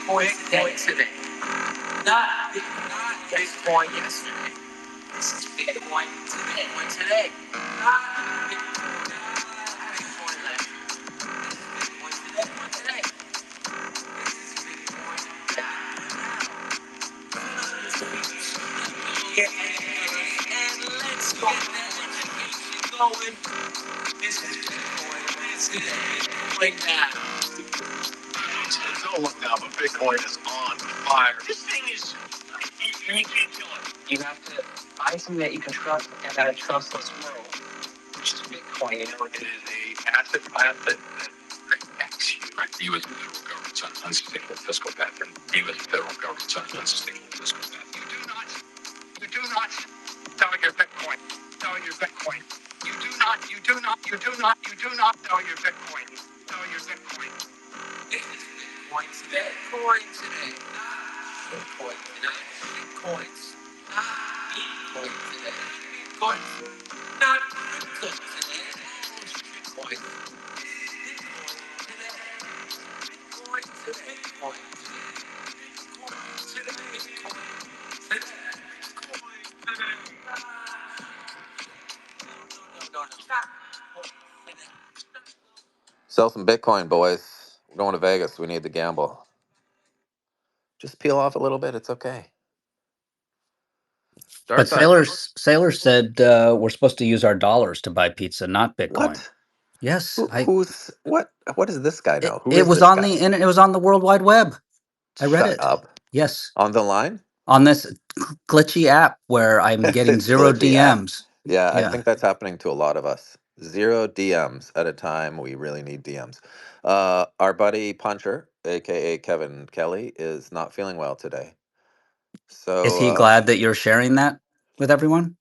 Bitcoin today. Not Bitcoin yesterday. This is Bitcoin today. Today. Not Bitcoin last year. Bitcoin today. This is Bitcoin now. And let's go. Going. This is Bitcoin today. Bitcoin now. It's all look now, but Bitcoin is on fire. This thing is you can't kill it. You have to find something that you can trust in a trustless world, which is Bitcoin. You know, it is a asset class that protects you. Right? The U.S. federal government's unsustainable fiscal pattern. The U.S. federal government's unsustainable fiscal pattern. You do not sell your Bitcoin. Sell your Bitcoin. You do not sell your Bitcoin. Sell your Bitcoin. This is Bitcoin today. Bitcoin today. Bitcoin today. Bitcoins. Bitcoin today. Bitcoin. Not Bitcoin today. Bitcoin. Bitcoin today. Bitcoin today. Bitcoin today. Sell some Bitcoin, boys. We're going to Vegas. We need to gamble. Just peel off a little bit. It's okay. Dark But side. Sailors said we're supposed to use our dollars to buy pizza, not Bitcoin. What? Yes, Who's what? What does this guy know? Who it is was this on guy? it was on the World Wide Web. I read Shut it. up. Yes, On the line? on this glitchy app where I'm getting This zero glitchy app. DMs. Yeah, I Yeah. think that's happening to a lot of us. 0 DMs at a time. We really need DMs. Our buddy Puncher, aka Kevin Kelly, is not feeling well today. Is he So glad that you're sharing that with everyone?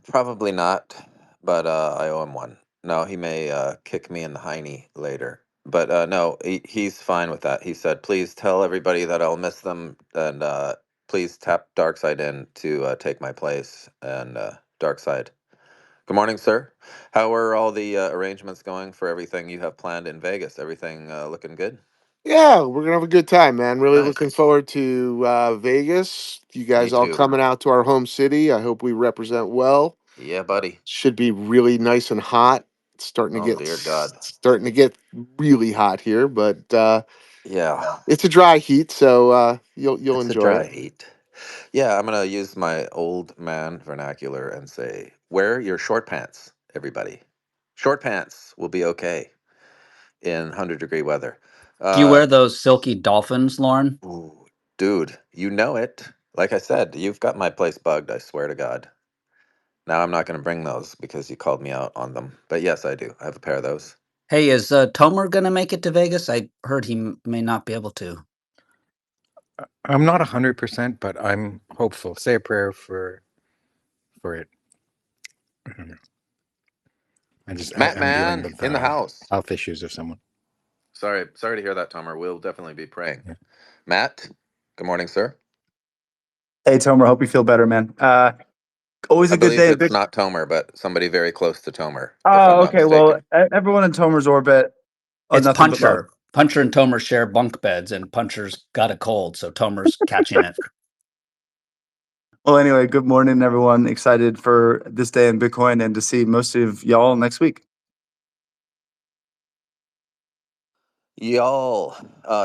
probably not, but I owe him one. No, he may kick me in the hiney later. But no, he's fine with that. He said, please tell everybody that I'll miss them and please tap Darkside in to take my place. And Darkside. Good morning, sir. How are all the arrangements going for everything you have planned in Vegas? Everything looking good? Yeah, we're gonna have a good time, man. Really Nice. looking forward to Vegas. You Me guys all too. coming out to our home city. I hope we represent well. Yeah, buddy. Should be really nice and hot. It's Oh, dear God. starting to get really hot here, but Yeah, it's a dry heat, so you'll it's a enjoy dry it. heat. Yeah, I'm gonna use my old man vernacular and say, wear your short pants, everybody. Short pants will be okay in 100-degree weather. Do you Uh, wear those silky dolphins, Lauren? ooh, dude, you know it. Like I said, you've got my place bugged, I swear to God. Now I'm not gonna bring those because you called me out on them. But yes, I do. I have a pair of those. Hey, is Tomer gonna make it to Vegas? I heard he may not be able to. I'm not 100%, but I'm hopeful. Say a prayer for it. I don't know. I'm dealing Man with in the house. health issues of someone. Sorry to hear that, Tomer. We'll definitely be praying. Yeah. Matt, good morning, sir. Hey, Tomer, hope you feel better, man. Always I a good believe day at it's Big. not Tomer, but somebody very close to Tomer, if I'm Oh, not okay. Well, mistaken. everyone in Tomer's orbit, It's nothing but love. Puncher. Puncher and Tomer share bunk beds, and Puncher's got a cold, so Tomer's catching it. Well, anyway, good morning, everyone. Excited for this day in Bitcoin and to see most of y'all next week. Y'all,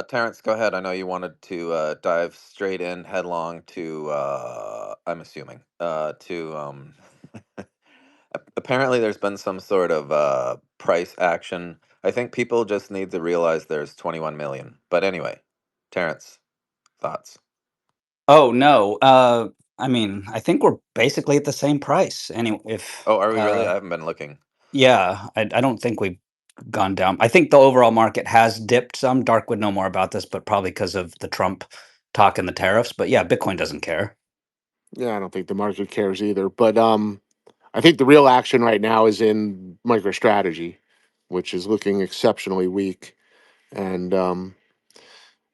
Terrence, go ahead. I know you wanted to dive straight in headlong to, I'm assuming, apparently there's been some sort of price action. I think people just need to realize there's 21 million. But anyway, Terrence, thoughts? Oh no. I mean, I think we're basically at the same price. Anyway, if Oh, are we really? I haven't been looking. yeah, I don't think we've gone down. I think the overall market has dipped some. Dark would know more about this, but probably because of the Trump talk and the tariffs. But yeah, Bitcoin doesn't care. Yeah, I don't think the market cares either. But I think the real action right now is in MicroStrategy, which is looking exceptionally weak. And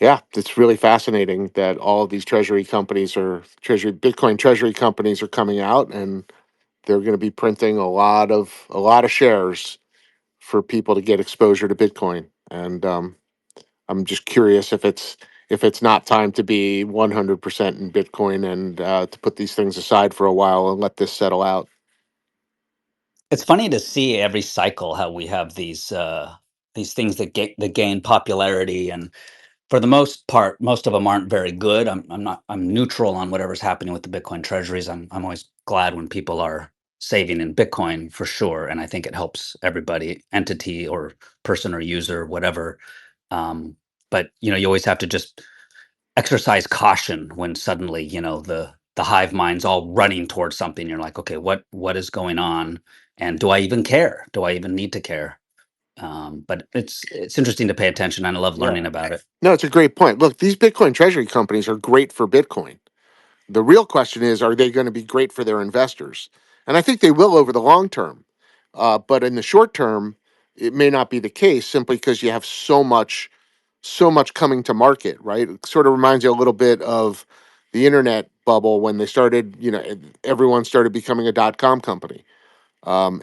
yeah, it's really fascinating that all of these Bitcoin treasury companies are coming out, and they're going to be printing a lot of shares for people to get exposure to Bitcoin. And I'm just curious if it's not time to be 100% in Bitcoin and to put these things aside for a while and let this settle out. It's funny to see every cycle how we have these things that gain popularity, and for the most part, most of them aren't very good. I'm neutral on whatever's happening with the Bitcoin treasuries. I'm always glad when people are saving in Bitcoin for sure, and I think it helps everybody, entity or person or user, whatever. Um, but you always have to just exercise caution when suddenly the hive mind's all running towards something. You're like, okay, what is going on, and do I even care? Do I even need to care? But it's interesting to pay attention, and I love Yeah. learning about it. No, it's a great point. Look, these Bitcoin treasury companies are great for Bitcoin. The real question is, are they going to be great for their investors? And I think they will over the long term. But in the short term, it may not be the case simply because you have so much coming to market, right? It sort of reminds you a little bit of the internet bubble when they started, everyone started becoming a dot-com company.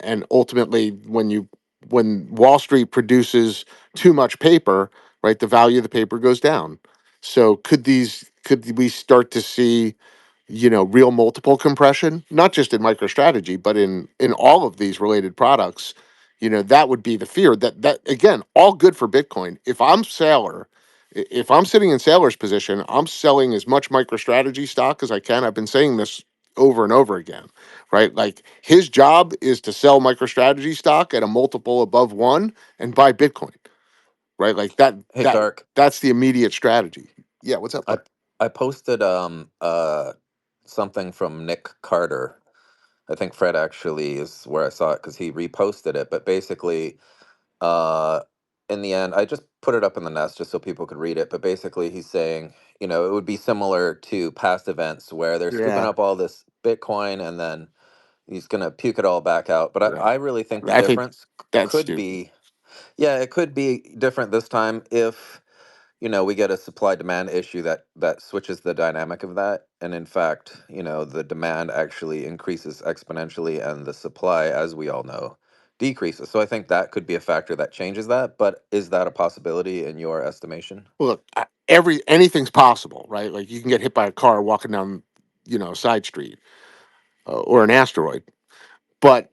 And ultimately, when Wall Street produces too much paper, right, the value of the paper goes down. So could we start to see, real multiple compression, not just in MicroStrategy, but in all of these related products? That would be the fear. That again, all good for Bitcoin. If I'm Saylor, if I'm sitting in Saylor's position, I'm selling as much MicroStrategy stock as I can. I've been saying this over and over again, right? Like his job is to sell MicroStrategy stock at a multiple above one and buy Bitcoin, right? Like that Hey, that Dark. that's the immediate strategy. Yeah, what's up, I bud? I posted something from Nick Carter. I think Fred actually is where I saw it because he reposted it. But basically, uh, in the end, I just put it up in the nest just so people could read it. But basically, he's saying, it would be similar to past events where they're scooping Yeah, up all this Bitcoin and then he's gonna puke it all back out. But right. I really think the I think difference that's could stupid. be, yeah, it could be different this time if we get a supply demand issue that switches the dynamic of that, and in fact, the demand actually increases exponentially and the supply, as we all know, decreases. So I think that could be a factor that changes that. But is that a possibility in your estimation? Well, look, anything's possible, right? Like you can get hit by a car walking down, a side street or an asteroid. But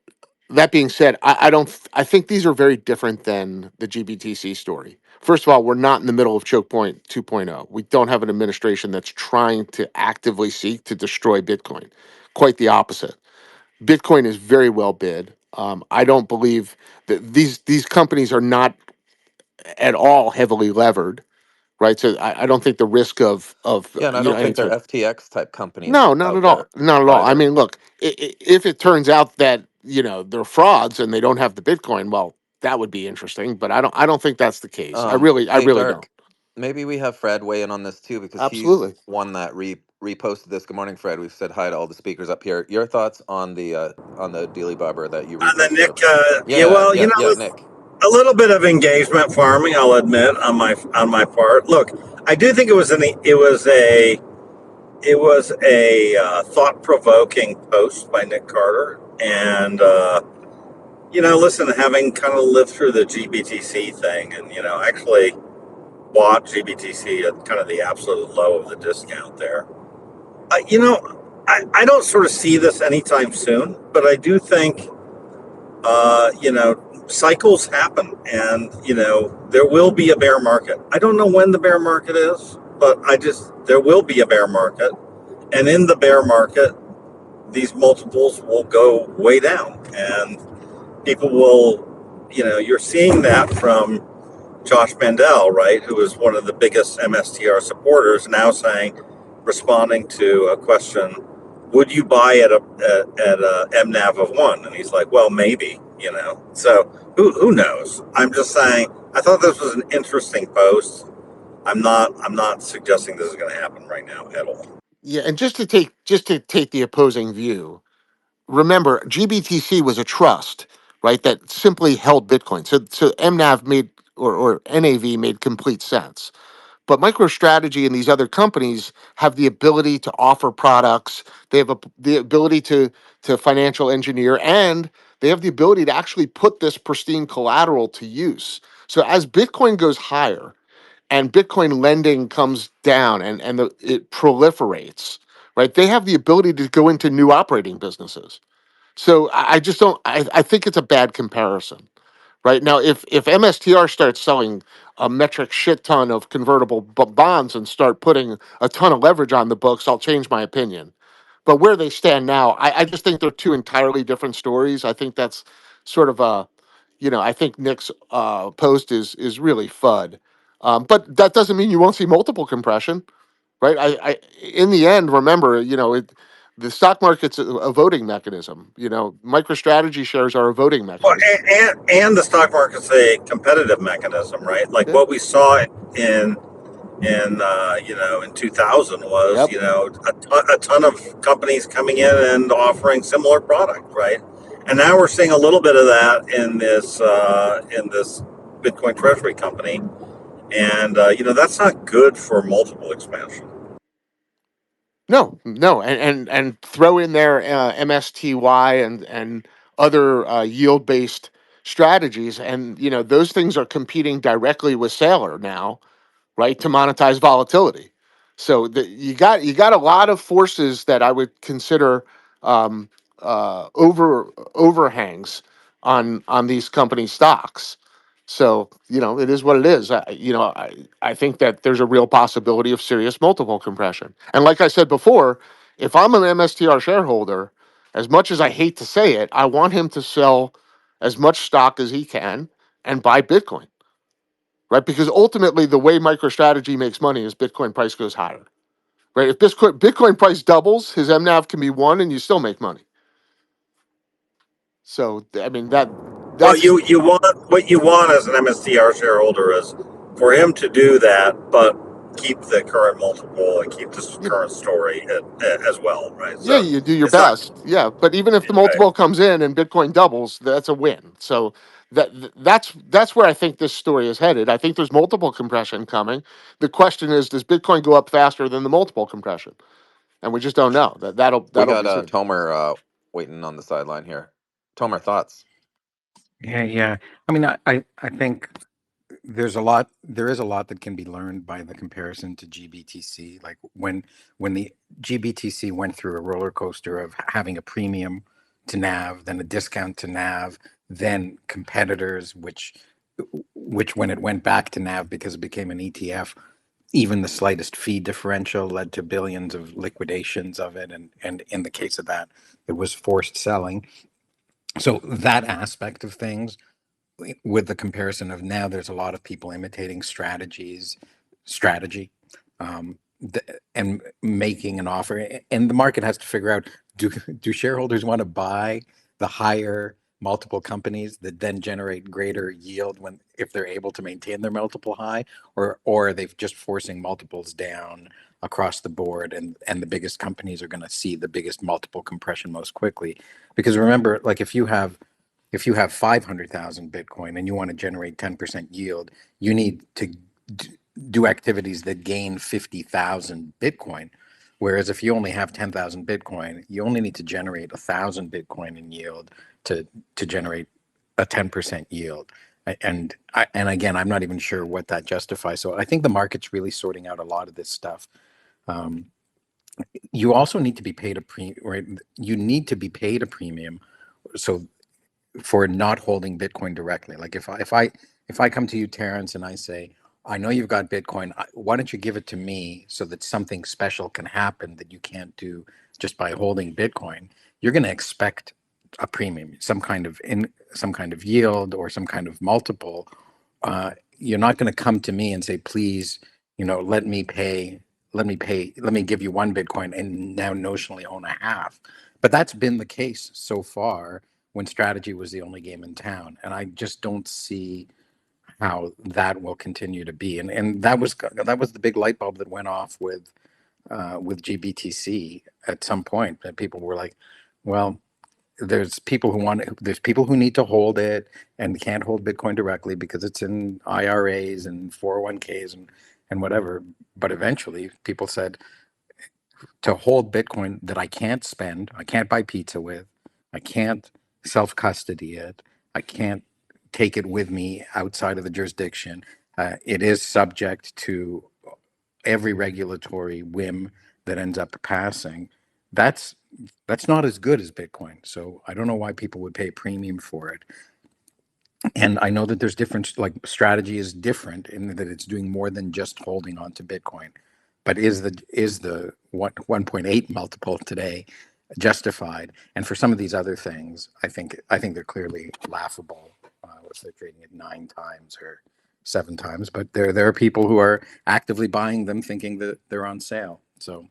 that being said, I don't. I think these are very different than the GBTC story. First of all, we're not in the middle of choke point 2.0. We don't have an administration that's trying to actively seek to destroy Bitcoin. Quite the opposite. Bitcoin is very well bid. I don't believe that these companies are not at all heavily levered, right? So I don't think the risk of Yeah, and I don't any think they're sort. FTX type companies No, not out at all. there Not at all. I either. mean, look, if it turns out that, they're frauds and they don't have the Bitcoin, well, that would be interesting, but I don't think that's the case. I Hey, really don't. Dark, maybe we have Fred weigh in on this too because he's Absolutely. one that reposted this. Good morning, Fred. We've said hi to all the speakers up here. Your thoughts on the Dealy Bobber that you And then Nick, reposted? yeah, Yeah, well, yeah, yeah, Nick. a little bit of engagement farming, I'll admit, on my part. Look, I do think it was a thought provoking post by Nick Carter, and listen, having kind of lived through the GBTC thing, and actually bought GBTC at kind of the absolute low of the discount there. I don't sort of see this anytime soon, but I do think cycles happen, and there will be a bear market. I don't know when the bear market is, but there will be a bear market, and in the bear market, these multiples will go way down, and people will, you're seeing that from Josh Mandel, right, who is one of the biggest MSTR supporters, now responding to a question, would you buy at a MNAV of one? And he's like, well, maybe, So who knows? I'm just saying. I thought this was an interesting post. I'm not suggesting this is going to happen right now at all. Yeah, and just to take the opposing view, remember GBTC was a trust, right, that simply held Bitcoin. So MNAV made or NAV made complete sense. But MicroStrategy and these other companies have the ability to offer products. They have the ability to financial engineer, and they have the ability to actually put this pristine collateral to use. So as Bitcoin goes higher, and Bitcoin lending comes down and it proliferates, right? They have the ability to go into new operating businesses. So I just don't. I think it's a bad comparison, right? Now, if MSTR starts selling a metric shit ton of convertible bonds and start putting a ton of leverage on the books, I'll change my opinion. But where they stand now, I just think they're two entirely different stories. I think that's sort of a, I think Nick's post is really FUD. But that doesn't mean you won't see multiple compression, right? In the end, remember, the stock market's a voting mechanism. MicroStrategy shares are a voting Well, mechanism. and the stock market's a competitive mechanism, right? Like Yeah. what we saw in 2000 was Yep. a ton of companies coming in and offering similar product, right? And now we're seeing a little bit of that in this Bitcoin Treasury company, and that's not good for multiple expansion. No, no, and throw in there MSTY and other yield based strategies, and those things are competing directly with Sailor now, right, to monetize volatility. So you got a lot of forces that I would consider um, overhangs on these company stocks. So it is what it is. I think that there's a real possibility of serious multiple compression. And like I said before, if I'm an MSTR shareholder, as much as I hate to say it, I want him to sell as much stock as he can and buy Bitcoin, right? Because ultimately, the way MicroStrategy makes money is Bitcoin price goes higher, right? If Bitcoin price doubles, his MNAV can be 1, and you still make money. So I mean Well, that's you want what you want as an MSTR shareholder is for him to do that, but keep the current multiple and keep the yeah, current story as well, right? yeah, So you do your it's not best, yeah. But even if the right. multiple comes in and Bitcoin doubles, that's a win. So that's where I think this story is headed. I think there's multiple compression coming. The question is, does Bitcoin go up faster than the multiple compression? And we just don't know. We That'll got be seen. Tomer waiting on the sideline here. Tomer, thoughts? Yeah. I mean, I think there is a lot that can be learned by the comparison to GBTC. Like when the GBTC went through a roller coaster of having a premium to NAV, then a discount to NAV, then competitors, which when it went back to NAV because it became an ETF, even the slightest fee differential led to billions of liquidations of it, and in the case of that, it was forced selling. So that aspect of things, with the comparison of now, there's a lot of people imitating strategy, and making an offer, and the market has to figure out, do shareholders want to buy the higher multiple companies that then generate greater yield when if they're able to maintain their multiple high, or are they just forcing multiples down across the board, and the biggest companies are going to see the biggest multiple compression most quickly? Because remember, like if you have 500,000 Bitcoin and you want to generate 10% yield, you need to do activities that gain 50,000 Bitcoin. Whereas if you only have 10,000 Bitcoin, you only need to generate 1,000 Bitcoin in yield to generate a 10% yield. And again, I'm not even sure what that justifies. So I think the market's really sorting out a lot of this stuff. Um, you also need to be paid a premium, right? You need to be paid a premium. So for not holding Bitcoin directly. Like if I come to you, Terrence, and I say, I know you've got Bitcoin. Why don't you give it to me so that something special can happen that you can't do just by holding Bitcoin? You're going to expect a premium, some kind of yield or some kind of multiple. You're not going to come to me and say, please, let me give you one Bitcoin and now notionally own a half. But that's been the case so far when strategy was the only game in town, and I just don't see how that will continue to be. And that was the big light bulb that went off with GBTC at some point. That people were like, well, there's people who need to hold it and can't hold Bitcoin directly because it's in IRAs and 401ks and whatever. But eventually, people said, to hold Bitcoin that I can't spend, I can't buy pizza with, I can't self custody it, I can't take it with me outside of the jurisdiction. It is subject to every regulatory whim that ends up passing. That's not as good as Bitcoin. So I don't know why people would pay a premium for it. And I know that there's different, like strategy is different in that it's doing more than just holding on to Bitcoin. But is the 1.8 multiple today justified? And for some of these other things, I think they're clearly laughable. Which they're trading at 9 times or 7 times, but there are people who are actively buying them, thinking that they're on sale. So,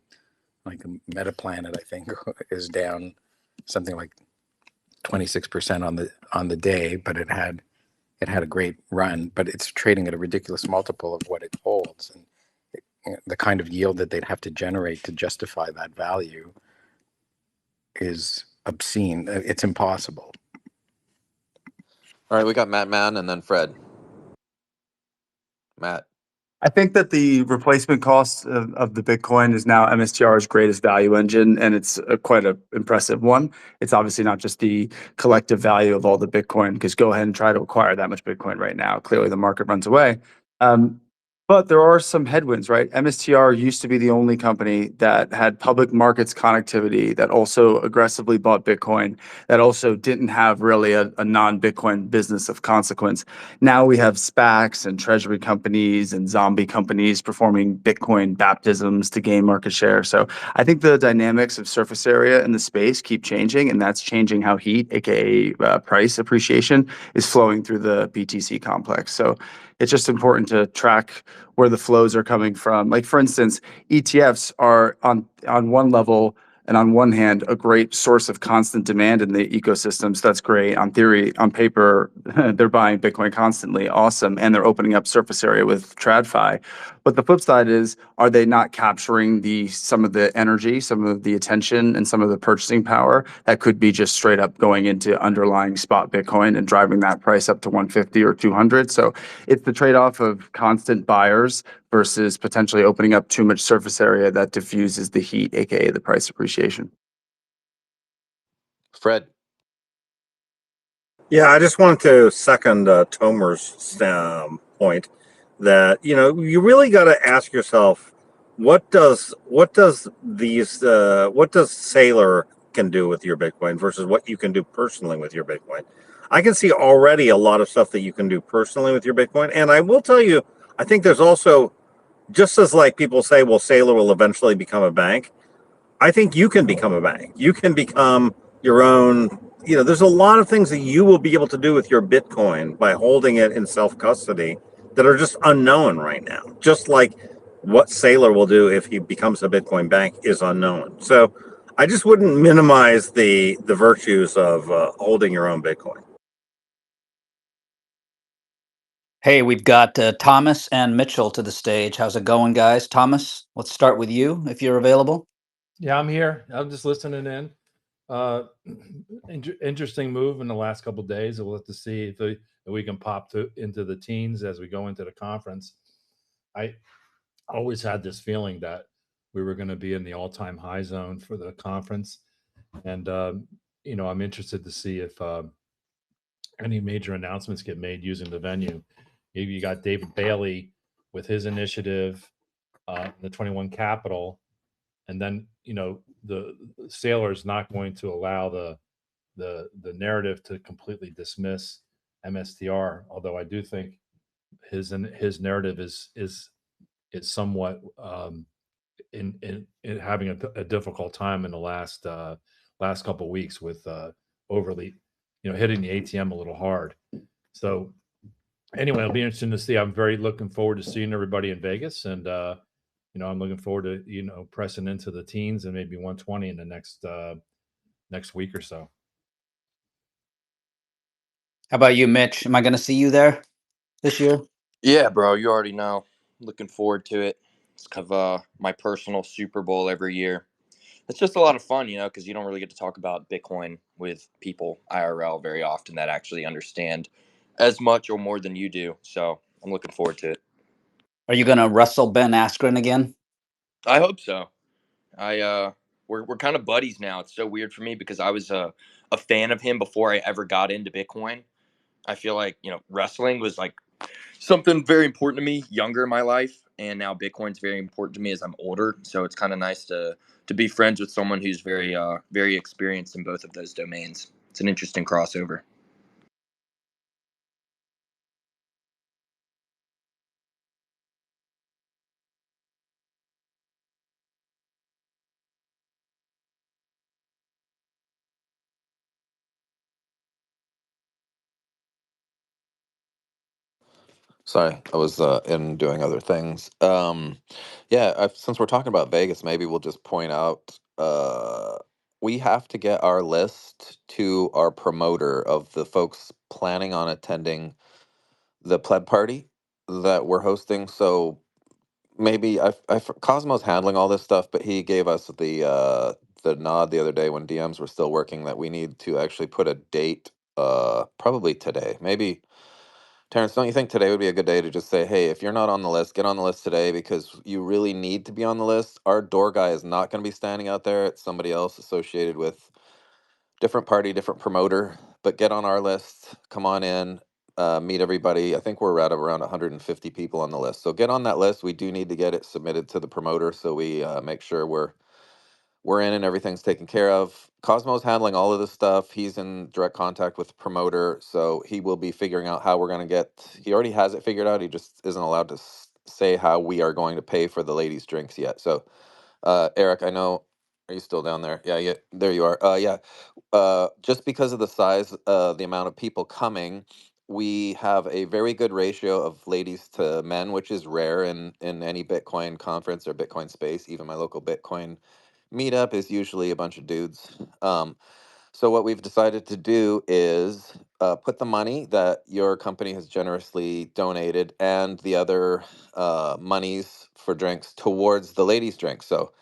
like MetaPlanet, I think is down something like 26% on the day, but it had a great run, but it's trading at a ridiculous multiple of what it holds, and the kind of yield that they'd have to generate to justify that value is obscene. It's impossible. All right, we got Matt Mann and then Fred. Matt. I think that the replacement cost of the Bitcoin is now MSTR's greatest value engine, and it's quite an impressive one. It's obviously not just the collective value of all the Bitcoin, because go ahead and try to acquire that much Bitcoin right now. Clearly, the market runs away. But there are some headwinds, right? MSTR used to be the only company that had public markets connectivity, that also aggressively bought Bitcoin, that also didn't have really a non-Bitcoin business of consequence. Now we have SPACs and treasury companies and zombie companies performing Bitcoin baptisms to gain market share. So I think the dynamics of surface area in the space keep changing, and that's changing how heat, aka price appreciation, is flowing through the BTC complex. So it's just important to track where the flows are coming from. Like, for instance, ETFs are on one level and on one hand a great source of constant demand in the ecosystem. So that's great. On theory, on paper, they're buying Bitcoin constantly. Awesome. And they're opening up surface area with TradFi. But the flip side is, are they not capturing some of the energy, some of the attention, and some of the purchasing power that could be just straight up going into underlying spot Bitcoin and driving that price up to 150 or 200? So it's the trade-off of constant buyers versus potentially opening up too much surface area that diffuses the heat, aka the price appreciation. Fred. Yeah, I just wanted to second Tomer's point that you really got to ask yourself what does Sailor can do with your Bitcoin versus what you can do personally with your Bitcoin. I can see already a lot of stuff that you can do personally with your Bitcoin, and I will tell you, I think there's also, just as like people say, well, Sailor will eventually become a bank. I think you can become a bank. You can become your own. There's a lot of things that you will be able to do with your Bitcoin by holding it in self custody that are just unknown right now. Just like what Sailor will do if he becomes a Bitcoin bank is unknown. So I just wouldn't minimize the virtues of holding your own Bitcoin. Hey, we've got Thomas and Mitchell to the stage. How's it going, guys? Thomas, let's start with you if you're available. Yeah, I'm here. I'm just listening in. Interesting move in the last couple of days. We'll have to see if we can pop into the teens as we go into the conference. I always had this feeling that we were going to be in the all-time high zone for the conference, and I'm interested to see if any major announcements get made using the venue. Maybe you got David Bailey with his initiative, the 21 Capital, and then the Sailor is not going to allow the narrative to completely dismiss MSTR. Although I do think his narrative is somewhat in having a difficult time in the last couple of weeks with overly hitting the ATM a little hard. So anyway, it'll be interesting to see. I'm very looking forward to seeing everybody in Vegas, and I'm looking forward to pressing into the teens and maybe 120 in the next week or so. How about you, Mitch? Am I going to see you there this year? Yeah, bro, you already know. Looking forward to it. It's kind of my personal Super Bowl every year. It's just a lot of fun, because you don't really get to talk about Bitcoin with people IRL very often that actually understand as much or more than you do. So I'm looking forward to it. Are you going to wrestle Ben Askren again? I hope so. We're kind of buddies now. It's so weird for me because I was a fan of him before I ever got into Bitcoin. I feel like, wrestling was like Something very important to me younger in my life, and now Bitcoin's very important to me as I'm older. So it's kind of nice to be friends with someone who's very experienced in both of those domains. It's an interesting crossover. Sorry, I was in doing other things. Yeah, since we're talking about Vegas, maybe we'll just point out we have to get our list to our promoter of the folks planning on attending the Pleb Party that we're hosting. So maybe Cosmo's handling all this stuff, but he gave us the nod the other day when DMs were still working that we need to actually put a date, probably today. Maybe Terrence, don't you think today would be a good day to just say, hey, if you're not on the list, get on the list today because you really need to be on the list. Our door guy is not going to be standing out there. It's somebody else associated with different party, different promoter, but get on our list. Come on in, meet everybody. I think we're at around 150 people on the list. So get on that list. We do need to get it submitted to the promoter so we make sure we're in and everything's taken care of. Cosmo's handling all of this stuff. He's in direct contact with the promoter, so he will be figuring out how we're going to get. He already has it figured out. He just isn't allowed to say how we are going to pay for the ladies' drinks yet. So, Eric, I know. Are you still down there? Yeah, yeah, there you are. Yeah, just because of the size, the amount of people coming, we have a very good ratio of ladies to men, which is rare in any Bitcoin conference or Bitcoin space. Even my local Bitcoin meetup is usually a bunch of dudes. So what we've decided to do is put the money that your company has generously donated and the other monies for drinks towards the ladies' drinks. So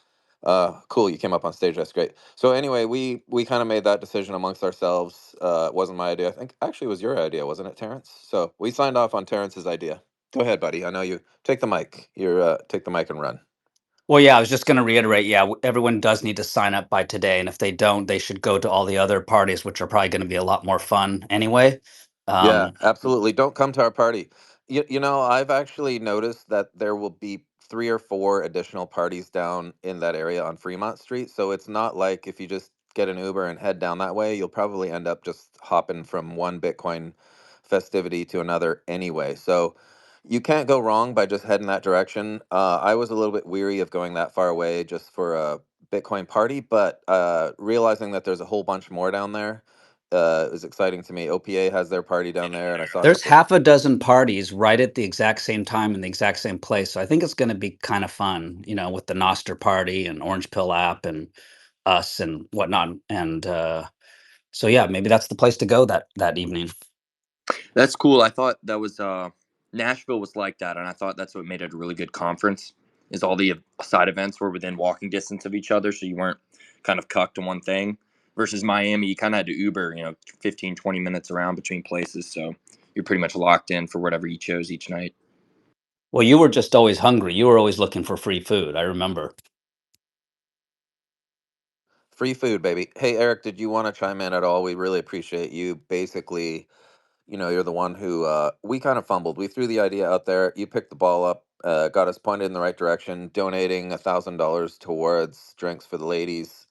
cool, you came up on stage. That's great. So anyway, we kind of made that decision amongst ourselves. It wasn't my idea. I think actually it was your idea, wasn't it, Terrence? So we signed off on Terrence's idea. Go ahead, buddy. I know you. Take the mic. You're take the mic and run. Well, yeah, I was just going to reiterate. Yeah, everyone does need to sign up by today, and if they don't, they should go to all the other parties, which are probably going to be a lot more fun anyway. Yeah, Um, absolutely. Don't come to our party. You know, I've actually noticed that there will be 3 or 4 additional parties down in that area on Fremont Street. So it's not like if you just get an Uber and head down that way, you'll probably end up just hopping from one Bitcoin festivity to another anyway. So you can't go wrong by just heading that direction. I was a little bit weary of going that far away just for a Bitcoin party, but realizing that there's a whole bunch more down there is exciting to me. OPA has their party down there, and I saw a there's couple of. half a dozen parties right at the exact same time in the exact same place, so I think it's going to be kind of fun, with the Noster Party and Orange Pill app and us and whatnot. And so, yeah, maybe that's the place to go that evening. That's cool. I thought that was Nashville was like that, and I thought that's what made it a really good conference. Is all the side events were within walking distance of each other, so you weren't kind of cucked to one thing. Versus Miami, you kind of had to Uber, 15, 20 minutes around between places, so you're pretty much locked in for whatever you chose each night. Well, you were just always hungry. You were always looking for free food. I remember. Free food, baby. Hey, Eric, did you want to chime in at all? We really appreciate you. Basically, you're the one who we kind of fumbled. We threw the idea out there. You picked the ball up, got us pointed in the right direction, donating $1,000 towards drinks for the ladies.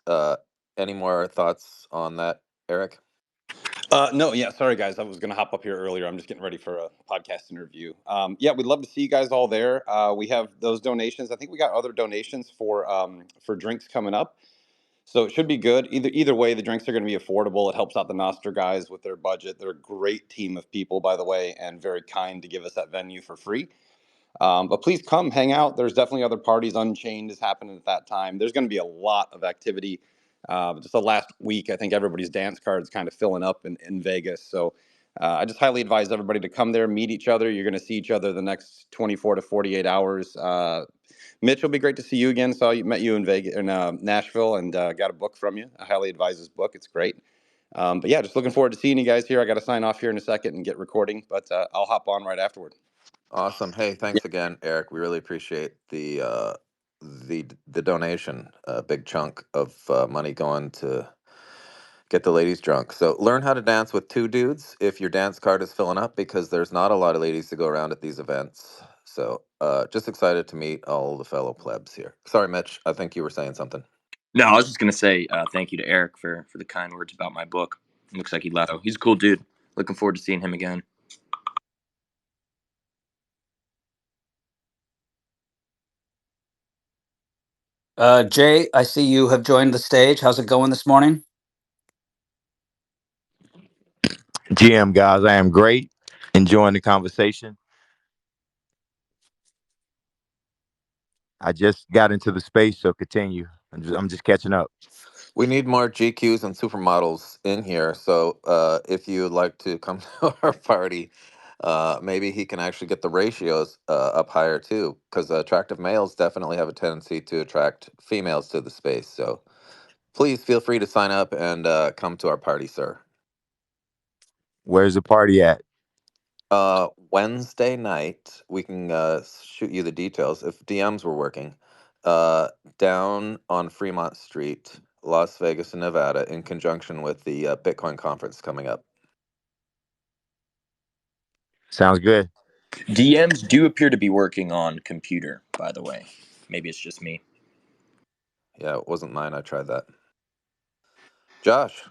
Any more thoughts on that, Eric? No, yeah, sorry guys, I was going to hop up here earlier. I'm just getting ready for a podcast interview. Yeah, we'd love to see you guys all there. We have those donations. I think we got other donations for drinks coming up, so it should be good. Either way, the drinks are going to be affordable. It helps out the Noster guys with their budget. They're a great team of people, by the way, and very kind to give us that venue for free. But please come hang out. There's definitely other parties. Unchained is happening at that time. There's going to be a lot of activity. Just the last week, I think everybody's dance cards kind of filling up in Vegas. So I just highly advise everybody to come there, meet each other. You're going to see each other the next 24 to 48 hours. Mitch, will be great to see you again. Met you in Vegas, in Nashville, and got a book from you. I highly advise this book. It's great. But yeah, just looking forward to seeing you guys here. I got to sign off here in a second and get recording, but I'll hop on right afterward. Awesome. Hey, Yeah, thanks again, Eric. We really appreciate the donation. A big chunk of money going to get the ladies drunk. So learn how to dance with two dudes if your dance card is filling up, because there's not a lot of ladies to go around at these events. So just excited to meet all the fellow plebs here. Sorry, Mitch, I think you were saying something. No, I was just gonna say thank you to Eric for the kind words about my book. It looks like he left. He's a cool dude. Looking forward to seeing him again. Jay, I see you have joined the stage. How's it going this morning? GM guys, I am great. Enjoying the conversation. I just got into the space, so continue. I'm just catching up. We need more GQs and supermodels in here. So if you'd like to come to our party, maybe he can actually get the ratios up higher too, because attractive males definitely have a tendency to attract females to the space. So please feel free to sign up and come to our party, sir. Where's the party at? Wednesday night, we can shoot you the details if DMs were working. Down on Fremont Street, Las Vegas, Nevada, in conjunction with the Bitcoin conference coming up. Sounds good. DMs do appear to be working on computer, by the way. Maybe it's just me. Yeah, it wasn't mine. I tried that. Josh.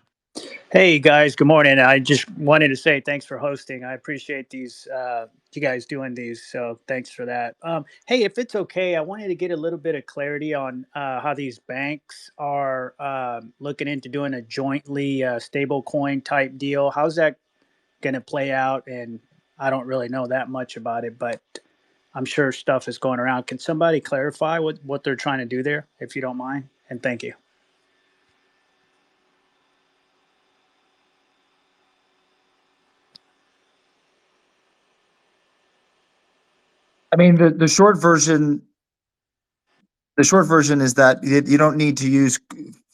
Hey guys, good morning. I just wanted to say thanks for hosting. I appreciate these, you guys doing these, so thanks for that. Hey, if it's okay, I wanted to get a little bit of clarity on how these banks are looking into doing a jointly stable coin type deal. How's that going to play out? And I don't really know that much about it, but I'm sure stuff is going around. Can somebody clarify what they're trying to do there, if you don't mind? And thank you. I mean, the short version is that you don't need to use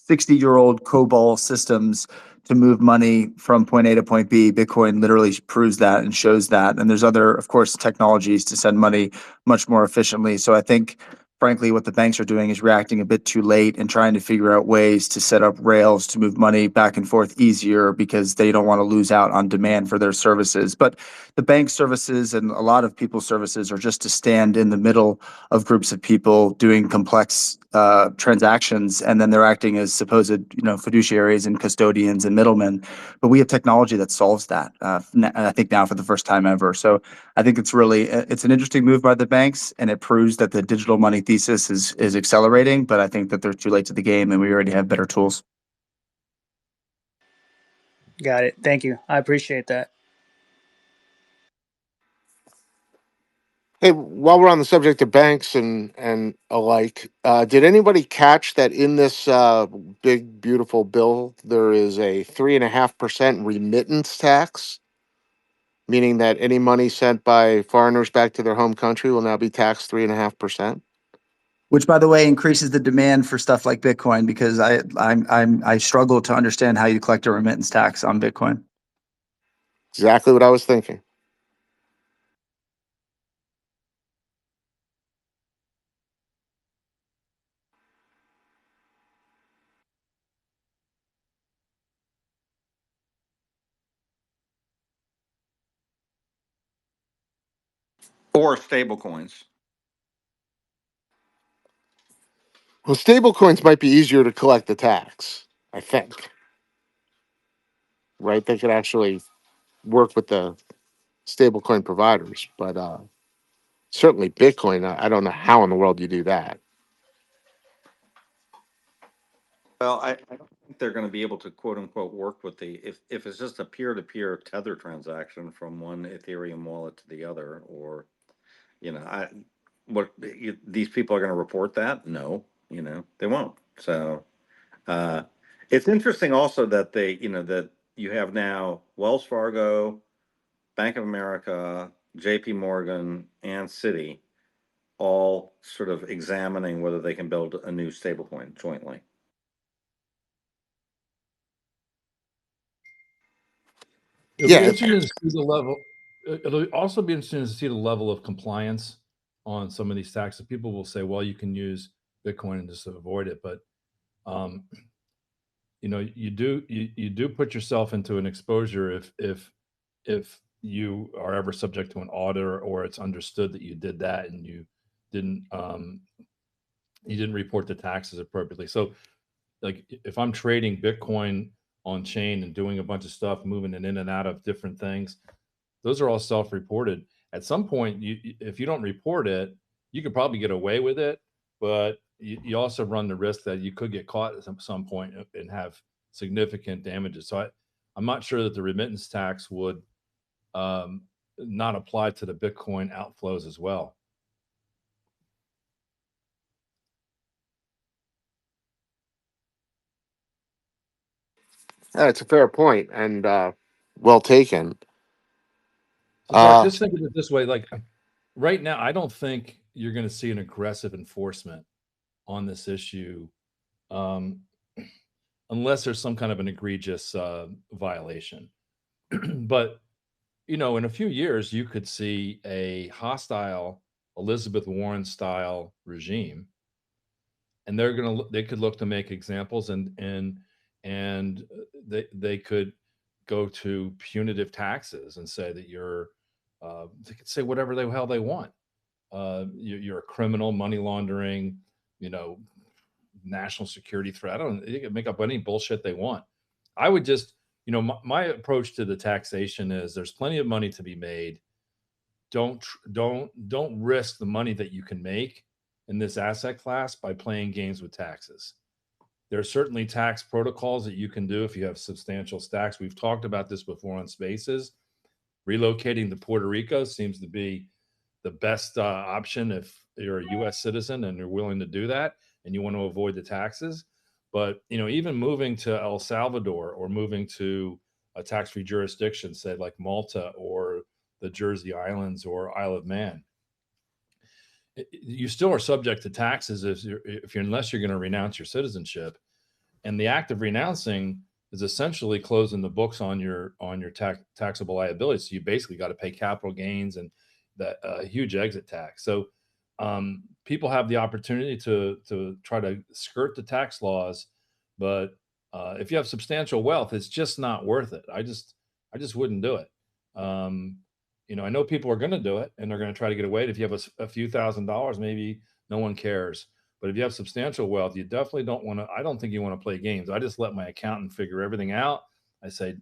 60-year-old COBOL systems to move money from point A to point B. Bitcoin literally proves that and shows that. And there's other, of course, technologies to send money much more efficiently. So I think, frankly, what the banks are doing is reacting a bit too late and trying to figure out ways to set up rails to move money back and forth easier, because they don't want to lose out on demand for their services. But the bank services and a lot of people's services are just to stand in the middle of groups of people doing complex transactions, and then they're acting as supposed, fiduciaries and custodians and middlemen. But we have technology that solves that. I think now for the first time ever. So I think it's an interesting move by the banks, and it proves that the digital money thesis is accelerating. But I think that they're too late to the game, and we already have better tools. Got it. Thank you. I appreciate that. Hey, while we're on the subject of banks and alike, did anybody catch that in this big beautiful bill there is a 3.5% remittance tax, meaning that any money sent by foreigners back to their home country will now be taxed 3.5%? Which, by the way, increases the demand for stuff like Bitcoin, because I struggle to understand how you collect a remittance tax on Bitcoin. Exactly what I was thinking. Or stable coins. Well, stable coins might be easier to collect the tax, I think. Right? They could actually work with the stablecoin providers, but certainly Bitcoin, I don't know how in the world you do that. Well, I don't think they're going to be able to quote unquote work with if it's just a peer to peer tether transaction from one Ethereum wallet to the other, or these people are going to report that? No, they won't. So it's interesting also that that you have now Wells Fargo, Bank of America, JP Morgan, and Citi all sort of examining whether they can build a new stablecoin jointly. It'll be Yeah, interesting to see the level. It'll also be interesting to see the level of compliance on some of these taxes. People will say, "Well, you can use Bitcoin and just avoid it," but you do put yourself into an exposure if you are ever subject to an audit, or it's understood that you did that and didn't you didn't report the taxes appropriately. So like if I'm trading Bitcoin on chain and doing a bunch of stuff, moving it in and out of different things, those are all self-reported. At some point, if you don't report it, you could probably get away with it, but you also run the risk that you could get caught at some point and have significant damages. So I'm not sure that the remittance tax would not apply to the Bitcoin outflows as well. That's a fair point and well taken. So Mark, just think of it this way: like right now, I don't think you're going to see an aggressive enforcement on this issue, unless there's some kind of an egregious violation. But in a few years, you could see a hostile Elizabeth Warren style regime, and they could look to make examples, and they could go to punitive taxes and say that they could say whatever the hell they want. You're a criminal, money laundering, national security threat. They can make up any bullshit they want. I would just, my approach to the taxation is there's plenty of money to be made. Don't risk the money that you can make in this asset class by playing games with taxes. There are certainly tax protocols that you can do if you have substantial stacks. We've talked about this before on Spaces. Relocating to Puerto Rico seems to be the best option if you're a U.S. citizen and you're willing to do that and you want to avoid the taxes. But even moving to El Salvador or moving to a tax-free jurisdiction, say like Malta or the Jersey Islands or Isle of Man, you still are subject to taxes unless you're going to renounce your citizenship. And the act of renouncing is essentially closing the books on your taxable liabilities. So you basically got to pay capital gains and that huge exit tax. So people have the opportunity to try to skirt the tax laws, but if you have substantial wealth, it's just not worth it. I just wouldn't do it. I know people are going to do it and they're going to try to get away. If you have a few $1,000s, maybe no one cares. But if you have substantial wealth, you definitely don't want to. I don't think you want to play games. I just let my accountant figure everything out. I say,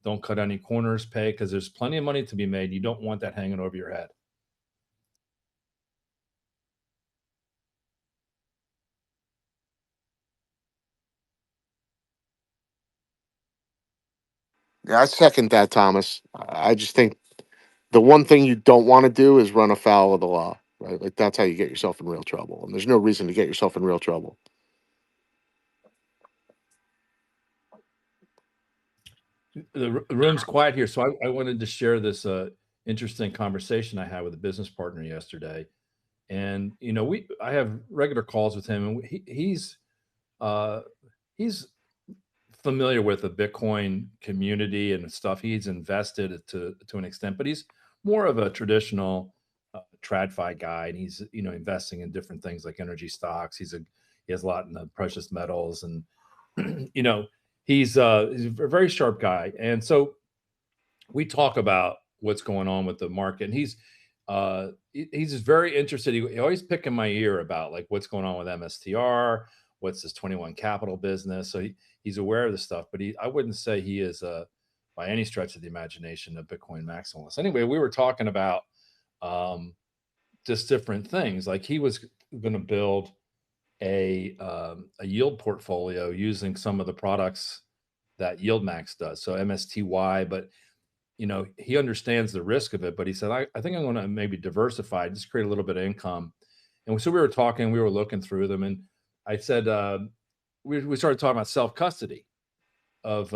don't cut any corners, pay, because there's plenty of money to be made. You don't want that hanging over your head. Yeah, I second that, Thomas. I just think the one thing you don't want to do is run afoul of the law, right? Like that's how you get yourself in real trouble, and there's no reason to get yourself in real trouble. The room's quiet here, so I wanted to share this interesting conversation I had with a business partner yesterday. And I have regular calls with him, and he's familiar with the Bitcoin community and stuff. He's invested to an extent, but he's more of a traditional TradFi guy, and he's investing in different things like energy stocks. He has a lot in the precious metals, and he's a very sharp guy. And so we talk about what's going on with the market, and he's just very interested. He always picking my ear about like what's going on with MSTR, what's this 21 Capital business. So he's aware of the stuff, but I wouldn't say he is by any stretch of the imagination a Bitcoin maximalist. Anyway, we were talking about just different things. Like he was going to build a yield portfolio using some of the products that YieldMax does. So MSTY, but he understands the risk of it, but he said, I think I'm going to maybe diversify, just create a little bit of income. And so we were talking, we were looking through them, and I said, we started talking about self-custody of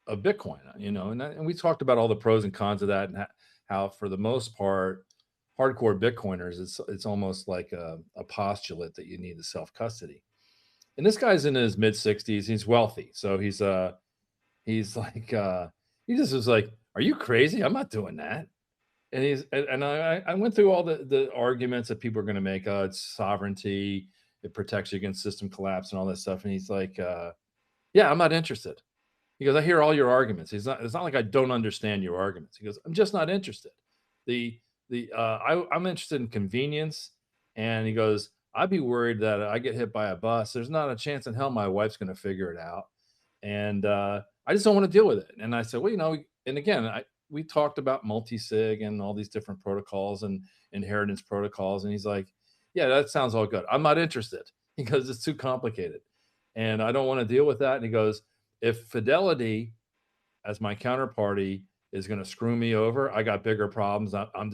Bitcoin, and we talked about all the pros and cons of that, and how for the most part, hardcore Bitcoiners, it's almost like a postulate that you need the self-custody. And this guy's in his mid 60s. He's wealthy. So he's like, he just was like, are you crazy? I'm not doing that. And I went through all the arguments that people are going to make. It's sovereignty it protects you against system collapse and all that stuff. And he's like, yeah, I'm not interested. He goes, I hear all your arguments. It's not like I don't understand your arguments. He goes, I'm just not interested. I'm interested in convenience. And he goes, I'd be worried that I get hit by a bus. There's not a chance in hell my wife's going to figure it out. And I just don't want to deal with it. And I said, well, and again, we talked about multi-sig and all these different protocols and inheritance protocols. And he's like, yeah, that sounds all good. I'm not interested. He goes, it's too complicated. And I don't want to deal with that. And he goes, if Fidelity as my counterparty is going to screw me over, I got bigger problems. I'm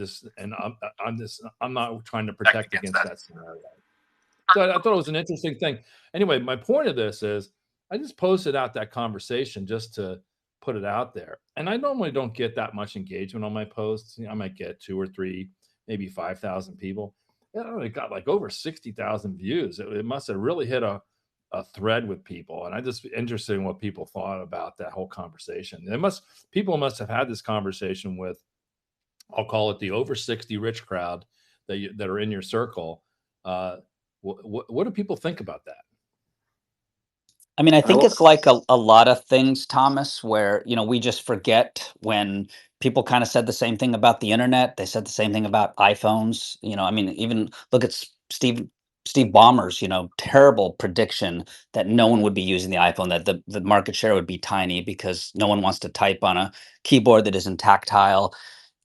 not trying to protect against that scenario. So I thought it was an interesting thing. Anyway, my point of this is I just posted out that conversation just to put it out there. And I normally don't get that much engagement on my posts. I might get 2 or 3, maybe 5,000 people. It got like over 60,000 views. It must have really hit a thread with people. And I just interested in what people thought about that whole conversation. People must have had this conversation with, I'll call it the over 60 rich crowd that are in your circle. What do people think about that? I mean, I think it's like a lot of things, Thomas, where, we just forget when people kind of said the same thing about the internet. They said the same thing about iPhones. I mean, even look at Steve Ballmer's, terrible prediction that no one would be using the iPhone, that the market share would be tiny because no one wants to type on a keyboard that isn't tactile.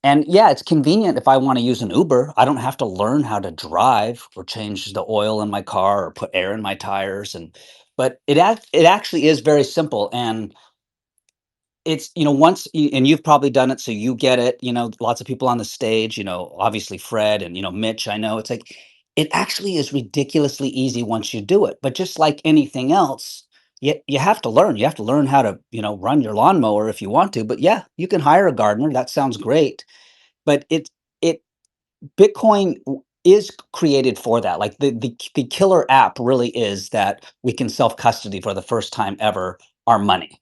And yeah, it's convenient if I want to use an Uber. I don't have to learn how to drive or change the oil in my car or put air in my tires. But it actually is very simple. And it's, and you've probably done it, so you get it. Lots of people on the stage, obviously Fred and, Mitch, I know. It's like, it actually is ridiculously easy once you do it. But just like anything else, you have to learn. You have to learn how to, run your lawnmower if you want to. But yeah, you can hire a gardener. That sounds great. But it Bitcoin is created for that. Like the killer app really is that we can self custody for the first time ever our money.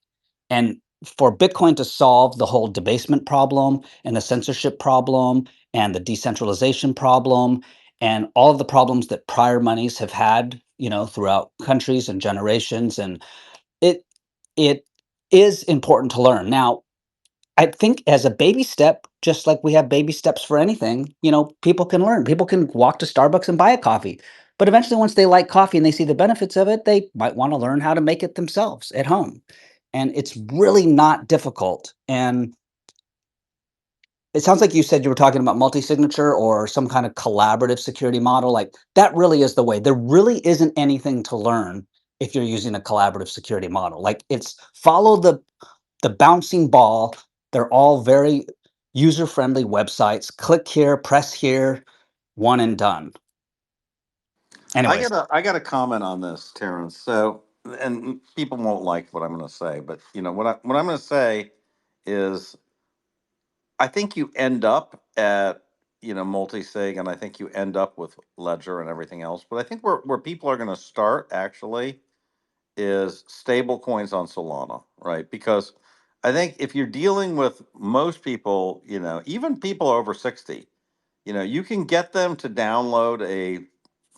And for Bitcoin to solve the whole debasement problem and the censorship problem and the decentralization problem and all of the problems that prior monies have had, throughout countries and generations, and it it is important to learn. Now, I think as a baby step, just like we have baby steps for anything, people can learn. People can walk to Starbucks and buy a coffee. But eventually, once they like coffee and they see the benefits of it, they might want to learn how to make it themselves at home. And it's really not difficult. And it sounds like you said you were talking about multi-signature or some kind of collaborative security model. Like that really is the way. There really isn't anything to learn if you're using a collaborative security model. Like it's follow the bouncing ball. They're all very user-friendly websites. Click here, press here, one and done. Anyways, I got a comment on this, Terrence. So, and people won't like what I'm going to say, but what I'm going to say is, I think you end up at multi-sig, and I think you end up with Ledger and everything else. But I think where people are going to start actually is stable coins on Solana, right? Because I think if you're dealing with most people, even people over 60, you can get them to download a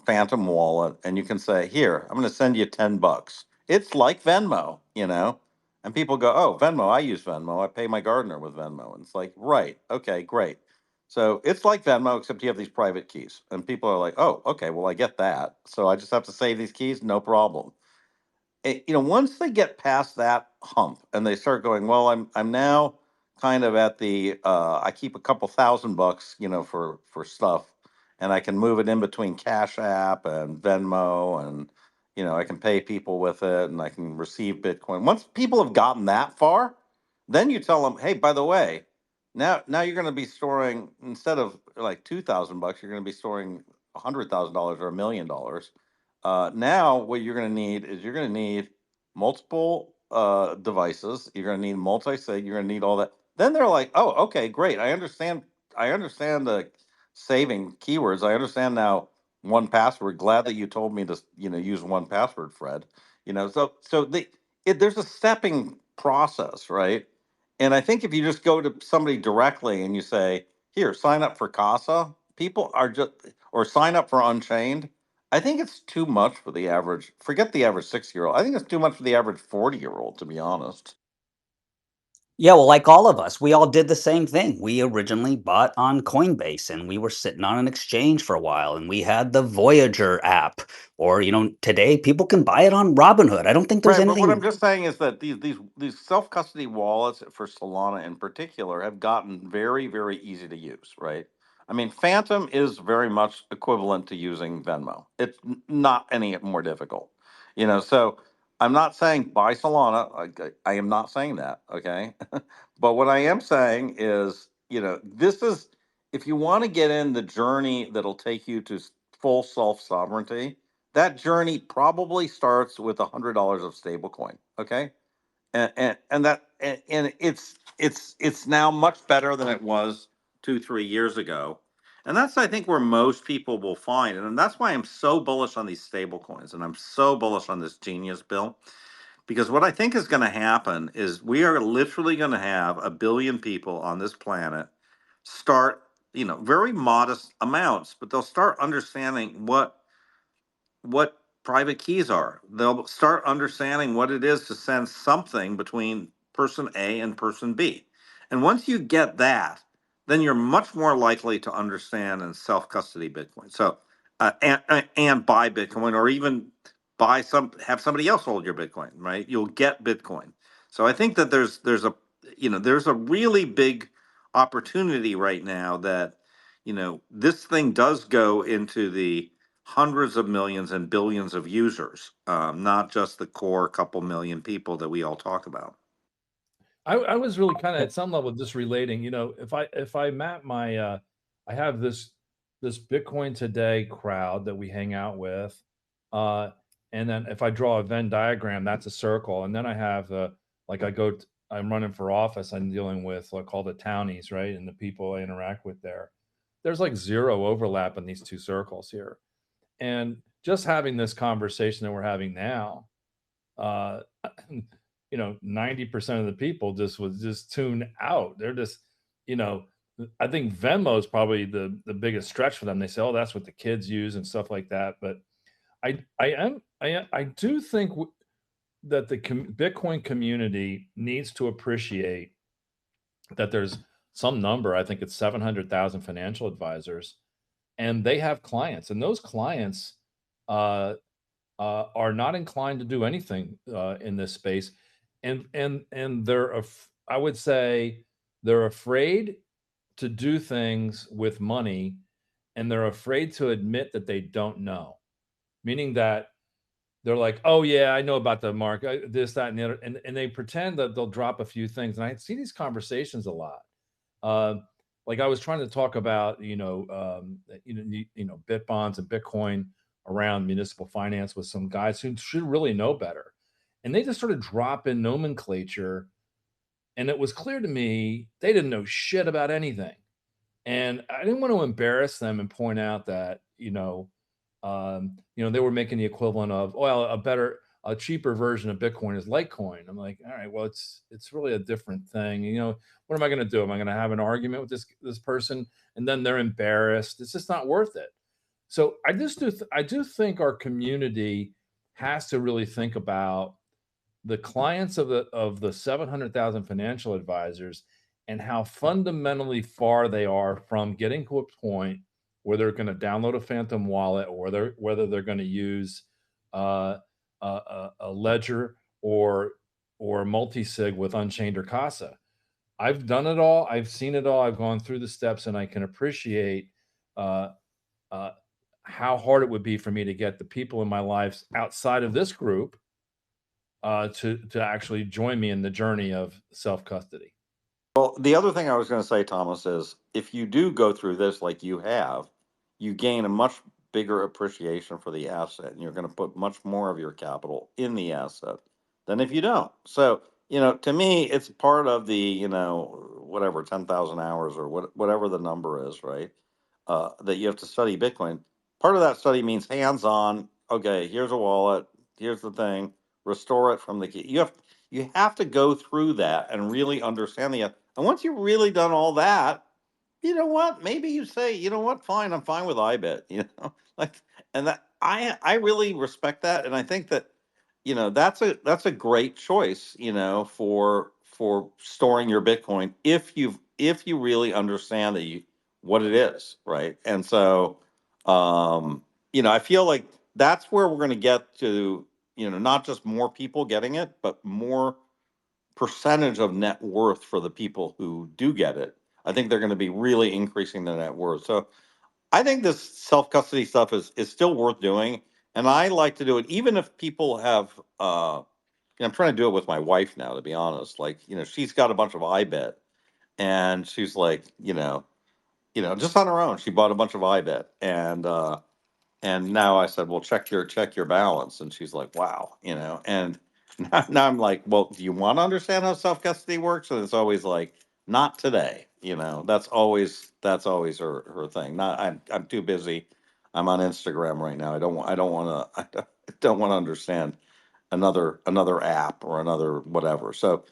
Phantom wallet and you can say, here, I'm going to send you $10. It's like Venmo, and people go, oh, Venmo, I use Venmo. I pay my gardener with Venmo. And it's like, right. Okay, great. So it's like Venmo, except you have these private keys. And people are like, oh, okay, well, I get that. So I just have to save these keys. No problem. Once they get past that hump and they start going, well, I'm now kind of at the I keep a couple $1,000, for stuff, and I can move it in between Cash App and Venmo, and I can pay people with it, and I can receive Bitcoin. Once people have gotten that far, then you tell them, hey, by the way, now you're going to be storing, instead of like $2,000, you're going to be storing $100,000 or $1 million. Now, what you're going to need is you're going to need multiple devices. You're going to need multi-sig. You're going to need all that. Then they're like, "Oh, okay, great. I understand. I understand the saving keywords. I understand now. 1Password. Glad that you told me to, use 1Password, Fred. There's a stepping process, right? And I think if you just go to somebody directly and you say, "Here, sign up for Casa," people are just, or sign up for Unchained. I think it's too much for the average. Forget the average 6-year-old. I think it's too much for the average 40-year-old, to be honest. Yeah, well, like all of us, we all did the same thing. We originally bought on Coinbase and we were sitting on an exchange for a while and we had the Voyager app. Or, today people can buy it on Robinhood. I don't think there's Right, but what I'm anything. just saying is that these self custody wallets for Solana in particular have gotten very very easy to use. Right. I mean, Phantom is very much equivalent to using Venmo. It's not any more difficult. So I'm not saying buy Solana. I am not saying that. Okay. But what I am saying is, this is, if you want to get in the journey that'll take you to full self sovereignty, that journey probably starts with $100 of stablecoin. Okay, and it's now much better than it was 2 3 years ago, and that's, I think, where most people will find it, and that's why I'm so bullish on these stablecoins, and I'm so bullish on this Genius bill, because what I think is going to happen is we are literally going to have 1 billion people on this planet start, very modest amounts, but they'll start understanding what private keys are. They'll start understanding what it is to send something between person A and person B. And once you get that, then you're much more likely to understand and self custody Bitcoin. So, and buy Bitcoin, or even have somebody else hold your Bitcoin, right? You'll get Bitcoin. So I think that there's a really big opportunity right now that, this thing does go into the hundreds of millions and billions of users, not just the core couple million people that we all talk about. I was really kind of at some level just relating. If I map my, I have this Bitcoin Today crowd that we hang out with, uh, and then if I draw a Venn diagram, that's a circle, and then I have like I'm running for office. I'm dealing with like all the townies, right, and the people I interact with there. There's like zero overlap in these two circles here, and just having this conversation that we're having now, uh, 90% of the people just tune out. They're just, you know, I think Venmo is probably the biggest stretch for them. They say, oh, that's what the kids use and stuff like that. But I do think that the Bitcoin community needs to appreciate that there's some number. I think it's 700,000 financial advisors, and they have clients, and those clients uh, are not inclined to do anything in this space, and I would say they're afraid to do things with money, and they're afraid to admit that they don't know. Meaning that they're like, "Oh yeah, I know about the market, this, that, and the other," and they pretend that they'll drop a few things. And I see these conversations a lot. Uh, like I was trying to talk about, bit bonds and Bitcoin around municipal finance with some guys who should really know better, and they just sort of drop in nomenclature, and it was clear to me they didn't know shit about anything, and I didn't want to embarrass them and point out that they were making the equivalent of, well, a cheaper version of Bitcoin is Litecoin. I'm like, all right, well, it's really a different thing. What am I going to do? Am I going to have an argument with this person, and then they're embarrassed? It's just not worth it. So I do think our community has to really think about the clients of the 700,000 financial advisors and how fundamentally far they are from getting to a point where they're going to download a Phantom wallet, or whether they're going to use a ledger or multi-sig with Unchained or Casa. I've done it all. I've seen it all. I've gone through the steps, and I can appreciate uh, uh, how hard it would be for me to get the people in my life outside of this group to actually join me in the journey of self custody. Well, the other thing I was going to say, Thomas, is if you do go through this like you have, you gain a much bigger appreciation for the asset, and you're going to put much more of your capital in the asset than if you don't. So, to me, it's part of the, whatever, 10,000 hours or whatever the number is, right? That you have to study Bitcoin. Part of that study means hands on. Okay, here's a wallet. Here's the thing. Restore it from the key. You have to go through that and really understand the. And once you've really done all that, you know what? Maybe you say, you know what? Fine, I'm fine with IBIT. like, and that I really respect that, and I think that that's a great choice, for storing your Bitcoin if you really understand what it is, right? And so, I feel like that's where we're going to get to, not just more people getting it, but more percentage of net worth for the people who do get it. I think they're going to be really increasing their net worth. So I think this self custody stuff is still worth doing, and I like to do it even if people have. I'm trying to do it with my wife now, to be honest. Like, she's got a bunch of iBet, and she's like, just on her own, she bought a bunch of iBet, and now I said, well, check your balance, and she's like, wow, and now I'm like, well, do you want to understand how self custody works? And it's always like, not today, that's always her thing. Not I'm too busy. I'm on Instagram right now. I don't want to I don't want to understand another app or another whatever. So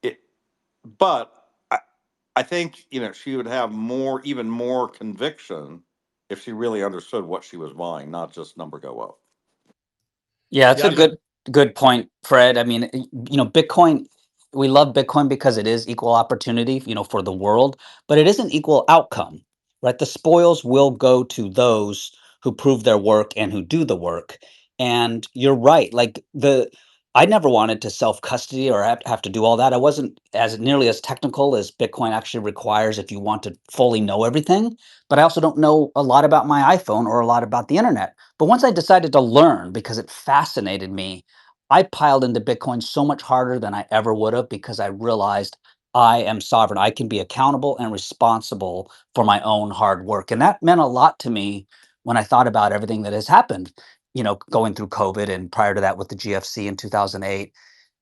it, but I think she would have even more conviction if she really understood what she was buying, not just number go up. Yeah, it's Yeah, a I mean, good point, Fred. I mean, Bitcoin, we love Bitcoin because it is equal opportunity, for the world, but it isn't equal outcome, right? The spoils will go to those who prove their work and who do the work. And you're right. Like I never wanted to self custody or have to do all that. I wasn't as nearly as technical as Bitcoin actually requires if you want to fully know everything. But I also don't know a lot about my iPhone or a lot about the internet. But once I decided to learn because it fascinated me, I piled into Bitcoin so much harder than I ever would have because I realized I am sovereign. I can be accountable and responsible for my own hard work. And that meant a lot to me when I thought about everything that has happened, going through COVID and prior to that with the GFC in 2008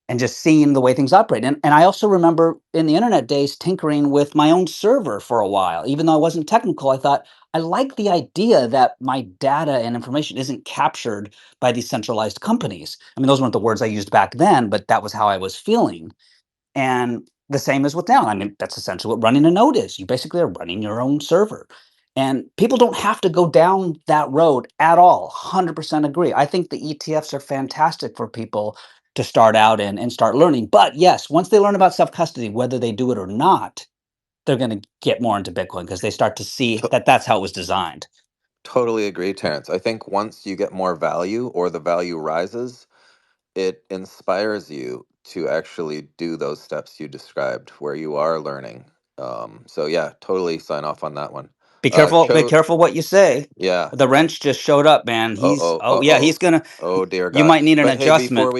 and just seeing the way things operate. And I also remember in the internet days tinkering with my own server for a while. Even though I wasn't technical, I thought I like the idea that my data and information isn't captured by these centralized companies. I mean, those weren't the words I used back then, but that was how I was feeling. And the same as with now. I mean, that's essentially what running a node is. You basically are running your own server. And people don't have to go down that road at all. 100% agree. I think the ETFs are fantastic for people to start out in and start learning. But yes, once they learn about self custody, whether they do it or not, they're going to get more into Bitcoin because they start to see To- that that's how it was designed. totally agree, Terrence. I think once you get more value or the value rises, it inspires you to actually do those steps you described where you are learning. So yeah, totally sign off on that one. Be Cho, careful what you say. yeah. The wrench just showed up, man. Oh yeah, Oh. he's gonna, Oh dear you God. might need an But hey, adjustment.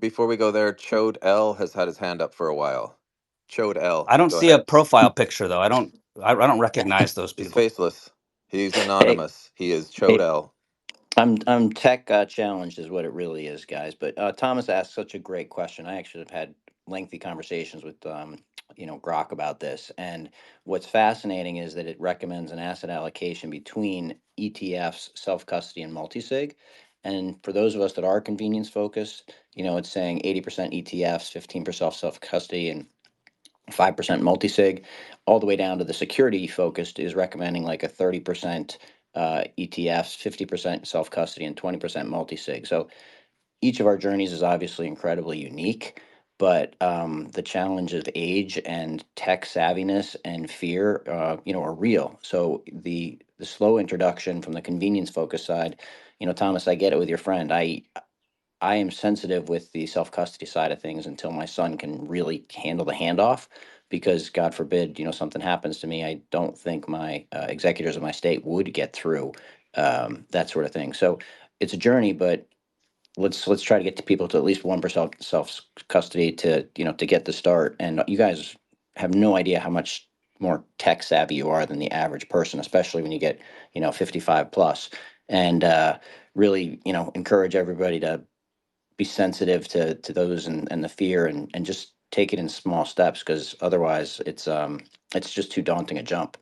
before we go there, Chode L has had his hand up for a while. Chode L, I don't go see a ahead. profile picture though. I don't recognize those He's people. faceless. He's Hey, anonymous. He is Chode hey, L. I'm tech challenged, is what it really is, guys. But Thomas asked such a great question. I actually have had lengthy conversations with Grok about this, and what's fascinating is that it recommends an asset allocation between ETFs, self custody, and multisig. And for those of us that are convenience focused, it's saying 80% ETFs, 15% self custody, and 5% multisig, all the way down to the security focused is recommending like a 30% ETFs, 50% self custody, and 20% multisig. So each of our journeys is obviously incredibly unique, but the challenge of age and tech savviness and fear, are real. So the slow introduction from the convenience focused side, Thomas, I get it with your friend. I am sensitive with the self custody side of things until my son can really handle the handoff. Because God forbid, something happens to me, I don't think my executors of my state would get through that sort of thing. So it's a journey, but let's try to get to people to at least 1% self custody to get the start. And you guys have no idea how much more tech savvy you are than the average person, especially when you get 55 plus. And really encourage everybody to be sensitive to those and the fear and just take it in small steps, because otherwise it's just too daunting a jump.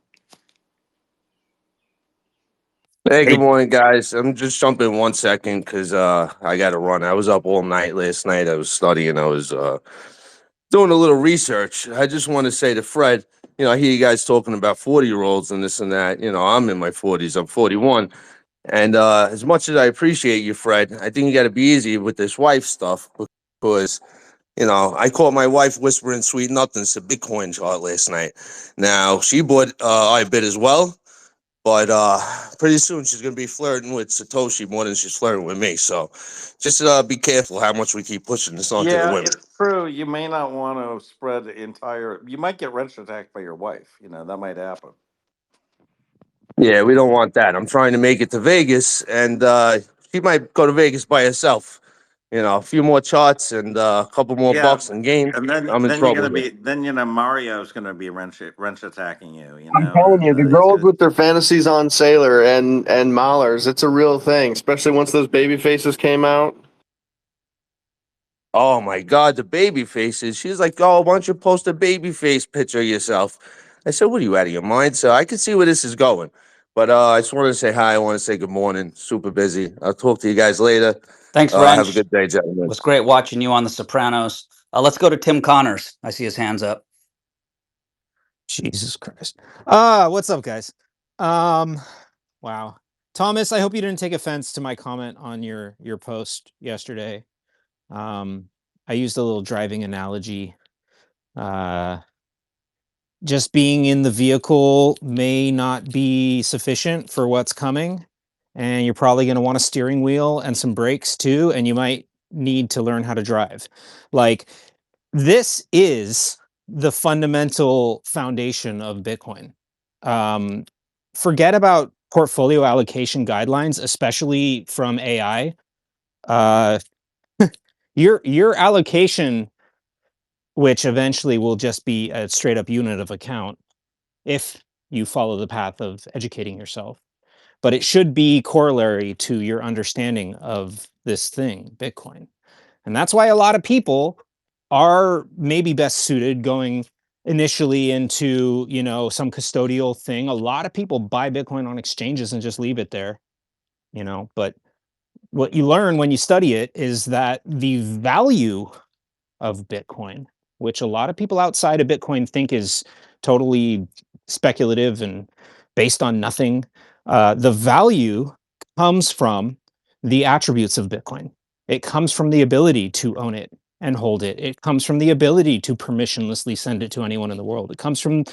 Hey, good Hey, morning, guys. I'm just jumping 1 second because I got to run. I was up all night last night. I was studying. I was doing a little research. I just want to say to Fred, I hear you guys talking about 40-year-olds and this and that. I'm in my 40s. I'm 41. And as much as I appreciate you, Fred, I think you got to be easy with this wife stuff because, I caught my wife whispering sweet nothings to Bitcoin chart last night. Now, she bought I bit as well, but pretty soon she's going to be flirting with Satoshi more than she's flirting with me. So just be careful how much we keep pushing this onto the Yeah, women. it's true. You may not want to spread the entire. You might get wrench attacked by your wife. That might happen. Yeah, we don't want that. I'm trying to make it to Vegas, and she might go to Vegas by herself. A few more charts and a couple more Yeah, bucks and games. and then I'm in then you're gonna trouble here. be then Mario's gonna be wrench attacking you. I'm telling you, the He's girls gonna. with their fantasies on Sailor and Mahlers, it's a real thing, especially once those baby faces came out. Oh my God, the baby faces. She's like, "Oh, why don't you post a baby face picture of yourself?" I said, "What are you out of your mind?" So I can see where this is going. But I just wanted to say hi. I want to say good morning. Super busy. I'll talk to you guys later. Thanks, Have a Wrench. good day, It gentlemen. was great watching you on The Sopranos. Let's go to Tim Connors. I see his hands up. Jesus Christ. What's up, guys? Wow. Thomas, I hope you didn't take offense to my comment on your post yesterday. I used a little driving analogy. Just being in the vehicle may not be sufficient for what's coming, and you're probably going to want a steering wheel and some brakes too, and you might need to learn how to drive. Like, this is the fundamental foundation of Bitcoin. Forget about portfolio allocation guidelines, especially from AI. Uh, your allocation, which eventually will just be a straight up unit of account if you follow the path of educating yourself. But it should be corollary to your understanding of this thing, Bitcoin. And that's why a lot of people are maybe best suited going initially into, some custodial thing. A lot of people buy Bitcoin on exchanges and just leave it there, but what you learn when you study it is that the value of Bitcoin, which a lot of people outside of Bitcoin think is totally speculative and based on nothing. The value comes from the attributes of Bitcoin. It comes from the ability to own it and hold it. It comes from the ability to permissionlessly send it to anyone in the world. It comes from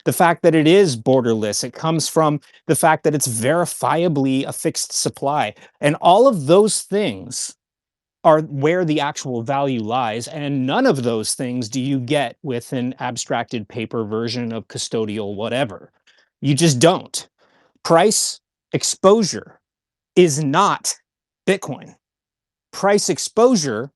the fact that it is borderless. It comes from the fact that it's verifiably a fixed supply. And all of those things are where the actual value lies. And none of those things do you get with an abstracted paper version of custodial whatever. You just don't. Price exposure is not Bitcoin. Price exposure,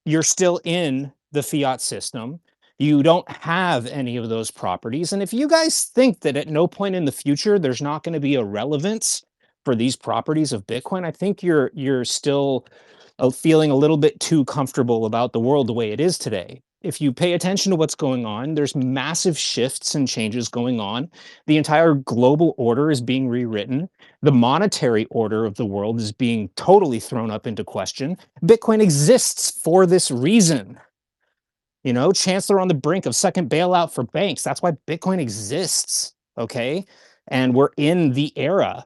you're still in the fiat system. You don't have any of those properties. And if you guys think that at no point in the future there's not going to be a relevance for these properties of Bitcoin, I think you're still feeling a little bit too comfortable about the world the way it is today. If you pay attention to what's going on, there's massive shifts and changes going on. The entire global order is being rewritten. The monetary order of the world is being totally thrown up into question. Bitcoin exists for this reason. Chancellor on the brink of second bailout for banks. That's why Bitcoin exists. Okay. And we're in the era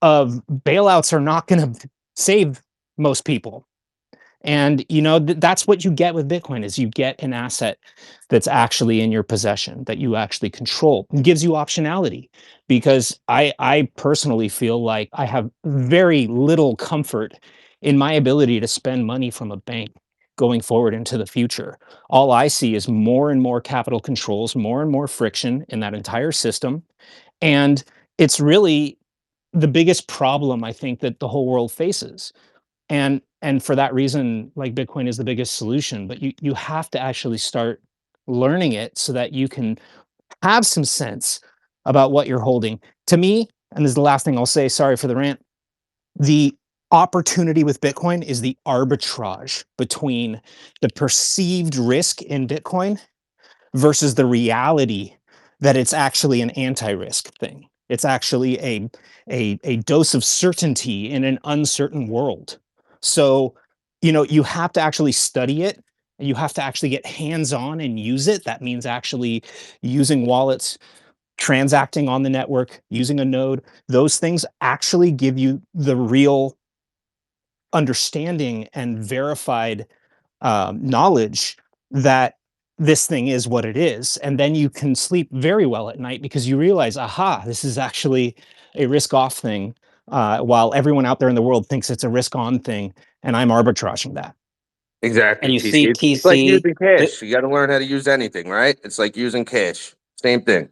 of bailouts are not going to save most people. And that's what you get with Bitcoin is you get an asset that's actually in your possession, that you actually control. It gives you optionality, because I personally feel like I have very little comfort in my ability to spend money from a bank going forward into the future. All I see is more and more capital controls, more and more friction in that entire system. And it's really the biggest problem I think that the whole world faces. And for that reason, like, Bitcoin is the biggest solution, but you have to actually start learning it so that you can have some sense about what you're holding. To me, and this is the last thing I'll say, sorry for the rant, the opportunity with Bitcoin is the arbitrage between the perceived risk in Bitcoin versus the reality that it's actually an anti-risk thing. It's actually a dose of certainty in an uncertain world. So, you have to actually study it. You have to actually get hands-on and use it. That means actually using wallets, transacting on the network, using a node, those things actually give you the real understanding and verified knowledge that this thing is what it is. And then you can sleep very well at night because you realize, aha, this is actually a risk off thing, while everyone out there in the world thinks it's a risk on thing. And I'm arbitraging that. And Exactly, you see TC. It's like TC. using cash. You got to learn how to use anything, right? It's like using cash. Same thing.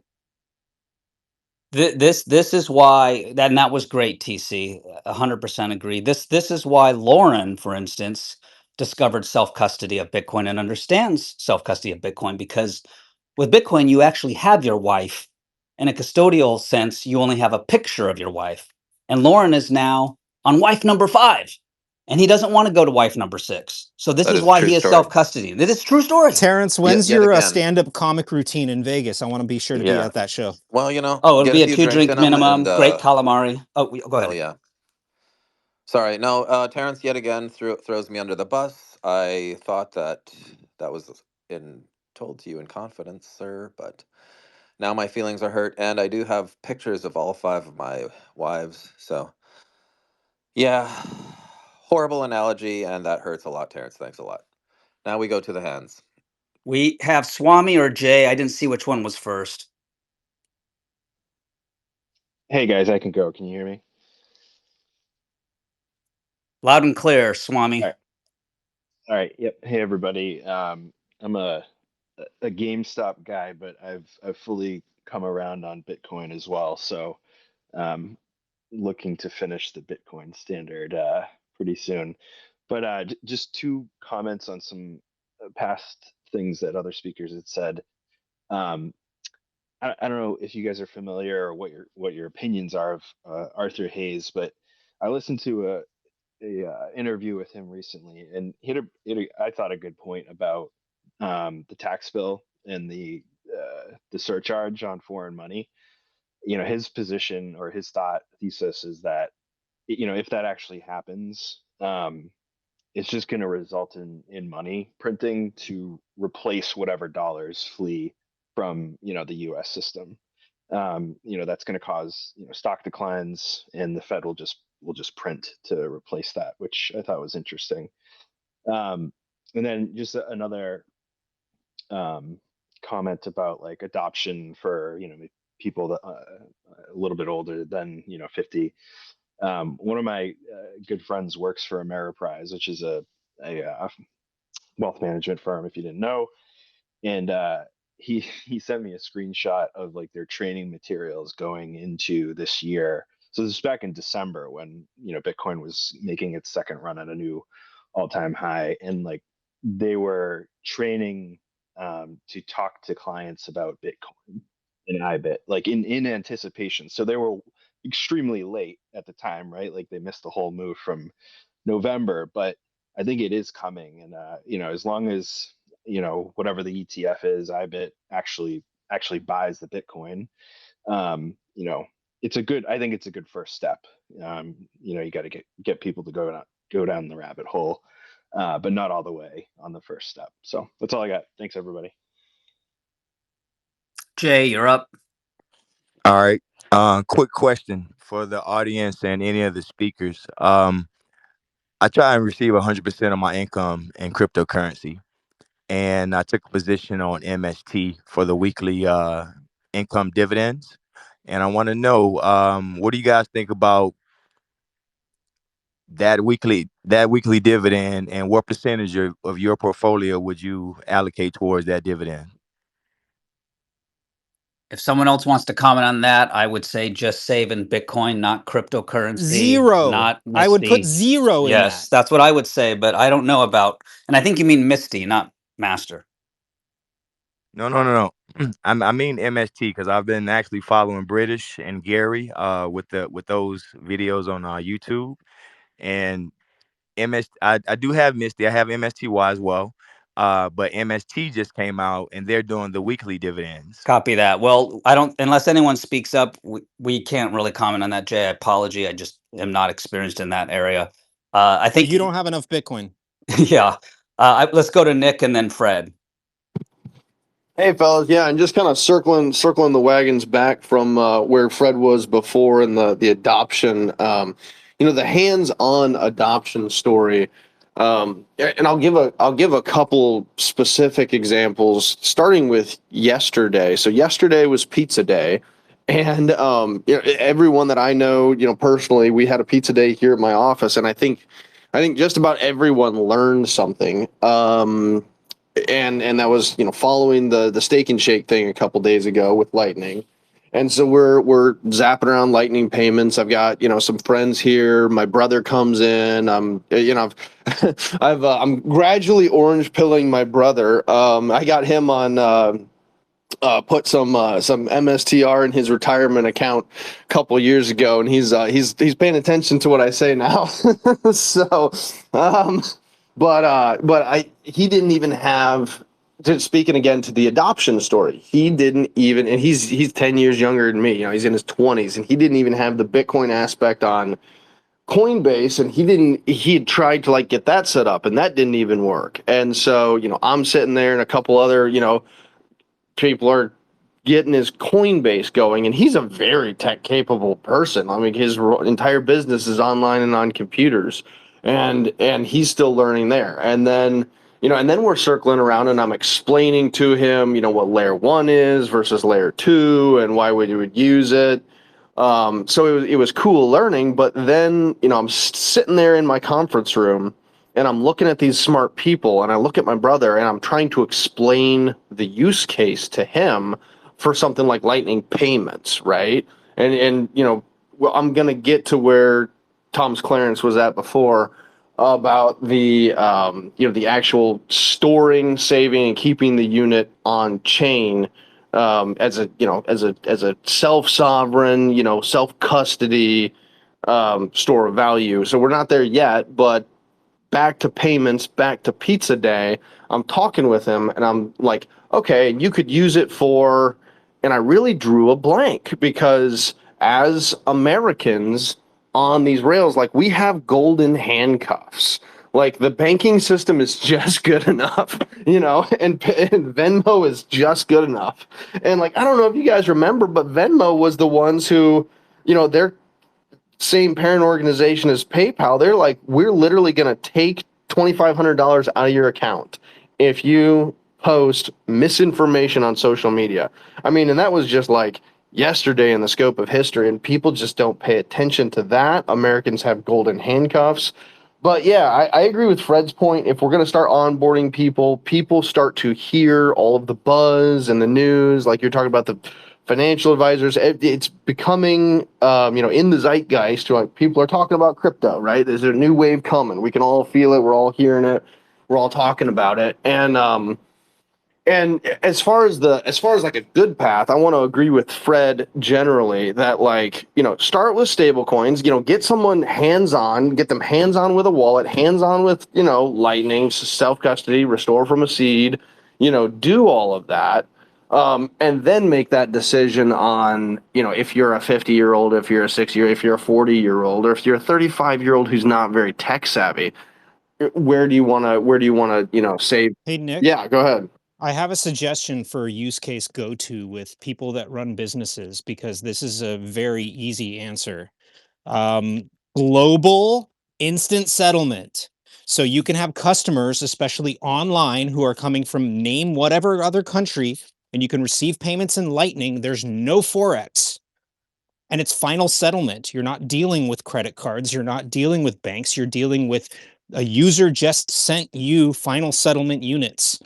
This is why that was great, TC. 100% agree. This is why Loren, for instance, discovered self custody of Bitcoin and understands self custody of Bitcoin, because with Bitcoin you actually have your wife. In a custodial sense, you only have a picture of your wife, and Loren is now on wife number 5, and he doesn't want to go to wife number 6. So this That is is a why true he is story. self custody. This is a true story. Terrence, Yet, when's yet your again, stand-up comic routine in Vegas? I want to be sure to be yeah. at that show. Well, Oh, it'll get a be a few drinks 2-drink in them, and minimum. Great calamari. Oh, go hell ahead. yeah. Sorry, no. Terrence yet again throws me under the bus. I thought that was told to you in confidence, sir, but now my feelings are hurt, and I do have pictures of all 5 of my wives. So yeah, horrible analogy, and that hurts a lot, Terrence. Thanks a lot. Now we go to the hands. We have Swami or Jay. I didn't see which one was first. Hey guys, I can go. Can you hear me? Loud and clear, Swami. All right. All right. Yep. Hey everybody. I'm a GameStop guy, but I've fully come around on Bitcoin as well. So looking to finish the Bitcoin standard pretty soon. But just two comments on some past things that other speakers had said. Um, I don't know if you guys are familiar or what your opinions are of Arthur Hayes, but I listened to a interview with him recently, and I thought a good point about the tax bill and the surcharge on foreign money. You know, his position or his thesis is that if that actually happens, it's just going to result in money printing to replace whatever dollars flee from the U.S. system. That's going to cause stock declines, and the Fed will just print to replace that, which I thought was interesting. And then just another comment about like adoption for people that a little bit older than 50. One of my good friends works for Ameriprise, which is a wealth management firm, if you didn't know. And he sent me a screenshot of like their training materials going into this year. So this is back in December when Bitcoin was making its second run at a new all-time high, and like they were training to talk to clients about Bitcoin in IBIT, like in anticipation. So they were extremely late at the time, right? Like they missed the whole move from November, but I think it is coming. And as long as whatever the ETF is, IBIT actually buys the Bitcoin. I think it's a good first step. You got to get people to go down the rabbit hole, but not all the way on the first step. So that's all I got. Thanks everybody. Jay, you're up. All right. Quick question for the audience and any of the speakers. I try and receive 100% of my income in cryptocurrency, and I took a position on MST for the weekly income dividends. And I want to know, what do you guys think about that weekly dividend, and what percentage of your portfolio would you allocate towards that dividend? If someone else wants to comment on that, I would say just save in Bitcoin, not cryptocurrency, Zero. not I would put Misty. 0 in that. Yes, that's what I would say, but I don't know about, and I think you mean Misty, not Master. No, no, no, no. I mean MST, because I've been actually following British and Gary with those videos on YouTube. And I do have Misty. I have MSTY as well. But MST just came out and they're doing the weekly dividends. Copy that. Well, I don't, unless anyone speaks up, we can't really comment on that, Jay. I apology. I just am not experienced in that area. I think, You don't have enough Bitcoin. yeah. Let's go to Nick and then Fred. Hey fellas, yeah, and just kind of circling the wagons back from where Fred was before in the adoption, the hands-on adoption story, and I'll give a couple specific examples, starting with yesterday. So yesterday was pizza day, and everyone that I know, personally, we had a pizza day here at my office, and I think just about everyone learned something. And that was following the steak and shake thing a couple days ago with lightning, and so we're zapping around lightning payments. I've got some friends here, my brother comes in. I'm gradually orange pilling my brother. I got him on put some MSTR in his retirement account a couple years ago, and he's paying attention to what I say now. So, um, but I he didn't even have. Speaking again to the adoption story, he didn't even, and he's 10 years younger than me. He's in his 20s, and he didn't even have the Bitcoin aspect on Coinbase, and he had tried to like get that set up, and that didn't even work. And so I'm sitting there, and a couple other people are getting his Coinbase going, and he's a very tech capable person. I mean, his entire business is online and on computers, and he's still learning there. And then we're circling around, and I'm explaining to him, what layer one is versus layer two, and why we would use it. So it was cool learning, but then I'm sitting there in my conference room, and I'm looking at these smart people, and I look at my brother, and I'm trying to explain the use case to him for something like Lightning payments, right? And well, I'm gonna get to where Tom's Clarence was at before about the actual storing, saving, and keeping the unit on chain as a self sovereign, self custody store of value. So we're not there yet, but back to payments, back to pizza day. I'm talking with him, and I'm like, okay, you could use it for, and I really drew a blank because as Americans on these rails, like we have golden handcuffs. Like the banking system is just good enough, and Venmo is just good enough. And like, I don't know if you guys remember, but Venmo was the ones who, their same parent organization as PayPal, they're like, we're literally going to take $2,500 out of your account if you post misinformation on social media. I mean, and that was just like yesterday in the scope of history, and people just don't pay attention to that. Americans have golden handcuffs. But yeah, I agree with Fred's point. If we're going to start onboarding people, people start to hear all of the buzz and the news, like you're talking about the financial advisors. It's becoming, in the zeitgeist. Like people are talking about crypto, right? There's a new wave coming. We can all feel it. We're all hearing it. We're all talking about it. And as far as like a good path, I want to agree with Fred generally that like, start with stable coins, get someone hands on, get them hands on with a wallet, hands on with, Lightning, self custody, restore from a seed, do all of that. And then make that decision on, if you're a 50-year-old, if you're a 60-year, if you're a 40-year-old, or if you're a 35-year-old who's not very tech savvy, where do you want to save? Hey, Nick, Yeah, go ahead. I have a suggestion for a use case go to with people that run businesses because this is a very easy answer. Global instant settlement. So you can have customers, especially online, who are coming from name whatever other country, and you can receive payments in Lightning. There's no Forex. And it's final settlement. You're not dealing with credit cards. You're not dealing with banks. You're dealing with a user just sent you final settlement units.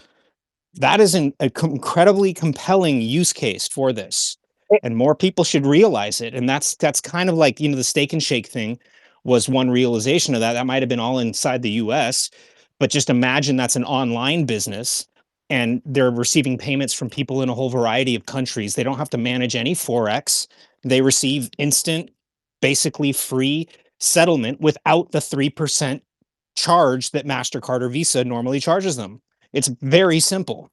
That is incredibly compelling use case for this, and more people should realize it. And that's kind of like the Steak and Shake thing was one realization of that. That might have been all inside the U.S., but just imagine that's an online business, and they're receiving payments from people in a whole variety of countries. They don't have to manage any forex. They receive instant, basically free settlement without the 3% charge that MasterCard or Visa normally charges them. It's very simple.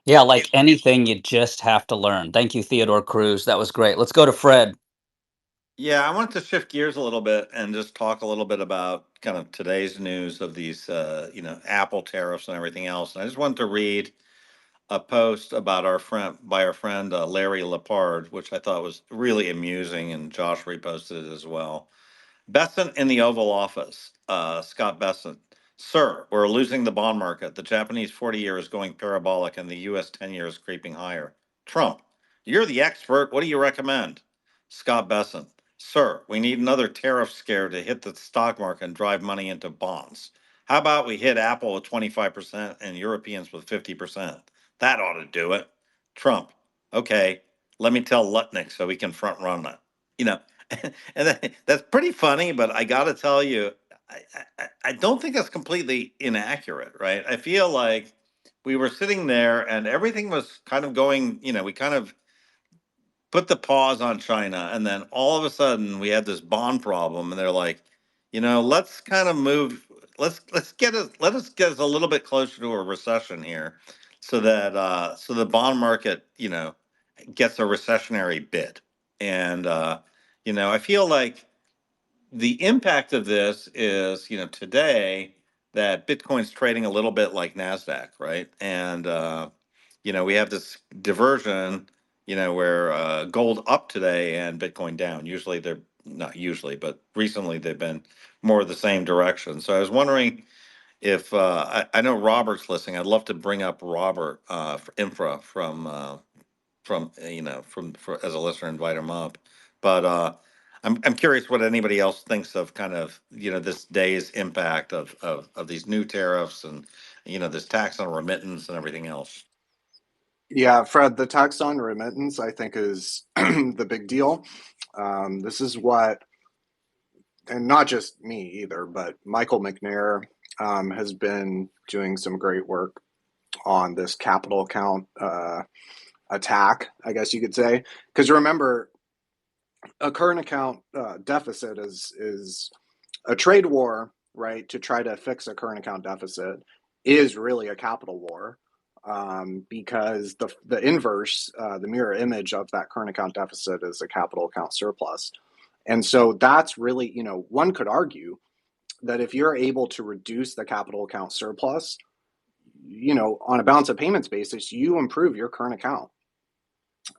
Yeah, like anything, you just have to learn. Thank you, Theodore Cruz. That was great. Let's go to Fred. Yeah, I wanted to shift gears a little bit and just talk a little bit about kind of today's news of these, Apple tariffs and everything else. And I just wanted to read a post about our friend Larry Lepard, which I thought was really amusing, and Josh reposted it as well. Besant in the Oval Office, Scott Besant. Sir, we're losing the bond market. The Japanese 40-year is going parabolic and the US 10-year is creeping higher. Trump, you're the expert. What do you recommend? Scott Besant. Sir, we need another tariff scare to hit the stock market and drive money into bonds. How about we hit Apple with 25% and Europeans with 50%? That ought to do it. Trump, okay, let me tell Lutnick so we can front run it. You know, and that's pretty funny, but I got to tell you, I don't think that's completely inaccurate, right? I feel like we were sitting there and everything was kind of going, we kind of put the pause on China, and then all of a sudden we had this bond problem, and they're like, let's kind of move, let us get us a little bit closer to a recession here, so that so the bond market, gets a recessionary bid, and I feel like the impact of this is, today that Bitcoin's trading a little bit like Nasdaq, right? And we have this diversion, where gold up today and Bitcoin down. Usually they're not usually, but recently they've been more the same direction. So I was wondering if I know Robert's listening. I'd love to bring up Robert for Infra as a listener, invite him up. But I'm curious what anybody else thinks of kind of this day's impact of these new tariffs and this tax on remittance and everything else. Yeah, Fred, the tax on remittance, I think, is the big deal. This is what, and not just me either, but Michael McNair has been doing some great work on this capital account attack, I guess you could say. Because remember, a current account deficit is a trade war, right? To try to fix a current account deficit is really a capital war, because the inverse, the mirror image of that current account deficit is a capital account surplus. And so that's really, one could argue that if you're able to reduce the capital account surplus, on a balance of payments basis, you improve your current account.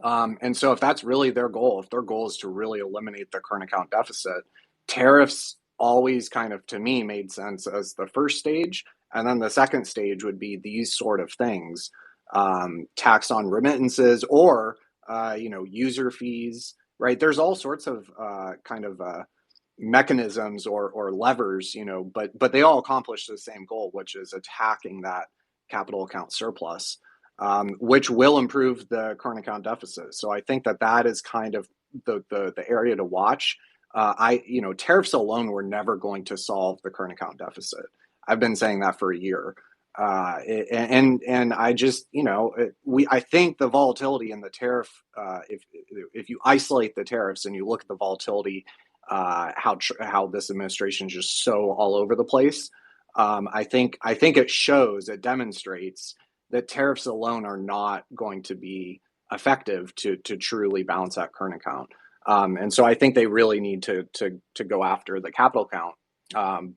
And so if that's really their goal, if their goal is to really eliminate the current account deficit, tariffs always kind of, to me, made sense as the first stage. And then the second stage would be these sort of things, tax on remittances or, user fees, right? There's all sorts of mechanisms or levers, but they all accomplish the same goal, which is attacking that capital account surplus, which will improve the current account deficit. So I think that is kind of the area to watch. Tariffs alone were never going to solve the current account deficit. I've been saying that for a year. And I just, I think the volatility in the tariff, if you isolate the tariffs and you look at the volatility, how this administration is just so all over the place, I think it demonstrates that tariffs alone are not going to be effective to truly balance that current account. And so I think they really need to go after the capital account.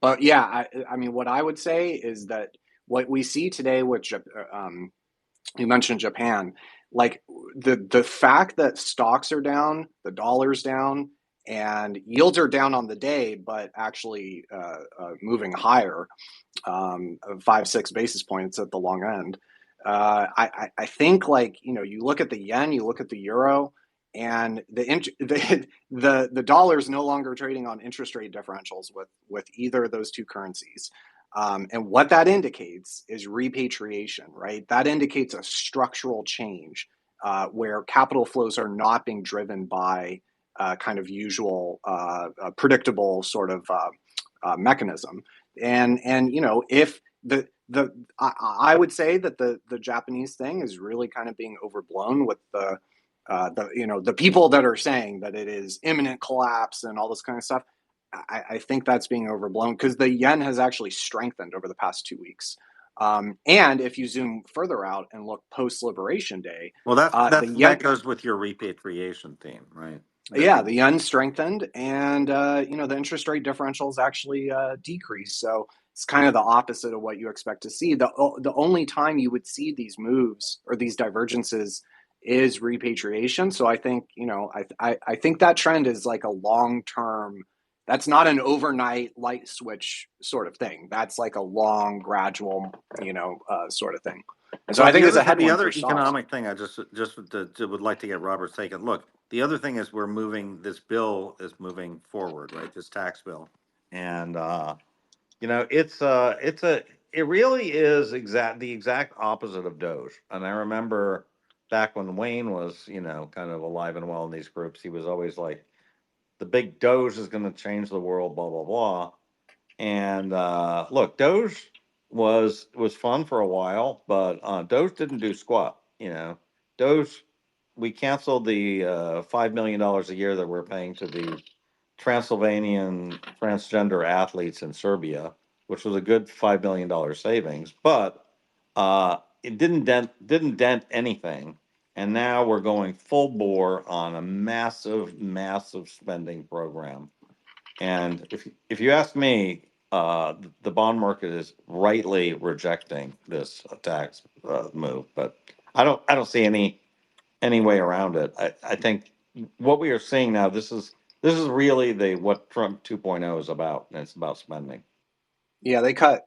But yeah, I mean, what I would say is that what we see today, which you mentioned Japan, like the fact that stocks are down, the dollar's down, and yields are down on the day, but actually moving higher, 5-6 basis points at the long end. I think, you look at the yen, you look at the euro, and the dollar is no longer trading on interest rate differentials with either of those two currencies. And what that indicates is repatriation, right? That indicates a structural change where capital flows are not being driven by kind of usual predictable sort of mechanism. And if I would say that the Japanese thing is really kind of being overblown with the people that are saying that it is imminent collapse and all this kind of stuff. I think that's being overblown because the yen has actually strengthened over the past 2 weeks. And if you zoom further out and look post-Liberation Day, Well, that goes with your repatriation theme, right? The yen strengthened, and the interest rate differentials actually decreased. So It's kind of the opposite of what you expect to see. The only time you would see these moves or these divergences is repatriation. So I think, I think that trend is like a long-term, that's not an overnight light switch sort of thing. That's like a long, gradual, sort of thing. And so I Well, think it's a the headwind other for stocks. economic thing I just would like to get Robert's take on. Look, the other thing is this bill is moving forward, right? This tax bill, and it really is the exact opposite of Doge. And I remember back when Wayne was kind of alive and well in these groups, he was always like, the big Doge is going to change the world, blah blah blah. And look, Doge was fun for a while, but Doge didn't do squat. Doge, we canceled the $5 million a year that we're paying to the Transylvanian transgender athletes in Serbia, which was a good $5 million savings, but it didn't dent anything. And now we're going full bore on a massive spending program. And if you ask me, the bond market is rightly rejecting this tax move, but I don't see any way around it. I think what we are seeing now, this is really what Trump 2.0 is about, and it's about spending. Yeah, they cut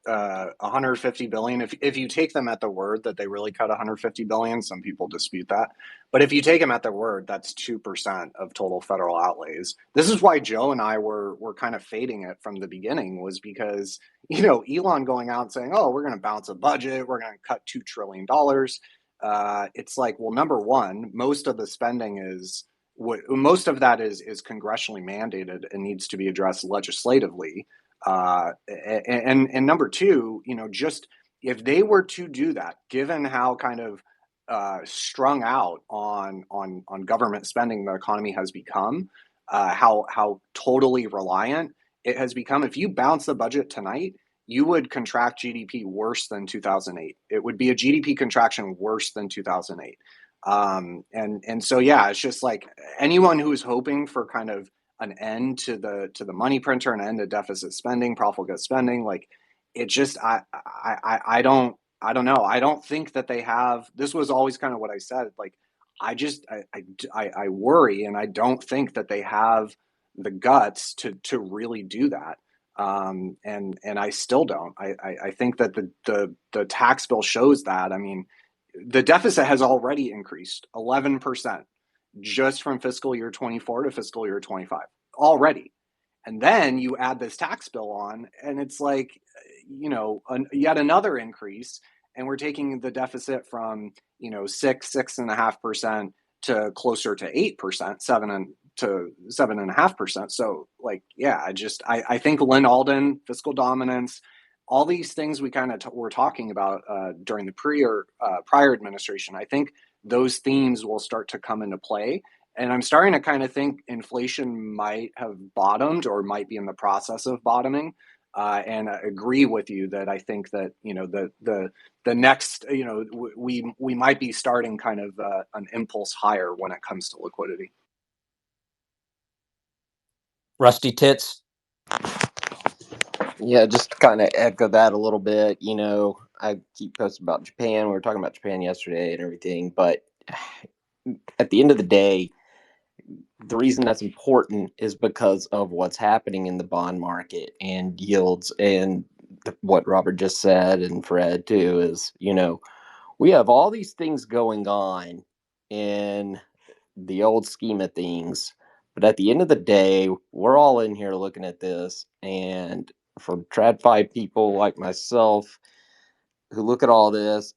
150 billion. If you take them at their word that they really cut 150 billion, some people dispute that. But if you take them at their word, that's 2% of total federal outlays. This is why Joe and I were kind of fading it from the beginning, was because, Elon going out and saying, "Oh, we're going to bounce a budget, we're going to cut $2 trillion." It's like, well, number one, most of the spending most of that is congressionally mandated and needs to be addressed legislatively. And number two, just if they were to do that, given how kind of strung out on government spending the economy has become, how totally reliant it has become. If you bounce the budget tonight, you would contract GDP worse than 2008. It would be a GDP contraction worse than 2008. And so yeah, it's just like anyone who is hoping for kind of an end to the money printer, an end to deficit spending, profligate spending, like it just I don't know. I don't think that they have. This was always kind of what I said. Like I worry, and I don't think that they have the guts to really do that. And I still don't. I think that the tax bill shows that. I mean, the deficit has already increased 11% just from fiscal year 24 to fiscal year 25 already. And then you add this tax bill on, and it's like, yet another increase. And we're taking the deficit from, 6.5% to closer to 8%, 7.5%. So like, yeah, I think Lynn Alden, fiscal dominance, all these things we kind of were talking about during the prior administration, I think those themes will start to come into play. And I'm starting to kind of think inflation might have bottomed or might be in the process of bottoming. And I agree with you that I think that, the next, we might be starting kind of an impulse higher when it comes to liquidity. Rusty Tits. Yeah, just to kind of echo that a little bit. I keep posting about Japan. We were talking about Japan yesterday and everything, but at the end of the day, the reason that's important is because of what's happening in the bond market and yields, and what Robert just said, and Fred too, is, we have all these things going on in the old scheme of things. But at the end of the day, we're all in here looking at this. And for TradFi people like myself who look at all this,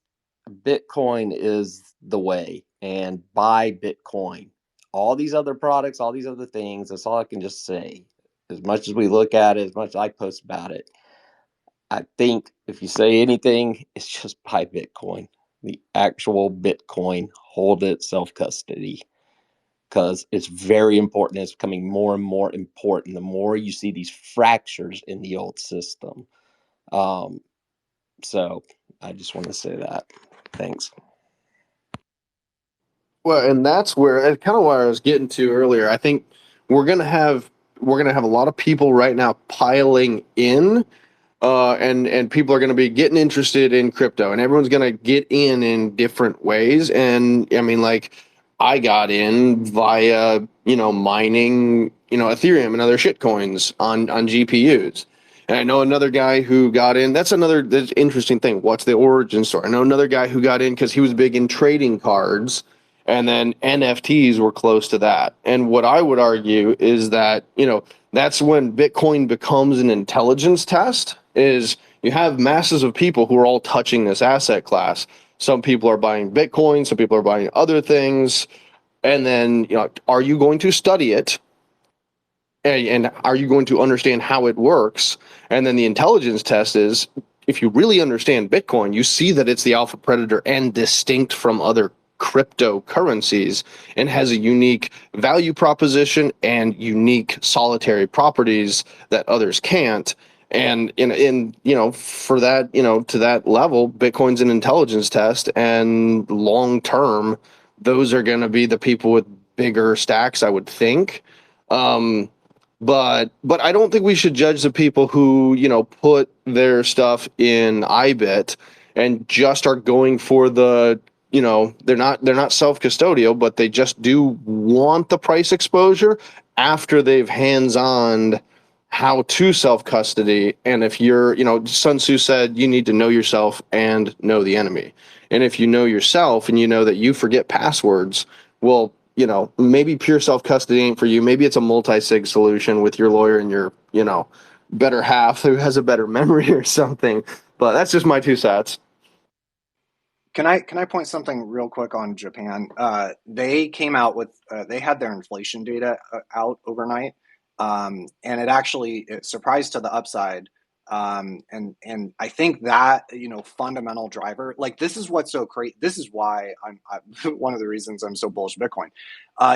Bitcoin is the way, and buy Bitcoin. All these other products, all these other things, that's all I can just say. As much as we look at it, as much as I post about it, I think if you say anything, it's just buy Bitcoin. The actual Bitcoin, hold it self-custody, because it's very important. It's becoming more and more important the more you see these fractures in the old system. So I just want to say that. Thanks. Well, and that's kind of where I was getting to earlier. I think we're gonna have a lot of people right now piling in and people are going to be getting interested in crypto, and everyone's going to get in different ways. And I mean, like, I got in via mining Ethereum and other shit coins on GPUs. And I know another guy who got in. That's interesting thing. What's the origin story? I know another guy who got in because he was big in trading cards, and then NFTs were close to that. And what I would argue is that that's when Bitcoin becomes an intelligence test. Is you have masses of people who are all touching this asset class. Some people are buying Bitcoin, some people are buying other things, and then are you going to study it? And are you going to understand how it works? And then the intelligence test is, if you really understand Bitcoin, you see that it's the alpha predator and distinct from other cryptocurrencies and has a unique value proposition and unique solitary properties that others can't. And in for that, to that level, Bitcoin's an intelligence test, and long term, those are going to be the people with bigger stacks, I would think. But I don't think we should judge the people who put their stuff in IBIT and just are going for the they're not self-custodial, but they just do want the price exposure after they've hands-on how to self-custody. And if you're Sun Tzu said you need to know yourself and know the enemy. And if you know yourself and you know that you forget passwords, well, maybe pure self-custody ain't for you. Maybe it's a multi-sig solution with your lawyer and your, better half who has a better memory or something. But that's just my 2 cents. Can I point something real quick on Japan? They came out with they had their inflation data out overnight, and it surprised to the upside. And I think that fundamental driver, like, this is what's so crazy. This is why I'm one of the reasons I'm so bullish Bitcoin.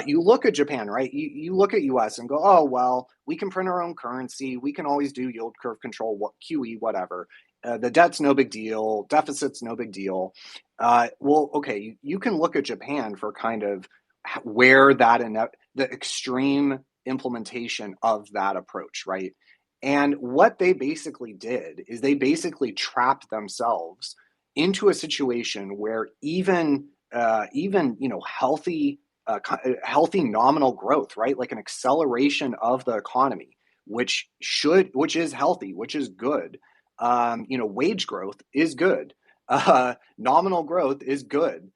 You look at Japan, right? You look at US and go, oh well, we can print our own currency. We can always do yield curve control, QE, whatever. The debt's no big deal. Deficit's no big deal. Well, okay, you can look at Japan for kind of where the extreme implementation of that approach, right? And what they basically did is they basically trapped themselves into a situation where even healthy nominal growth, right, like an acceleration of the economy, which is healthy, which is good. Wage growth is good. Nominal growth is good.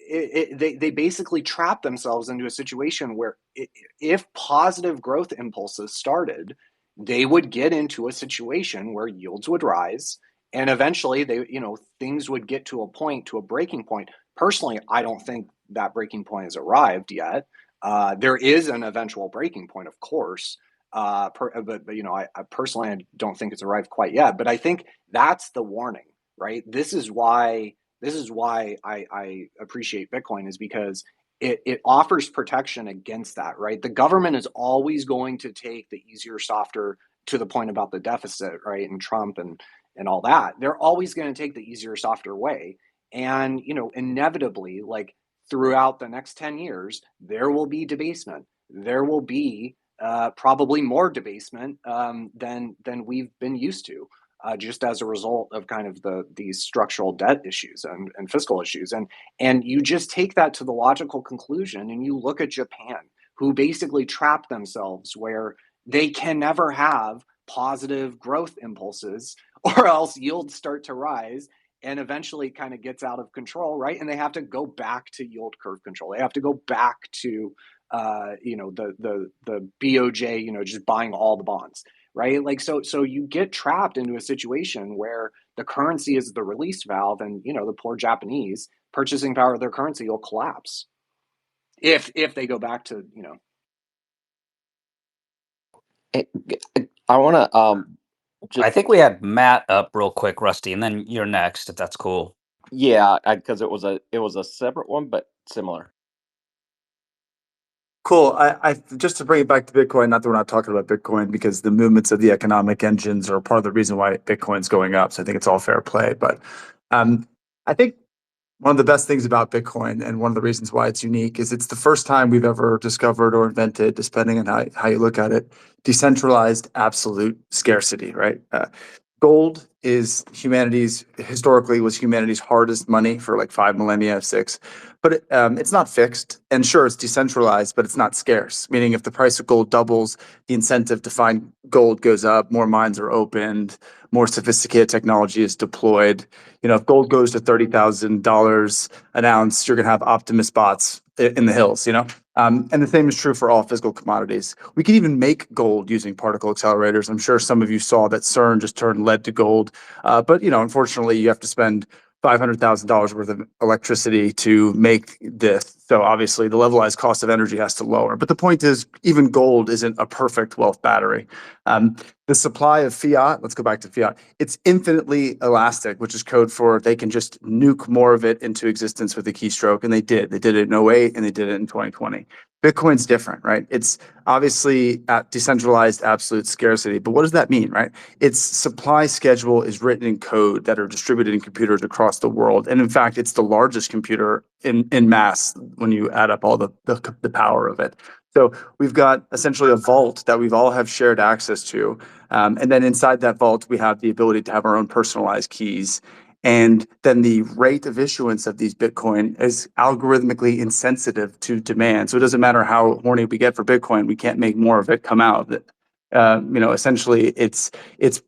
They basically trap themselves into a situation where if positive growth impulses started, they would get into a situation where yields would rise, and eventually things would get to a breaking point. Personally, I don't think that breaking point has arrived yet. There is an eventual breaking point, of course, but I personally don't think it's arrived quite yet. But I think that's the warning, right? This is why I appreciate Bitcoin, is because it offers protection against that, right? The government is always going to take the easier, softer, to the point about the deficit, right? And Trump and all that. They're always going to take the easier, softer way. And, inevitably, like, throughout the next 10 years, there will be debasement. There will be probably more debasement than we've been used to. Just as a result of kind of these structural debt issues and fiscal issues. And you just take that to the logical conclusion, and you look at Japan, who basically trap themselves where they can never have positive growth impulses, or else yields start to rise and eventually kind of gets out of control, right? And they have to go back to yield curve control. They have to go back to the BOJ, just buying all the bonds, right? Like, so you get trapped into a situation where the currency is the release valve, and the poor Japanese purchasing power of their currency will collapse if they go back to I want to I think we had Matt up real quick, Rusty, and then you're next, if that's cool. yeah, because it was a separate one but similar. Cool. I just to bring it back to Bitcoin, not that we're not talking about Bitcoin, because the movements of the economic engines are part of the reason why Bitcoin's going up. So I think it's all fair play. But I think one of the best things about Bitcoin and one of the reasons why it's unique is it's the first time we've ever discovered or invented, depending on how you look at it, decentralized absolute scarcity, right? Gold is historically was humanity's hardest money for like 5 millennia, six, but it's not fixed. And sure, it's decentralized, but it's not scarce. Meaning, if the price of gold doubles, the incentive to find gold goes up, more mines are opened, more sophisticated technology is deployed. If gold goes to $30,000 an ounce, you're going to have optimist bots in the hills. And the same is true for all physical commodities. We can even make gold using particle accelerators. I'm sure some of you saw that CERN just turned lead to gold. But unfortunately, you have to spend $500,000 worth of electricity to make this. So obviously, the levelized cost of energy has to lower. But the point is, even gold isn't a perfect wealth battery. The supply of fiat, let's go back to fiat, it's infinitely elastic, which is code for they can just nuke more of it into existence with a keystroke. And they did. They did it in 08 and they did it in 2020. Bitcoin's different, right? It's obviously at decentralized absolute scarcity. But what does that mean, right? Its supply schedule is written in code that are distributed in computers across the world. And in fact, it's the largest computer in mass when you add up all the power of it. So we've got essentially a vault that we've all have shared access to. And then inside that vault, we have the ability to have our own personalized keys. And then the rate of issuance of these Bitcoin is algorithmically insensitive to demand. So it doesn't matter how horny we get for Bitcoin, we can't make more of it come out. Essentially, it's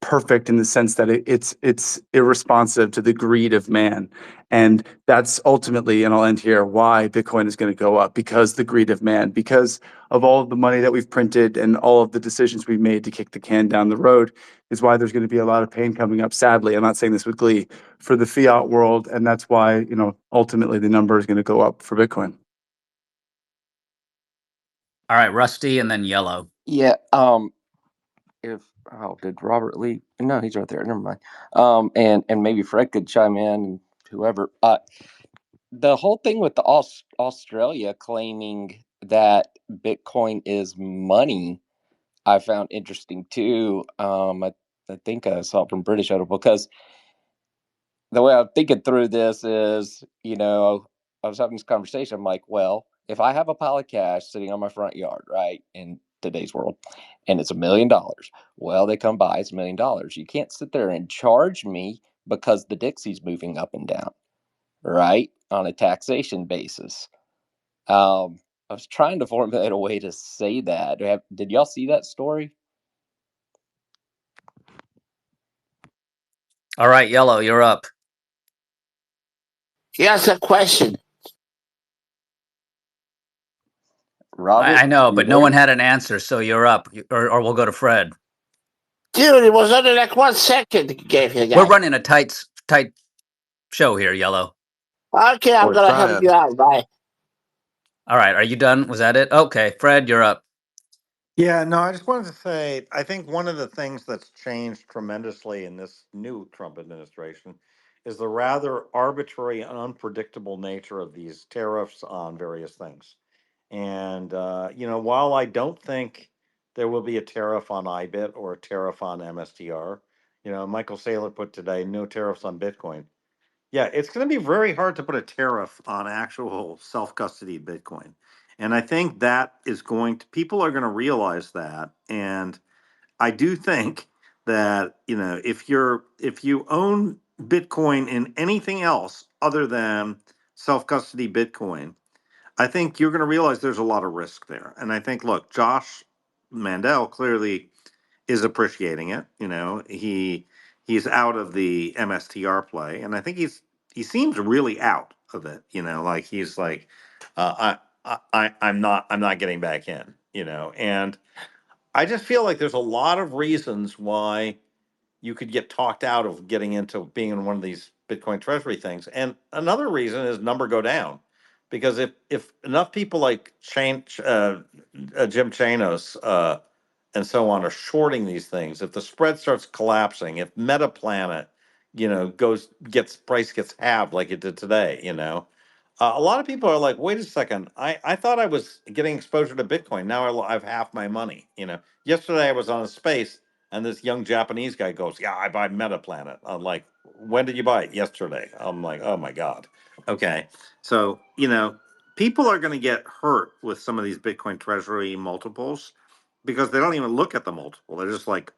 perfect in the sense that it's irresponsive to the greed of man. And that's ultimately, and I'll end here, why Bitcoin is going to go up, because the greed of man, because of all of the money that we've printed and all of the decisions we've made to kick the can down the road is why there's going to be a lot of pain coming up, sadly. I'm not saying this with glee, for the fiat world. And that's why, ultimately the number is going to go up for Bitcoin. All right, Rusty and then Yellow. Yeah. Did Robert leave? No, he's right there. Never mind. And maybe Fred could chime in, and whoever. The whole thing with the Australia claiming that Bitcoin is money, I found interesting too. I think I saw it from British article, because the way I'm thinking through this is, I was having this conversation. I'm like, well, if I have a pile of cash sitting on my front yard, right, in today's world, and it's $1 million, well, they come by, it's $1 million. You can't sit there and charge me because the Dixie's moving up and down, right, on a taxation basis. I was trying to formulate a way to say that. Did y'all see that story? All right, Yellow, you're up. Here's a question. Robert, I know, you but no there? one had an answer, so you're up, or we'll go to Fred. Dude, it was only like 1 second you gave you We're guys. running a tight show here, Yellow. Okay, I'm We're gonna help trying. you out. Bye. All right, are you done? Was that it? Okay, Fred, you're up. Yeah, no, I just wanted to say, I think one of the things that's changed tremendously in this new Trump administration is the rather arbitrary and unpredictable nature of these tariffs on various things. And, while I don't think there will be a tariff on IBIT or a tariff on MSTR, Michael Saylor put today, no tariffs on Bitcoin. Yeah, it's going to be very hard to put a tariff on actual self custody Bitcoin. And I think that is people are going to realize that. And I do think that, if you own Bitcoin in anything else other than self custody Bitcoin, I think you're going to realize there's a lot of risk there. And I think, look, Josh Mandel clearly is appreciating it. He's out of the MSTR play, and I think he seems really out of it. Like he's like, I'm not getting back in. And I just feel like there's a lot of reasons why you could get talked out of getting into being in one of these Bitcoin treasury things. And another reason is number go down. Because if enough people like Jim Chanos and so on are shorting these things, if the spread starts collapsing, if Metaplanet, price gets halved like it did today, a lot of people are like, wait a second, I thought I was getting exposure to Bitcoin. Now I've half my money. Yesterday I was on a space and this young Japanese guy goes, yeah, I buy Metaplanet. I'm like, when did you buy it? Yesterday. I'm like, oh my God. Okay. So, people are going to get hurt with some of these Bitcoin treasury multiples because they don't even look at the multiple. They're just like,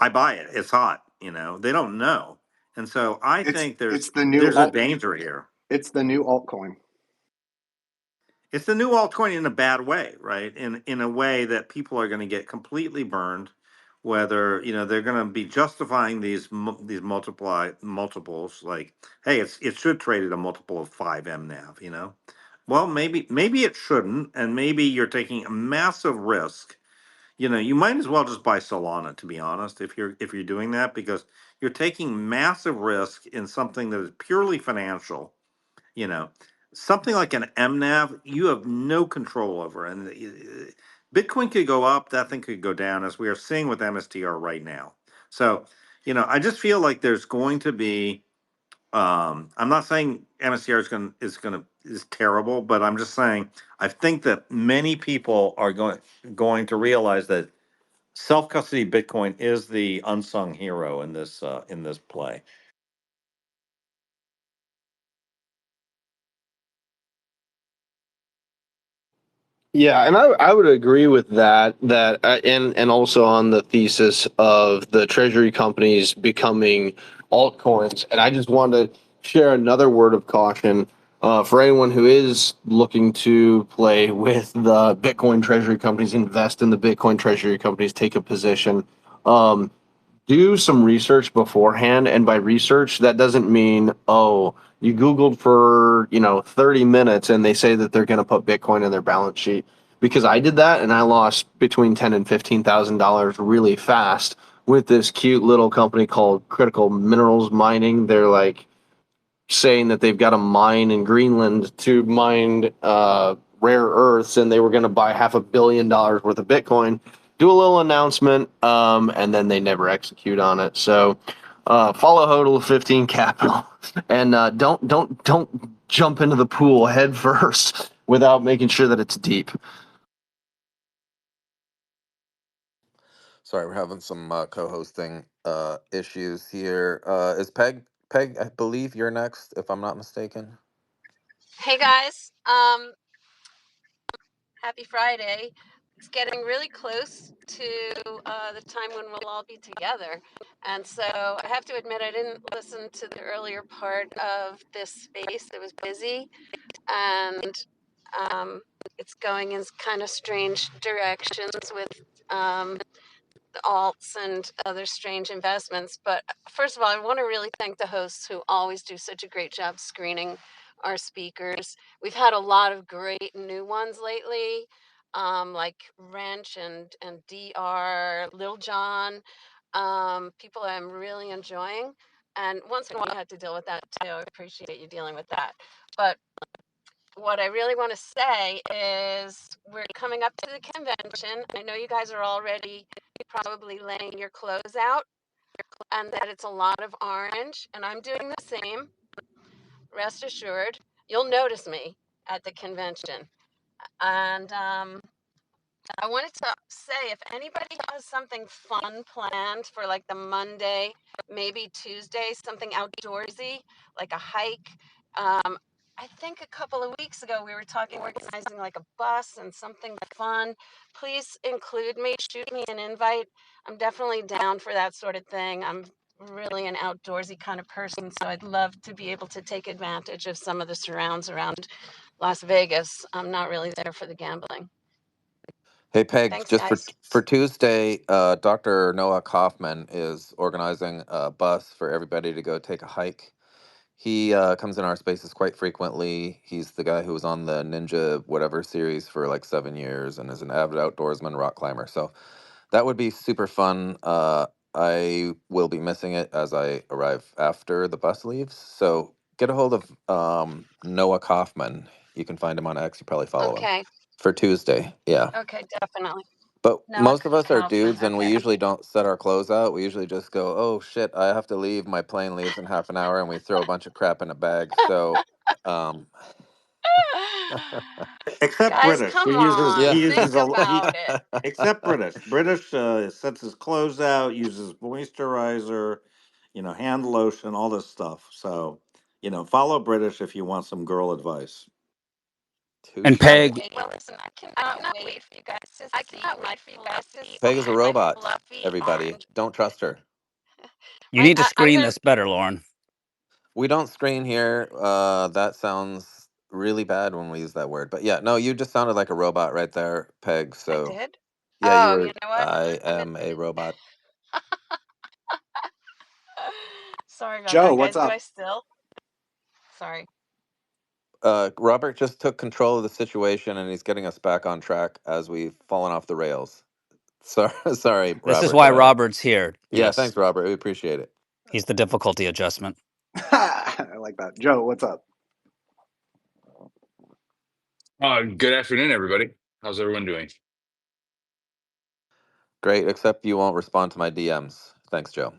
I buy it. It's hot. They don't know. And so I It's think it's there's the new there's a alt. danger here. It's the new altcoin. It's the new altcoin in a bad way, right? In a way that people are going to get completely burned. Whether they're going to be justifying these multiples, like, hey, it should trade at a multiple of 5 mNAV. Well, maybe it shouldn't, and maybe you're taking a massive risk. You might as well just buy Solana, to be honest, if you're doing that, because you're taking massive risk in something that is purely financial. you know Something like an mNAV, you have no control over, and Bitcoin could go up, that thing could go down, as we are seeing with MSTR right now. So I just feel like there's going to be, I'm not saying MSTR is terrible, but I'm just saying I think that many people are going to realize that self custody Bitcoin is the unsung hero in this play. Yeah, and I would agree with that. And also on the thesis of the treasury companies becoming altcoins. And I just want to share another word of caution for anyone who is looking to play with the Bitcoin treasury companies, invest in the Bitcoin treasury companies, take a position. Do some research beforehand, and by research that doesn't mean, oh, you googled for 30 minutes and they say that they're going to put Bitcoin in their balance sheet, because I did that and I lost between $10 and $15,000 really fast with this cute little company called Critical Minerals Mining. They're like saying that they've got a mine in Greenland to mine rare earths, and they were going to buy $500 million worth of Bitcoin, do a little announcement, and then they never execute on it. So follow HODL 15 Capital, and don't jump into the pool head first without making sure that it's deep. Sorry, we're having some co-hosting issues here. Is Peg? I believe you're next, if I'm not mistaken. Hey guys, happy Friday. It's getting really close to the time when we'll all be together. And so I have to admit, I didn't listen to the earlier part of this space. It was busy, and um, it's going in kind of strange directions with alts and other strange investments. But first of all, I want to really thank the hosts who always do such a great job screening our speakers. We've had a lot of great new ones lately, like Wrench and DR, Lil John, people I'm really enjoying. And once in a while, I had to deal with that too. I appreciate you dealing with that. But what I really want to say is we're coming up to the convention. I know you guys are already probably laying your clothes out, and that it's a lot of orange, and I'm doing the same. Rest assured, you'll notice me at the convention. And I wanted to say, if anybody has something fun planned for like the Monday, maybe Tuesday, something outdoorsy, like a hike. I think a couple of weeks ago we were talking organizing like a bus and something fun. Please include me, shoot me an invite. I'm definitely down for that sort of thing. I'm really an outdoorsy kind of person, so I'd love to be able to take advantage of some of the surrounds around Las Vegas. I'm not really there for the gambling. Hey Peg, Thanks, just for guys. for Tuesday, Dr. Noah Kaufman is organizing a bus for everybody to go take a hike. He comes in our spaces quite frequently. He's the guy who was on the Ninja whatever series for like 7 years and is an avid outdoorsman, rock climber. So that would be super fun. I will be missing it as I arrive after the bus leaves. So get a hold of Noah Kaufman. You can find him on X. You probably follow him Okay. for Tuesday. Yeah. Okay, definitely. But Noah most of us are Kaufman. dudes and we Okay. usually don't set our clothes out. We usually just go, oh shit, I have to leave. My plane leaves in half an hour, and we throw a bunch of crap in a bag. So, um, Except Guys, British. come He uses on. yeah. he Think uses about it. except British. British sets his clothes out, uses moisturizer, hand lotion, all this stuff. So Follow British if you want some girl advice. And Touche. Peg, Okay, well, listen, I cannot wait for you guys to see my philosophy Peg is a and my robot. fluffy Everybody, orange. don't trust her. you need to I'm screen gonna. this better, Lauren. We don't screen here. That sounds really bad when we use that word. But yeah, no, you just sounded like a robot right there, Peg. I So did. yeah, you Oh, you were. know what? I I'm am a robot. sorry about Joe, that, what's guys. Do up? I still? Sorry. Robert just took control of the situation and he's getting us back on track as we've fallen off the rails. Sorry, sorry, This is Robert. Go why ahead. Robert's here. Yeah, Yes, thanks, Robert. We appreciate it. he's the difficulty adjustment. I like that. Joe, what's up? Good afternoon, everybody. How's everyone doing? Great, except you won't respond to my DMs. Thanks, Joe.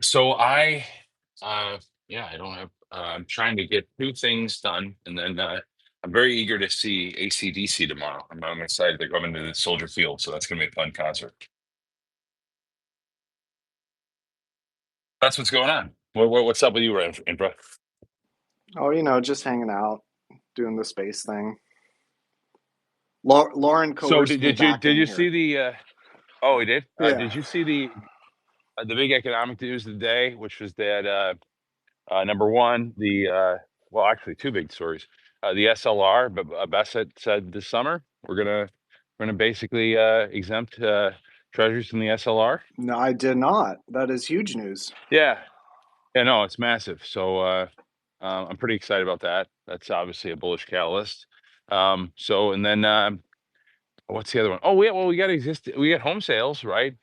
So I, yeah, I don't have. I'm trying to get two things done, and then I'm very eager to see AC/DC tomorrow. I'm excited. They're coming to the Soldier Field, so that's going to be a fun concert. That's what's going on. What's up with you, Infra? Oh, just hanging out, doing the space thing. Loren So coerced me back did in you see here. the? Oh, he did. Yeah. Did you see the big economic news of the day, which was that number one, well, actually, two big stories. The SLR, but Bassett said this summer we're gonna basically exempt treasuries from the SLR. No, I did not. That is huge news. Yeah, yeah, no, it's massive. So I'm pretty excited about that. That's obviously a bullish catalyst. And then what's the other one? Oh, yeah, well, we got home sales, right?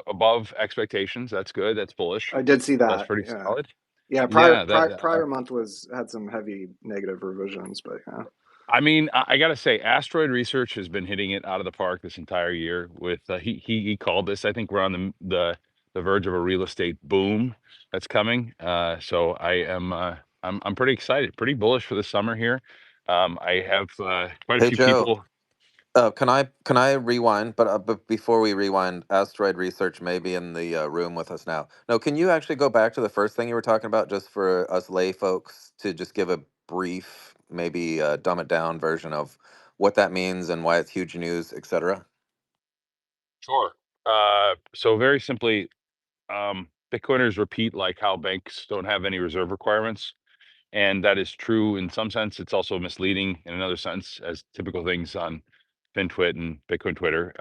Above expectations. That's good. That's bullish. I did see That's that. pretty Yeah. solid. Yeah, prior Yeah, that prior, prior month had some heavy negative revisions, but yeah. I mean, I gotta say, Asteroid Research has been hitting it out of the park this entire year. With he called this. I think we're on the verge of a real estate boom that's coming. So I'm pretty excited, pretty bullish for the summer here. I have quite a Hey, few Joe. people. Can I rewind? But before we rewind, Asteroid Research may be in the room with us now. No, can you actually go back to the first thing you were talking about, just for us lay folks to just give a brief, maybe dumb it down version of what that means and why it's huge news, etc. Sure. So very simply, Bitcoiners repeat like how banks don't have any reserve requirements. And that is true in some sense. It's also misleading in another sense, as typical things on FinTwit and Bitcoin Twitter.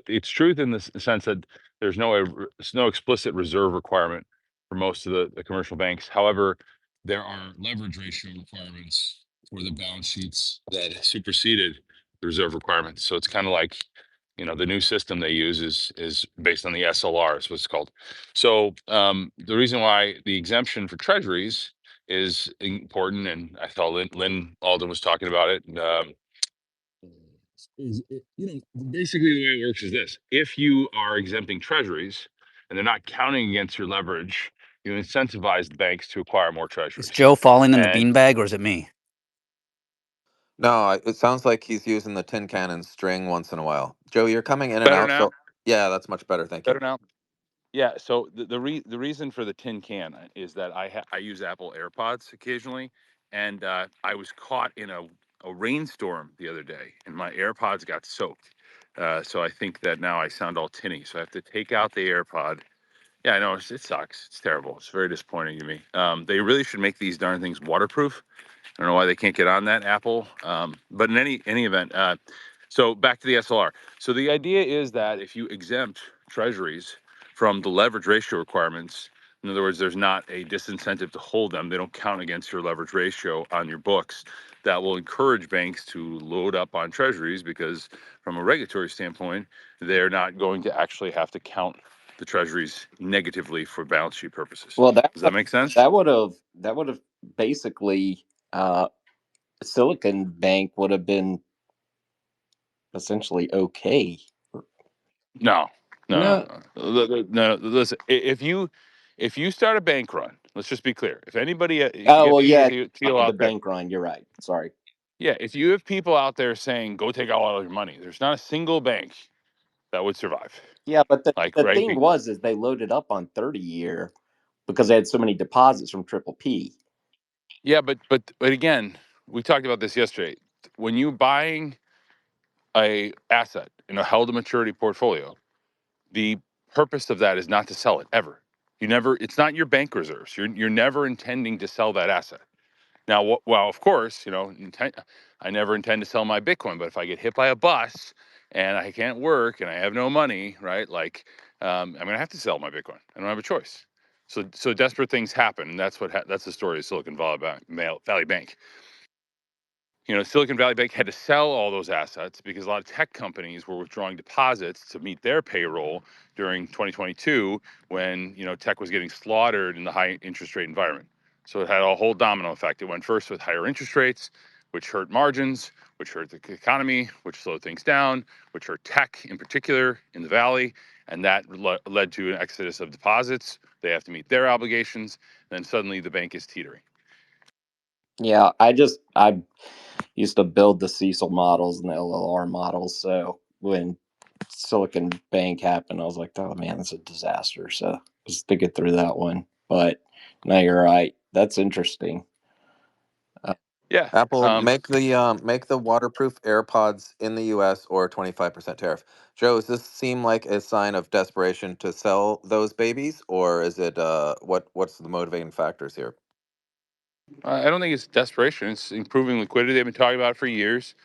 It's truth in the sense that there's no explicit reserve requirement for most of the commercial banks. However, there are leverage ratio requirements for the balance sheets that superseded the reserve requirements. So it's kind of like, the new system they use is based on the SLR, is what it's called. So the reason why the exemption for treasuries is important, and I thought Lynn Alden was talking about it. Basically the way it works is this: if you are exempting treasuries and they're not counting against your leverage, you incentivize the banks to acquire more Is treasuries. Joe falling in the And beanbag, or is it me? No, it sounds like he's using the tin cannon string once in a while. Joe, you're coming in and better out, now, so yeah, that's much better. Thank you. better now. Yeah. So the reason for the tin can is that I use Apple AirPods occasionally, and I was caught in a rainstorm the other day, and my AirPods got soaked. So I think that now I sound all tinny. So I have to take out the AirPod. Yeah, I know it sucks. It's terrible. It's very disappointing to me. They really should make these darn things waterproof. I don't know why they can't get on that, Apple. But in any event, so back to the SLR. So the idea is that if you exempt treasuries from the leverage ratio requirements, in other words, there's not a disincentive to hold them. They don't count against your leverage ratio on your books. That will encourage banks to load up on treasuries because, from a regulatory standpoint, they're not going to actually have to count the treasuries negatively for balance sheet purposes. Well, Does that make sense? that would have basically Silicon Bank would have been essentially okay. No, no, No. no, no. Listen, if you start a bank run, let's just be clear. If anybody, Oh if well, you yeah, feel the out there, bank run. You're right. Sorry. yeah, if you have people out there saying go take out all your money, there's not a single bank that would survive. Yeah, but the Like, the right? thing was is they loaded up on 30-year because they had so many deposits from Triple P. Yeah, but again, we talked about this yesterday. When you're buying a asset in a held to maturity portfolio, the purpose of that is not to sell it ever. You never. It's not your bank reserves. You're never intending to sell that asset. Now, well, of course, I never intend to sell my Bitcoin, but if I get hit by a bus and I can't work and I have no money, right? Like, I'm going to have to sell my Bitcoin. I don't have a choice. So desperate things happen, and that's the story of Silicon Valley Bank. Silicon Valley Bank had to sell all those assets because a lot of tech companies were withdrawing deposits to meet their payroll during 2022 when, tech was getting slaughtered in the high interest rate environment. So it had a whole domino effect. It went first with higher interest rates, which hurt margins, which hurt the economy, which slowed things down, which hurt tech in particular in the Valley. And that led to an exodus of deposits. They have to meet their obligations. Then suddenly the bank is teetering. Yeah, I used to build the Cecil models and the LLR models. So when Silicon Bank happened, I was like, oh man, that's a disaster. So just to get through that one. But no, you're right. That's interesting. Yeah. Apple, make the waterproof AirPods in the U.S. or 25% tariff. Joe, does this seem like a sign of desperation to sell those babies, or is it what's the motivating factors here? I don't think it's desperation. It's improving liquidity. They've been talking about it for years.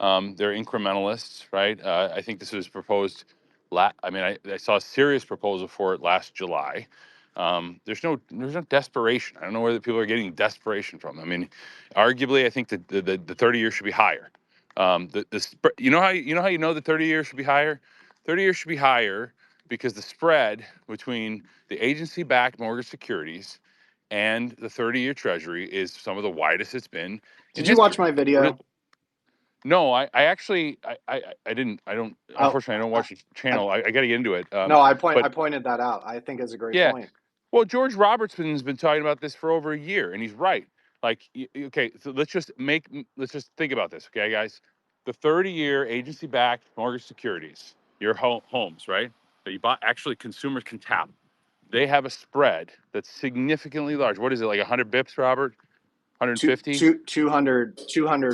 They're incrementalists, right? I think this was proposed. I saw a serious proposal for it last July. There's no desperation. I don't know where the people are getting desperation from. I mean, arguably, I think that the 30-year should be higher. You know how the 30-year should be higher? 30-year should be higher because the spread between the agency-backed mortgage securities and the 30-year Treasury is some of the widest it's been in Did you watch history. my video? No, I actually I didn't. I don't. Oh, Unfortunately, I don't watch the channel. I got to get into it. no, I But pointed that out. I think it's a great yeah, point. well, George Robertson's been talking about this for over a year, and he's right. Like, okay, so let's just think about this, okay, guys. The 30-year agency-backed mortgage securities, your homes, right? That you buy, actually, consumers can tap. They have a spread that's significantly large. What is it, like 100 bips, Robert? 150? 200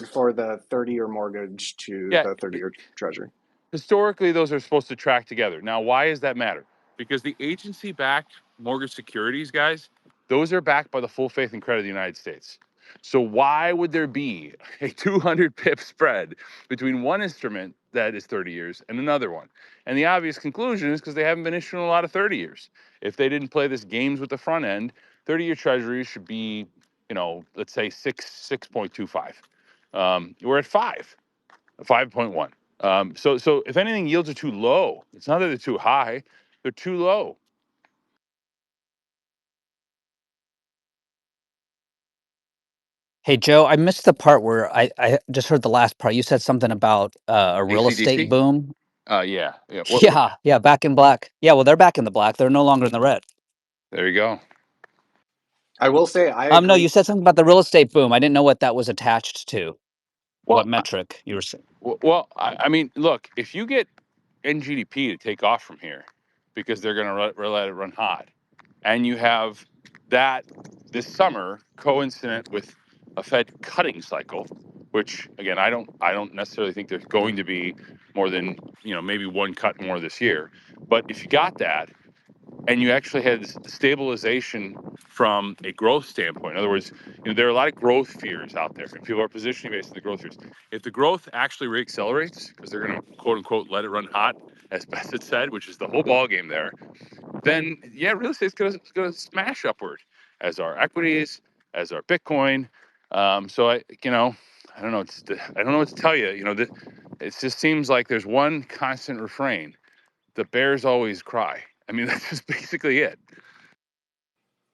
for the 30-year mortgage to Yeah. the 30-year treasury. Historically, those are supposed to track together. Now, why does that matter? Because the agency-backed mortgage securities, guys, those are backed by the full faith and credit of the United States. So why would there be a 200 pip spread between one instrument that is 30 years and another one? And the obvious conclusion is because they haven't been issuing a lot of 30 years. If they didn't play this games with the front end, 30-year treasuries should be, let's say 6.25. We're at 5.1. So if anything, yields are too low. It's not that they're too high; they're too low. Hey, Joe, I missed the part where I just heard the last part. You said something about a real estate ACDC? boom. Yeah. Yeah, back in black. Yeah, well, they're back in the black. They're no longer in the red. There you go. I will say I No, you agree. said something about the real estate boom. I didn't know what that was attached to. Well, What metric you were saying? I mean, look, if you get NGDP to take off from here because they're going to let it run hot, and you have that this summer coincident with a Fed cutting cycle, which again I don't necessarily think there's going to be more than maybe one cut more this year, but if you got that and you actually had stabilization from a growth standpoint. In other words, there are a lot of growth fears out there, and people are positioning based on the growth fears. If the growth actually reaccelerates, because they're going to quote unquote let it run hot, as Bassett said, which is the whole ball game there, then yeah, real estate's going to smash upward, as our equities, as our Bitcoin. So I don't know. I don't know what to tell you. It just seems like there's one constant refrain: the bears always cry. I mean, that's just basically it.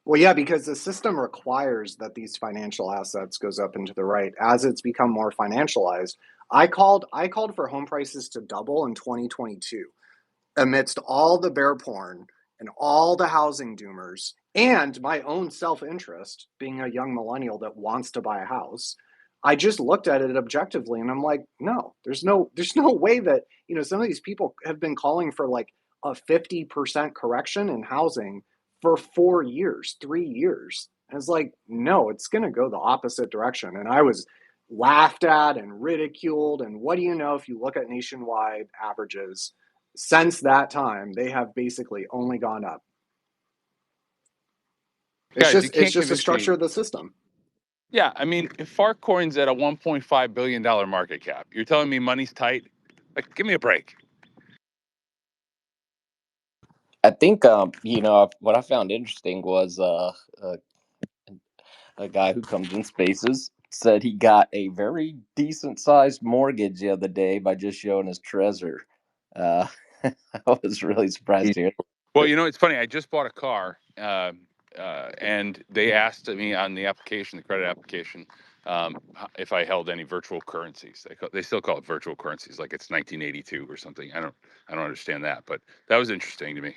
Well, yeah, because the system requires that these financial assets goes up into the right as it's become more financialized. I called for home prices to double in 2022 amidst all the bear porn and all the housing doomers and my own self-interest being a young millennial that wants to buy a house. I just looked at it objectively and I'm like, no, there's no way that, some of these people have been calling for like a 50% correction in housing for 4 years, 3 years. And it's like, no, it's going to go the opposite direction. And I was laughed at and ridiculed. And what do you know, if you look at nationwide averages since that time, they have basically only gone up. Guys, you It's can't just a convince me. structure of the system. Yeah, I mean, if Farcoin's at a $1.5 billion market cap, you're telling me money's tight? Like, give me a break. I think what I found interesting was a guy who comes in spaces said he got a very decent sized mortgage the other day by just showing his treasure. I was really surprised to hear. Well, it's funny. I just bought a car, and they asked me on the application, the credit application, if I held any virtual currencies. They still call it virtual currencies, like it's 1982 or something. I don't understand that, but that was interesting to me.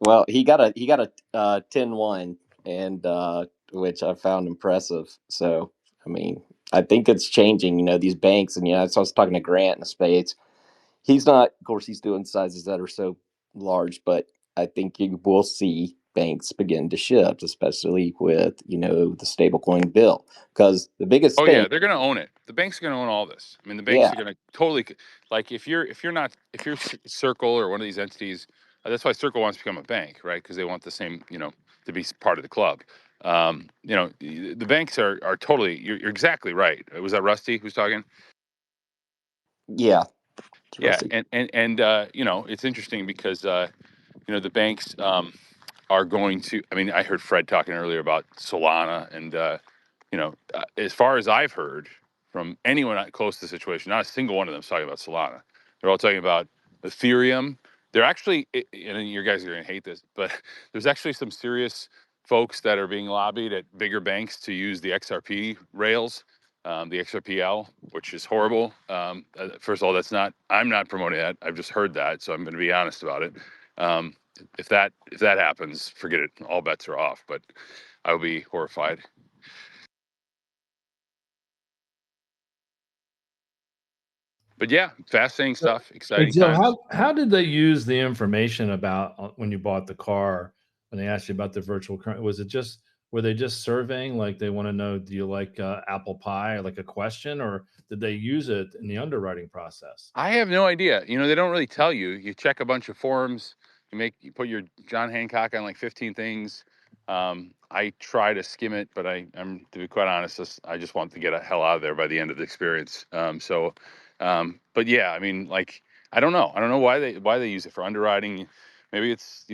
Well, he got a 10-1, and which I found impressive. So, I mean, I think it's changing. These banks, and so I was talking to Grant in the Spades. He's not, of course, he's doing sizes that are so large, but I think you will see banks begin to shift, especially with the stablecoin bill, because the biggest Oh thing, yeah, they're going to own it. The banks are going to own all this. I mean, the banks yeah, are going to totally, like, if you're Circle or one of these entities, that's why Circle wants to become a bank, right? Because they want the same, to be part of the club. The banks are totally. You're exactly right. Was that Rusty who's talking? yeah, it's Yeah, rusty. and it's interesting because the banks are going to. I mean, I heard Fred talking earlier about Solana, and as far as I've heard from anyone close to the situation, not a single one of them is talking about Solana. They're all talking about Ethereum. They're actually, and you guys are going to hate this, but there's actually some serious folks that are being lobbied at bigger banks to use the XRP rails, the XRPL, which is horrible. First of all, I'm not promoting that. I've just heard that, so I'm going to be honest about it. Um, if that happens, forget it. All bets are off. But I would be horrified. But yeah, fascinating stuff, So exciting Joe, times. how did they use the information about when you bought the car, when they asked you about the virtual currency? Were they just surveying, like they want to know, do you like apple pie, like a question, or did they use it in the underwriting process? I have no idea. They don't really tell you. You check a bunch of forms. You put your John Hancock on like 15 things. I try to skim it, but I'm to be quite honest, I just want to get a hell out of there by the end of the experience. But yeah, I mean, like, I don't know. I don't know why they use it for underwriting. Maybe it's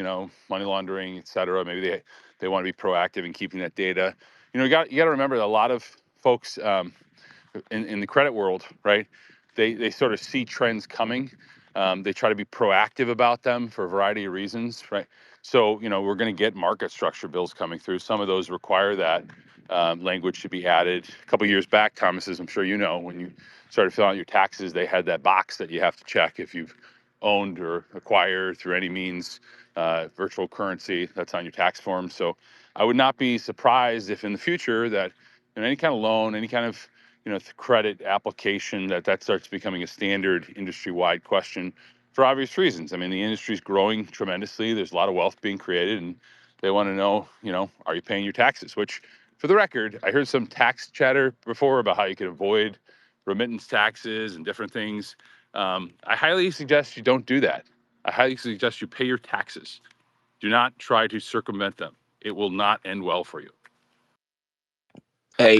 money laundering, et cetera. Maybe they want to be proactive in keeping that data. You got to remember that a lot of folks in the credit world, right? They sort of see trends coming. They try to be proactive about them for a variety of reasons, right? So we're going to get market structure bills coming through. Some of those require that language to be added. A couple of years back, Thomas, as I'm sure you know, when you started filling out your taxes, they had that box that you have to check if you've owned or acquired through any means virtual currency that's on your tax form. So I would not be surprised if in the future that any kind of loan, any kind of credit application, that starts becoming a standard industry-wide question for obvious reasons. I mean, the industry is growing tremendously. There's a lot of wealth being created, and they want to know, are you paying your taxes? Which, for the record, I heard some tax chatter before about how you can avoid remittance taxes and different things. I highly suggest you don't do that. I highly suggest you pay your taxes. Do not try to circumvent them. It will not end well for you. Hey,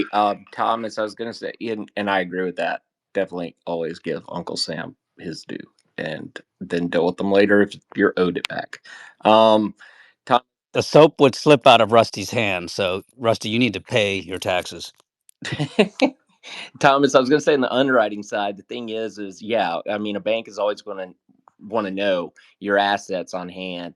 Thomas, I was gonna say, and I agree with that. Definitely always give Uncle Sam his due, and then deal with them later if you're owed it back. Um, Tom, The soap would slip out of Rusty's hand. So, Rusty, you need to pay your taxes. Thomas, I was going to say on the underwriting side, the thing is yeah, I mean, a bank is always going to want to know your assets on hand,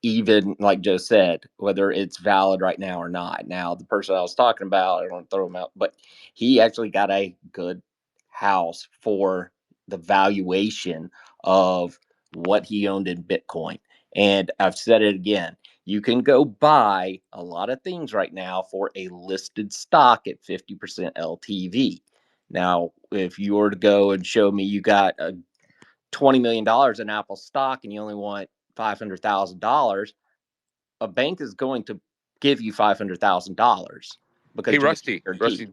even like Joe said, whether it's valid right now or not. Now, the person I was talking about, I don't want to throw him out, but he actually got a good house for the valuation of what he owned in Bitcoin. And I've said it again, you can go buy a lot of things right now for a listed stock at 50% LTV. Now, if you were to go and show me you got $20 million in Apple stock and you only want $500,000, a bank is going to give you $500,000 because Hey, you get Rusty, guaranteed. Rusty,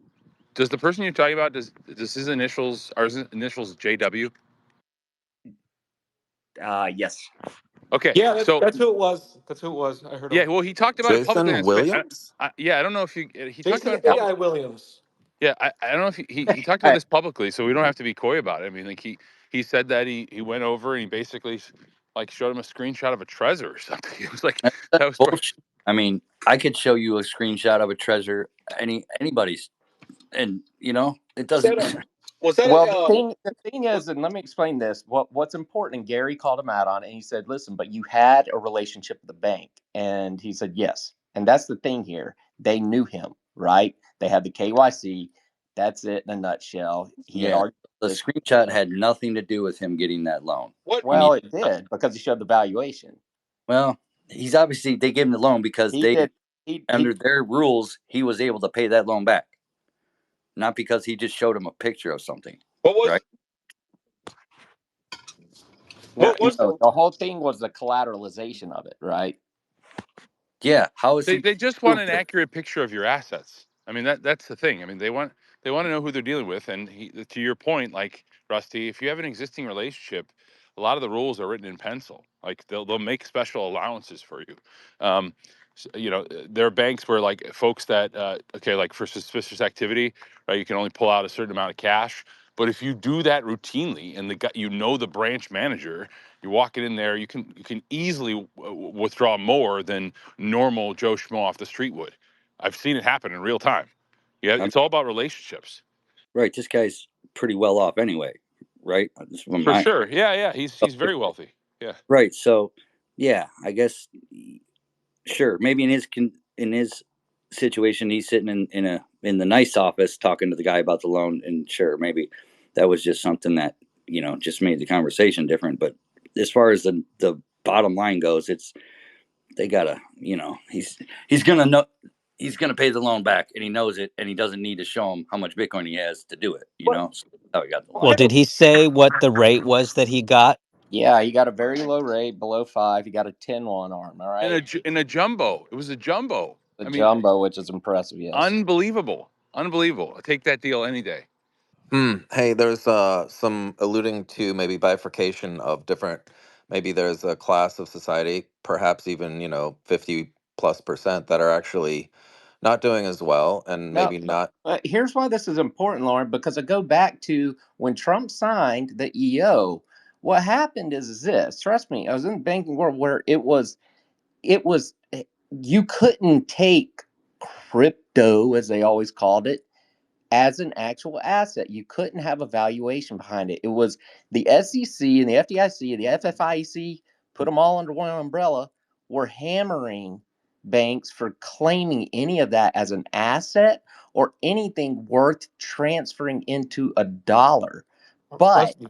does the person you're talking about, does his initials, are his initials JW? Yes. Okay, Yeah, so that's who it was. That's who it was. I heard him. yeah, well, he talked about it publicly on Jason his. Williams? Yeah, I don't know if he talked Jason about it Yep. AI public. Williams. Yeah, I don't know if he talked about Hey, this publicly, so we don't have to be coy about it. I mean, like he said that he went over and he basically like showed him a screenshot of a treasure or something. It was like That's that was bullshit. I mean, I could show you a screenshot of a treasure, anybody's, and it Was that doesn't. a? Was that well, a? the thing is, and let me explain this. What's important? And Gary called him out on it. And he said, "Listen, but you had a relationship with the bank," and he said, "Yes." And that's the thing here. They knew him, right? They had the KYC. That's it in a nutshell. He had Yeah, already the this. screenshot had nothing to do with him getting that loan. What? I mean, Well, it did because he showed the valuation. well, he's obviously they gave him the loan because He they did. He under their rules he was able to pay that loan back, not because he just showed him a picture of something, What was? right? no, What was the? the whole thing was the collateralization of it, right? Yeah, how is he they just want an stupid? accurate picture of your assets. I mean that's the thing. I mean they want to know who they're dealing with. And to your point, like Rusty, if you have an existing relationship, a lot of the rules are written in pencil. Like they'll make special allowances for you. There are banks where like folks that okay, like for suspicious activity, right? You can only pull out a certain amount of cash. But if you do that routinely, and the branch manager, you walk it in there, you can easily withdraw more than normal Joe Schmo off the street would. I've seen it happen in real time. Yeah, I'm it's all about relationships. right. This guy's pretty well off anyway, right? This is from For my sure. Yeah. He's very wealthy. Yeah. right. So, yeah, I guess sure. Maybe in his situation, he's sitting in the nice office talking to the guy about the loan, and sure, maybe that was just something that just made the conversation different. But as far as the bottom line goes, it's they gotta he's gonna know he's gonna pay the loan back, and he knows it, and he doesn't need to show him how much Bitcoin he has to do it. What? So that's how he got the I loan. Well, have a. did he say what the rate was that he got? Yeah, he got a very low rate, below 5. He got a 10-1 arm. All And right, in a jumbo. It was a jumbo. the I mean, jumbo, which is impressive. Yes. unbelievable. Unbelievable. I take that deal any day. Hey, there's some alluding to maybe bifurcation of different. Maybe there's a class of society, perhaps even 50+% that are actually not doing as well, and No, maybe not. here's why this is important, Lauren, because I go back to when Trump signed the EO. What happened is this. Trust me, I was in the banking world where it was you couldn't take crypto, as they always called it, as an actual asset. You couldn't have a valuation behind it. It was the SEC and the FDIC and the FFIEC, put them all under one umbrella, were hammering banks for claiming any of that as an asset or anything worth transferring into a dollar. But Rusty.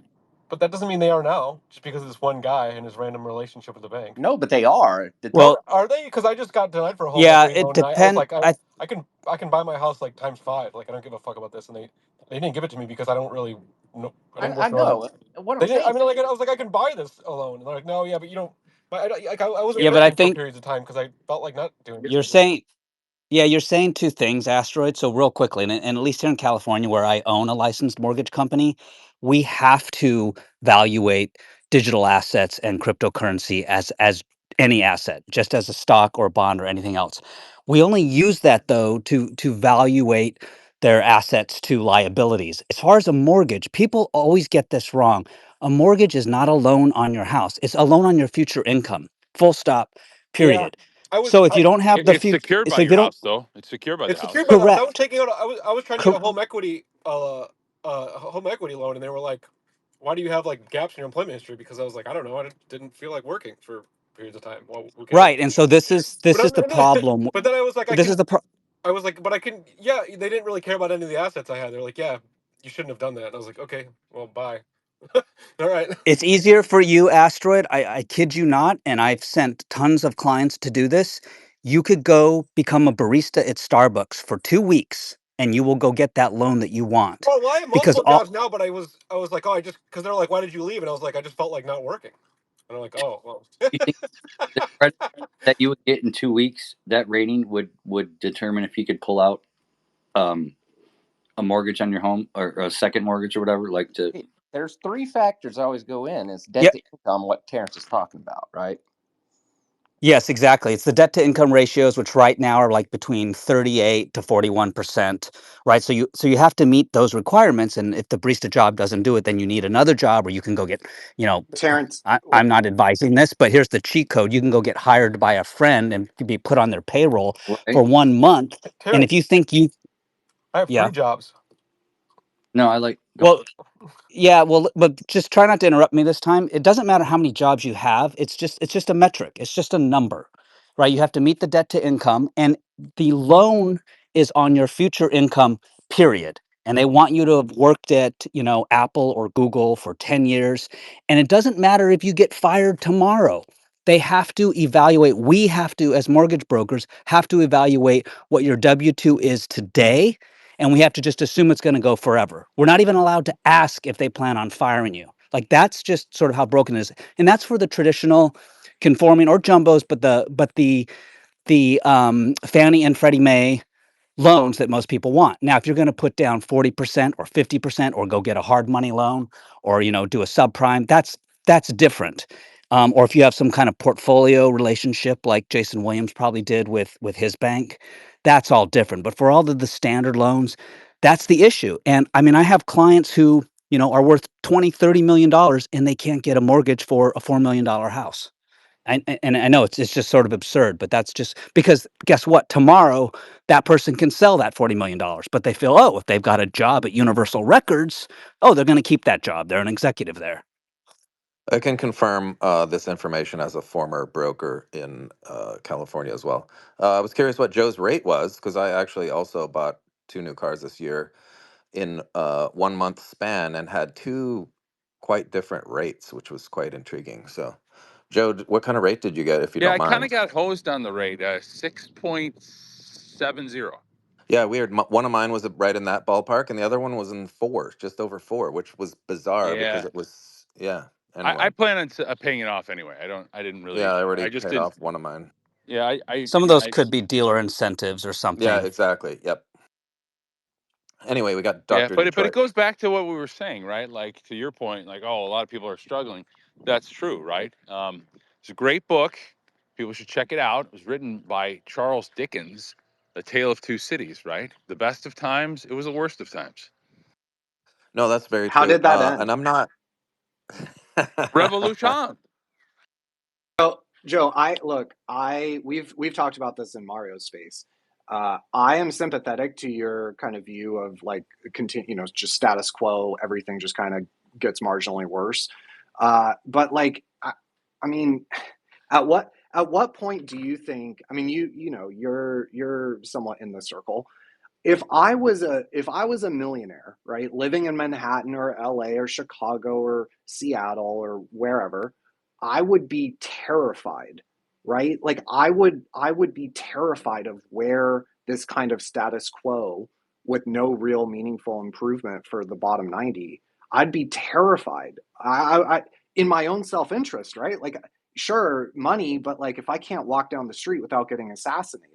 But that doesn't mean they are now, just because of this one guy and his random relationship with the bank. no, but they are. Well, Are they? Because I just got denied for a home yeah, equity it loan, and I was depend. like, I can buy my house like times 5. Like I don't give a fuck about this, and they didn't give it to me because I don't really know. I didn't I work hard. know what I'm They didn't. I saying. mean, like I was like, I can buy this alone, and they're like, no, yeah, but you don't. But I wasn't Yeah, but I working for think periods of time because I felt like not doing you're anything. saying Yeah, you're saying two things, Asteroid. So real quickly, and at least here in California, where I own a licensed mortgage company, we have to valuate digital assets and cryptocurrency as any asset, just as a stock or a bond or anything else. We only use that though to valuate their assets to liabilities. As far as a mortgage, people always get this wrong. A mortgage is not a loan on your house; it's a loan on your future income. Full stop. Yeah, Period. I was. So if you don't have the It's future, secured by so if your you don't house, though. It's secured by the It's house. secured by the house. I was correct. taking out. I was trying to get Cor- a home equity. Home equity loan, and they were like, "Why do you have like gaps in your employment history?" Because I was like, I don't know. Didn't feel like working for periods of time. Well, who cares? right. And so But this is the problem. but then I was like, I This is can. the pro- I was like, but I can. Yeah, they didn't really care about any of the assets I had. They're like, yeah, you shouldn't have done that. And I was like, okay, well, bye. All right. It's easier for you, Asteroid. I kid you not, and I've sent tons of clients to do this. You could go become a barista at Starbucks for 2 weeks and you will go get that loan that you want. Well, I have Because multiple all jobs now, but I was like, oh, I just because they're like, why did you leave? And I was like, I just felt like not working. And I'm like, oh, well. You think the credit that you would get in 2 weeks, that rating would determine if you could pull out a mortgage on your home or a second mortgage or whatever, like to. There's three factors that always go in. It's yeah, debt to income, what Terrence is talking about, right? yes, exactly. It's the debt to income ratios, which right now are like between 38 to 41%, right? So you have to meet those requirements. And if the barista job doesn't do it, then you need another job, or you can go get, you know, Terrence, I'm not advising this, but here's the cheat code. You can go get hired by a friend and be put on their payroll Right? for 1 month. And if Terrence, you think you, I have yeah, 3 jobs. No, I like. Go. well, yeah, well, but just try not to interrupt me this time. It doesn't matter how many jobs you have. It's just a metric. It's just a number, right? You have to meet the debt to income, and the loan is on your future income, period. And they want you to have worked at, Apple or Google for 10 years. And it doesn't matter if you get fired tomorrow. They have to evaluate, we have to, as mortgage brokers, have to evaluate what your W-2 is today, and we have to just assume it's going to go forever. We're not even allowed to ask if they plan on firing you. Like, that's just sort of how broken it is, and that's for the traditional conforming or jumbos, but the Fannie and Freddie Mae loans that most people want. Now, if you're going to put down 40% or 50% or go get a hard money loan, or do a subprime, that's different. Or if you have some kind of portfolio relationship like Jason Williams probably did with his bank, that's all different. But for all of the standard loans, that's the issue. And I mean, I have clients who are worth 20, $30 million and they can't get a mortgage for a $4 million house. And I know it's just sort of absurd, but that's just because guess what? Tomorrow, that person can sell that $40 million, but they feel, oh, if they've got a job at Universal Records, oh, they're going to keep that job. They're an executive there. I can confirm this information as a former broker in California as well. I was curious what Joe's rate was because I actually also bought 2 new cars this year in 1 month span and had two quite different rates, which was quite intriguing. So, Joe, what kind of rate did you get, if you Yeah, don't I kind of mind? got hosed on the rate, 6.70. Yeah, weird. One of mine was right in that ballpark, and the other one was in four, just over four, which was bizarre because Yeah, it was, yeah. I Anyway, plan on paying it off anyway. I didn't yeah, really. I already I just paid did. off one of mine. Yeah, Some of those could be dealer incentives or Yeah, something. exactly. Yep. Anyway, we got Yeah, Dr. but it Detroit. goes back to what we were saying, right? Like to your point, like a lot of people are struggling. That's true, right? It's a great book. People should check it out. It was written by Charles Dickens, The Tale of Two Cities, right? The best of times, it was the worst of times. No, that's very how true. did that And end? I'm not. Revolution. Joe, we've talked about this in Mario's space. I am sympathetic to your kind of view of like continue, just status quo. Everything just kind of gets marginally worse. But like, I mean, at what point do you think? I mean, you're somewhat in the circle. If I was a millionaire, right, living in Manhattan or LA or Chicago or Seattle or wherever, I would be terrified, right? Like I would be terrified of where this kind of status quo with no real meaningful improvement for the bottom 90. I'd be terrified. I in my own self-interest, right? Like sure, money, but like if I can't walk down the street without getting assassinated,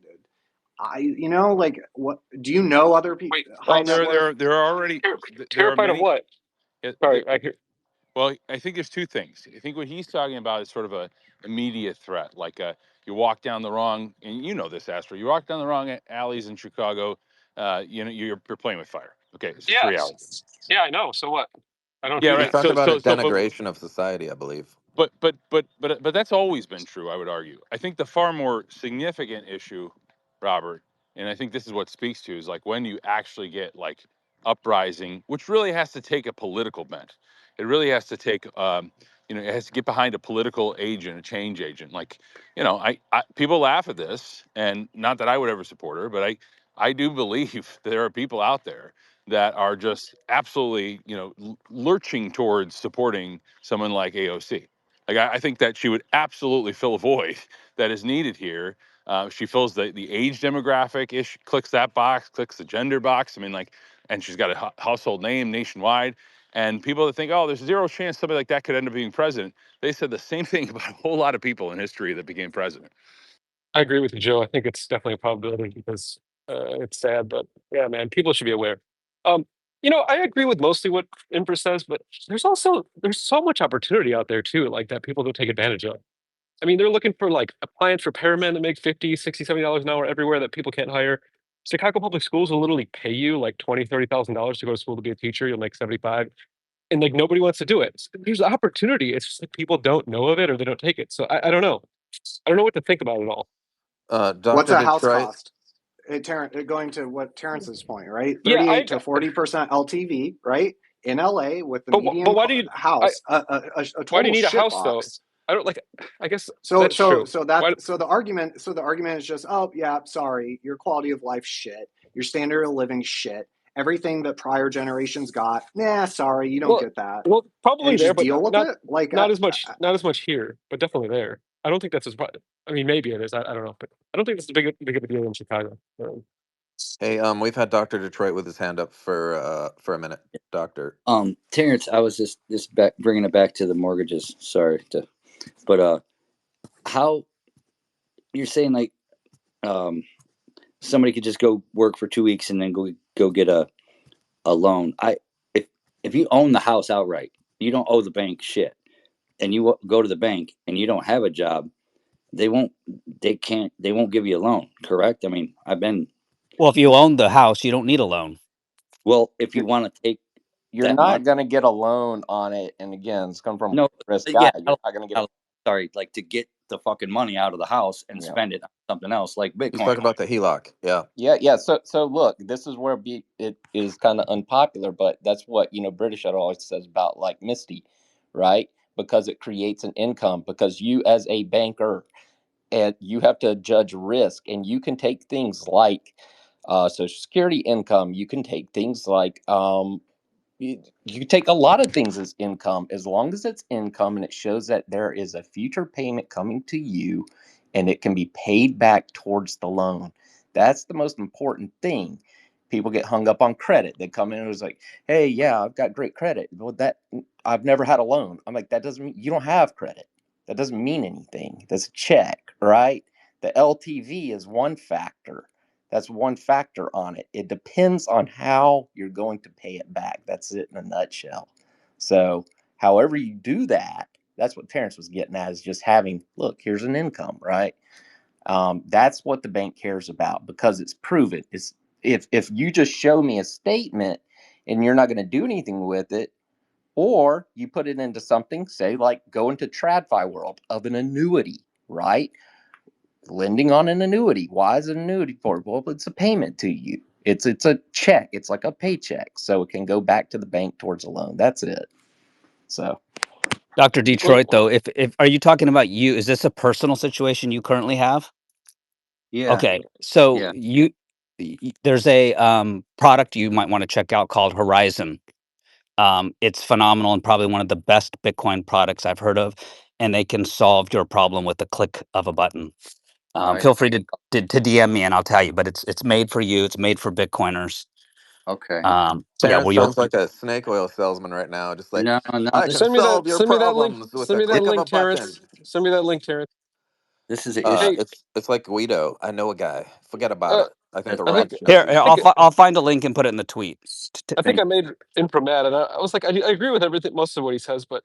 like, what do you know other people, Wait, high Well, net worth? there are already there are terrified of many. what? Sorry, I hear. Well, I think there's two things. I think what he's talking about is sort of a immediate threat, like you walk down the wrong, and you know this, Astro. You walk down the wrong alleys in Chicago, you're playing with fire. Okay, it's just Yes, reality. yeah, I know. So what? I don't Yeah, do He's right. that. talking about a But denigration of society, I believe. but that's always been true, I would argue. I think the far more significant issue, Robert, and I think this is what speaks to is like when you actually get like uprising, which really has to take a political bent. It really has to take it has to get behind a political agent, a change agent. Like, I people laugh at this, and not that I would ever support her, but I do believe there are people out there that are just absolutely, lurching towards supporting someone like AOC. Like I think that she would absolutely fill a void that is needed here. She fills the age demographic issue, clicks that box, clicks the gender box. I mean, like, and she's got a household name nationwide. And people that think, oh, there's zero chance somebody like that could end up being president. They said the same thing about a whole lot of people in history that became president. I agree with you, Joe. I think it's definitely a probability because it's sad, but yeah, man, people should be aware. Um, I agree with mostly what Empress says, but there's so much opportunity out there too, like that people don't take advantage of. I mean, they're looking for like appliance repairmen that make 50, 60, $70 an hour everywhere that people can't hire. Chicago Public Schools will literally pay you like $20,000, $30,000 to go to school to be a teacher. You'll make 75, and like nobody wants to do it. So there's opportunity. It's just like people don't know of it or they don't take it. So I don't know. I don't know what to think about it all. What's Dr. a house Detroit. cost? Going to what Terrence's point, right? Yeah, 38 to 40% LTV, right? In LA with the but median why do you house, a why do you total need a shit house though? box. I don't like. I guess So that's true. Why? the argument is just, oh yeah, sorry, your quality of life shit, your standard of living shit, everything that prior generations got. Nah, sorry, you don't Well, get that, well, and probably you there, just but deal with not it. Like, not as much. Not as much here, but definitely there. I don't think that's as. I mean, maybe it is. I don't know, but I don't think it's big of a deal in Chicago. Hey, we've had Dr. Detroit with his hand up for a minute. Doctor. Terrence, I was just back, bringing it back to the mortgages. Sorry but how you're saying like somebody could just go work for 2 weeks and then go get a loan. If you own the house outright, you don't owe the bank shit, and you go to the bank and you don't have a job, they won't give you a loan. Correct? I mean, Well, if you own the house, you don't need a loan. well, if you You're, want to take you're that not money, going to get a loan on it. And again, it's come from a no, risk yeah, guy. You're not going to get sorry, like to get the fucking money out of the house and yeah. spend it on something else like He's Bitcoin. talking about the HELOC. Yeah. Yeah. So look, this is where it is kind of unpopular, but that's what, British always says about like Misty, right? Because it creates an income, because you as a banker, and you have to judge risk, and you can take things like social security income. You can take things like you take a lot of things as income, as long as it's income and it shows that there is a future payment coming to you and it can be paid back towards the loan. That's the most important thing. People get hung up on credit. They come in and it's like, hey, yeah, I've got great credit. Well, that I've never had a loan. I'm like, that doesn't mean you don't have credit. That doesn't mean anything. That's a check, right? The LTV is one factor. That's one factor on it. It depends on how you're going to pay it back. That's it in a nutshell. So, however you do that, that's what Terrence was getting at, is just having, look, here's an income, right? That's what the bank cares about, because it's proven. It's if you just show me a statement and you're not going to do anything with it, or you put it into something, say like go into TradFi world of an annuity, right? Lending on an annuity. Why is it an annuity for? Well, it's a payment to you. It's a check. It's like a paycheck, so it can go back to the bank towards a loan. That's it. So Dr. Detroit, though, if are you talking about you? Is this a personal situation you currently have? Yeah, Okay, so yeah. there's a product you might want to check out called Horizon. It's phenomenal and probably one of the best Bitcoin products I've heard of, and they can solve your problem with the click of a button. All right. Feel free to DM me and I'll tell you, but it's made for you. It's made for Bitcoiners. Okay. Yeah, Terrence well, you'll sounds like a snake oil salesman right now. Just like, No, no. I This can Send me solve that. your Send me that link. problems with Send a me that click of a link, button. Terrence. Send me that link, Terrence. this is an issue. Hey, It's like Guido. I know a guy. Forget about uh, it. I think Uh, the I Rock think shows here. his I think I'll find a link and put it in the tweet. I think And I made Infra mad, and I was like, I agree with everything, most of what he says, but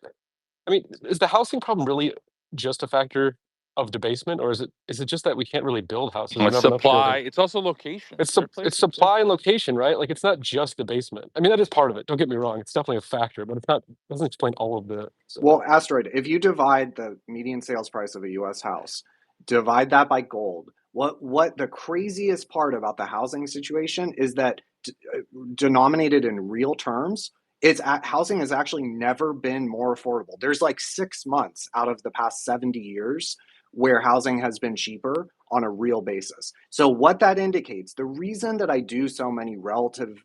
I mean, is the housing problem really just a factor of debasement, or is it just that we can't really build houses? We It's don't have enough supply. building. It's also location. There are It's places. Yeah. supply and location, right? Like it's not just debasement. I mean, that is part of it. Don't get me wrong; it's definitely a factor, but it doesn't explain all of the. well, Asteroid, if you divide the median sales price of a U.S. house, divide that by gold. What the craziest part about the housing situation is that denominated in real terms, housing has actually never been more affordable. There's like 6 months out of the past 70 years where housing has been cheaper on a real basis. So what that indicates, the reason that I do so many relative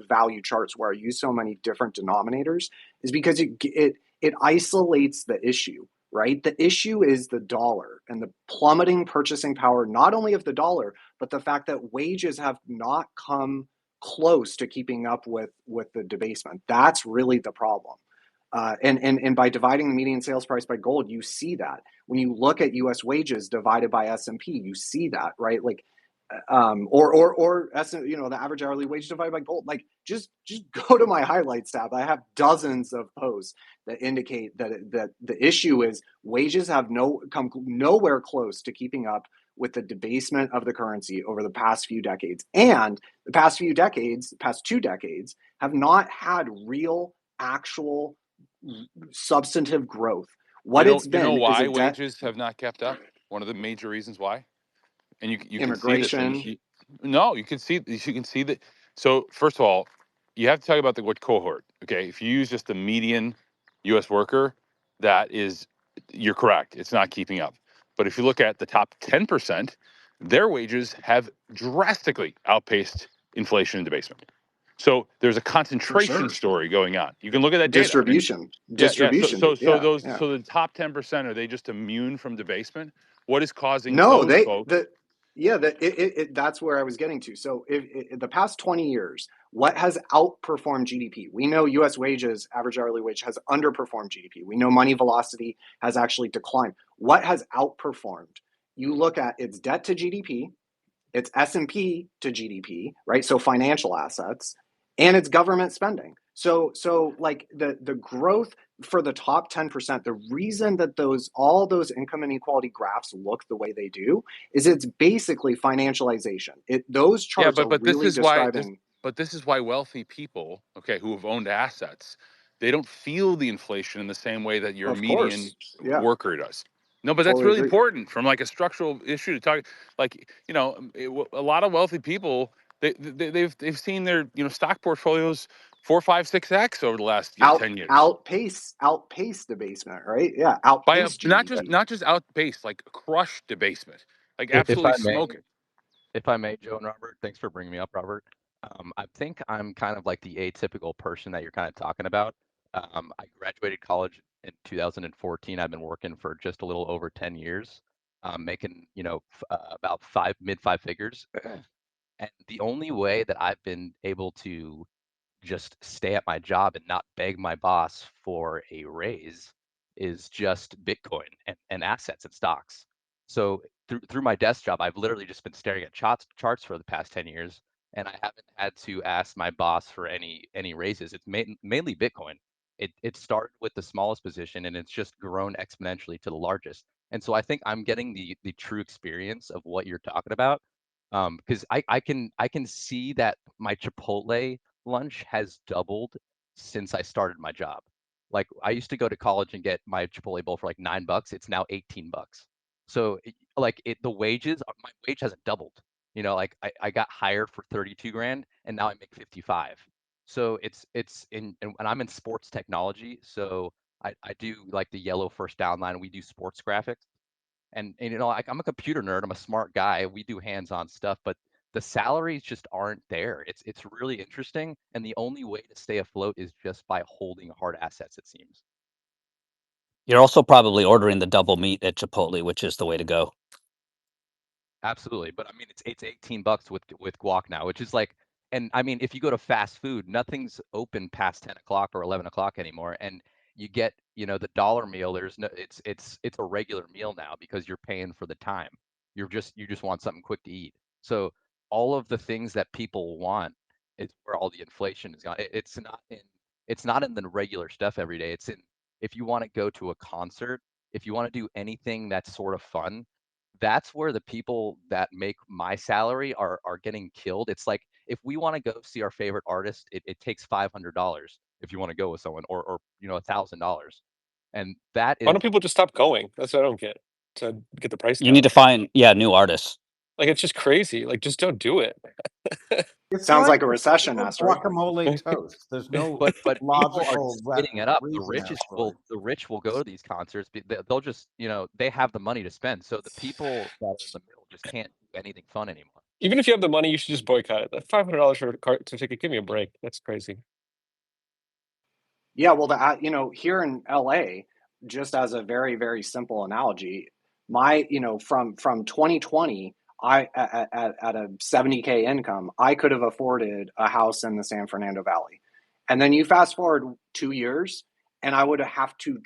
value charts where I use so many different denominators is because it isolates the issue. right? The issue is the dollar and the plummeting purchasing power, not only of the dollar, but the fact that wages have not come close to keeping up with the debasement. That's really the problem. And by dividing the median sales price by gold, you see that. When you look at U.S. wages divided by S&P, you see that, right? Like, or the average hourly wage divided by gold. Like, just go to my highlights tab. I have dozens of posts that indicate that the issue is wages have come nowhere close to keeping up with the debasement of the currency over the past few decades, and the past 2 decades have not had real, actual, substantive growth. What it's You know been is a why debt wages have not kept up? One of the major reasons why, and you can see this, and immigration. no, you can see that. So first of all, you have to talk about what cohort. Okay, if you use just the median U.S. worker, you're correct. It's not keeping up. But if you look at the top 10%, their wages have drastically outpaced inflation and debasement. So there's a For concentration sure. story going on. You can look at that data. I mean, Distribution. yeah. Yeah. So the top 10%, are they just immune from debasement? What is causing No, those folks? that's where I was getting to. So the past 20 years, what has outperformed GDP? We know U.S. wages, average hourly wage, has underperformed GDP. We know money velocity has actually declined. What has outperformed? You look at its debt to GDP, its S&P to GDP, right? So financial assets, and its government spending. So like the growth for the top 10%, the reason that all those income inequality graphs look the way they do is it's basically financialization. Those Yeah, charts are this really is why describing. wealthy people, okay, who have owned assets, they don't feel the inflation in the same way that your Of median course, yeah, worker does. No, but that's totally really agree. important from like a structural issue to talk. Like, a lot of wealthy people, they've seen their stock portfolios 4, 5, 6x over the last 10 years Outpace debasement, right? Yeah, by a outpace not just GDP. not just outpace, like crush debasement, like If absolutely I may, smoke it. Joe and Robert, thanks for bringing me up, Robert. I think I'm kind of like the atypical person that you're kind of talking about. I graduated college in 2014. I've been working for just a little over 10 years, making, about mid five figures. And the only way that I've been able to just stay at my job and not beg my boss for a raise is just Bitcoin and assets and stocks. So through my desk job, I've literally just been staring at charts for the past 10 years, and I haven't had to ask my boss for any raises. It's mainly Bitcoin. It started with the smallest position, and it's just grown exponentially to the largest. And so I think I'm getting the true experience of what you're talking about, because I can see that my Chipotle lunch has doubled since I started my job. Like, I used to go to college and get my Chipotle bowl for like $9. It's now $18. So the wages, my wage hasn't doubled. Like I got hired for 32 grand and now I make 55. So and I'm in sports technology. So I do like the yellow first down line. We do sports graphics. And like, I'm a computer nerd. I'm a smart guy. We do hands-on stuff, but the salaries just aren't there. It's really interesting, and the only way to stay afloat is just by holding hard assets, it seems. You're also probably ordering the double meat at Chipotle, which is the way to go. Absolutely, but I mean, it's $18 with guac now, which is like, and I mean, if you go to fast food, nothing's open past 10 o'clock or 11 o'clock anymore, and you get, the dollar meal. There's no, it's a regular meal now because you're paying for the time. You just want something quick to eat. So all of the things that people want is where all the inflation is gone. It's not in the regular stuff every day. It's in, if you want to go to a concert, if you want to do anything that's sort of fun, that's where the people that make my salary are getting killed. It's like, if we want to go see our favorite artist, it takes $500 if you want to go with someone, or $1,000, and that Why is don't people just stop going? That's what I don't get, to get the price You need down. to find, new artists. Like, it's just crazy. Like, just don't do it. It's Sounds like like a recession, asteroid. guacamole toast. There's no but people are logical just eating it up. reason, asteroid. The rich will go to these concerts. They'll just, they have the money to spend. So the people that are in the middle just can't do anything fun anymore. Even if you have the money, you should just boycott it. That $500 for a ticket, give me a break. That's crazy. Yeah, well, here in LA, just as a very, very simple analogy, my, from 2020, I at a 70K income, I could have afforded a house in the San Fernando Valley. And then you fast forward 2 years, and I would have to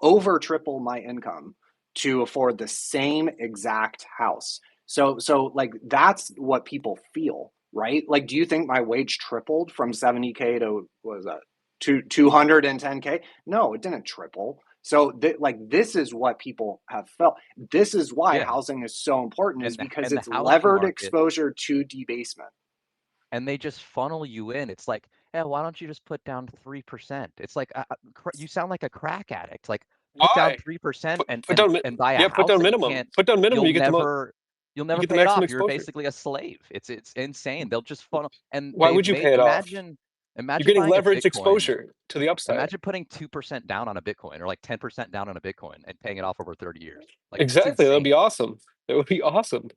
over triple my income to afford the same exact house. So like that's what people feel, right? Like, do you think my wage tripled from 70K to, what was that, 210K? No, it didn't triple. So this is what people have felt. This is why housing is so important, is because it's levered exposure to debasement. And they just funnel you in. It's like, hey, why don't you just put down 3%? It's like, you sound like a crack addict. Like, put down 3% and buy a house put down that minimum. you can't. Put down minimum. You'll You get never the pay it maximum off. You're exposure. basically a slave. It's insane. They'll just funnel. And why would you pay it off? Imagine you're getting buying leverage a Bitcoin, exposure to the upside. Imagine putting 2% down on a Bitcoin, or like 10% down on a Bitcoin, and paying it off over 30 years. Like, exactly, that would be awesome. That would be awesome.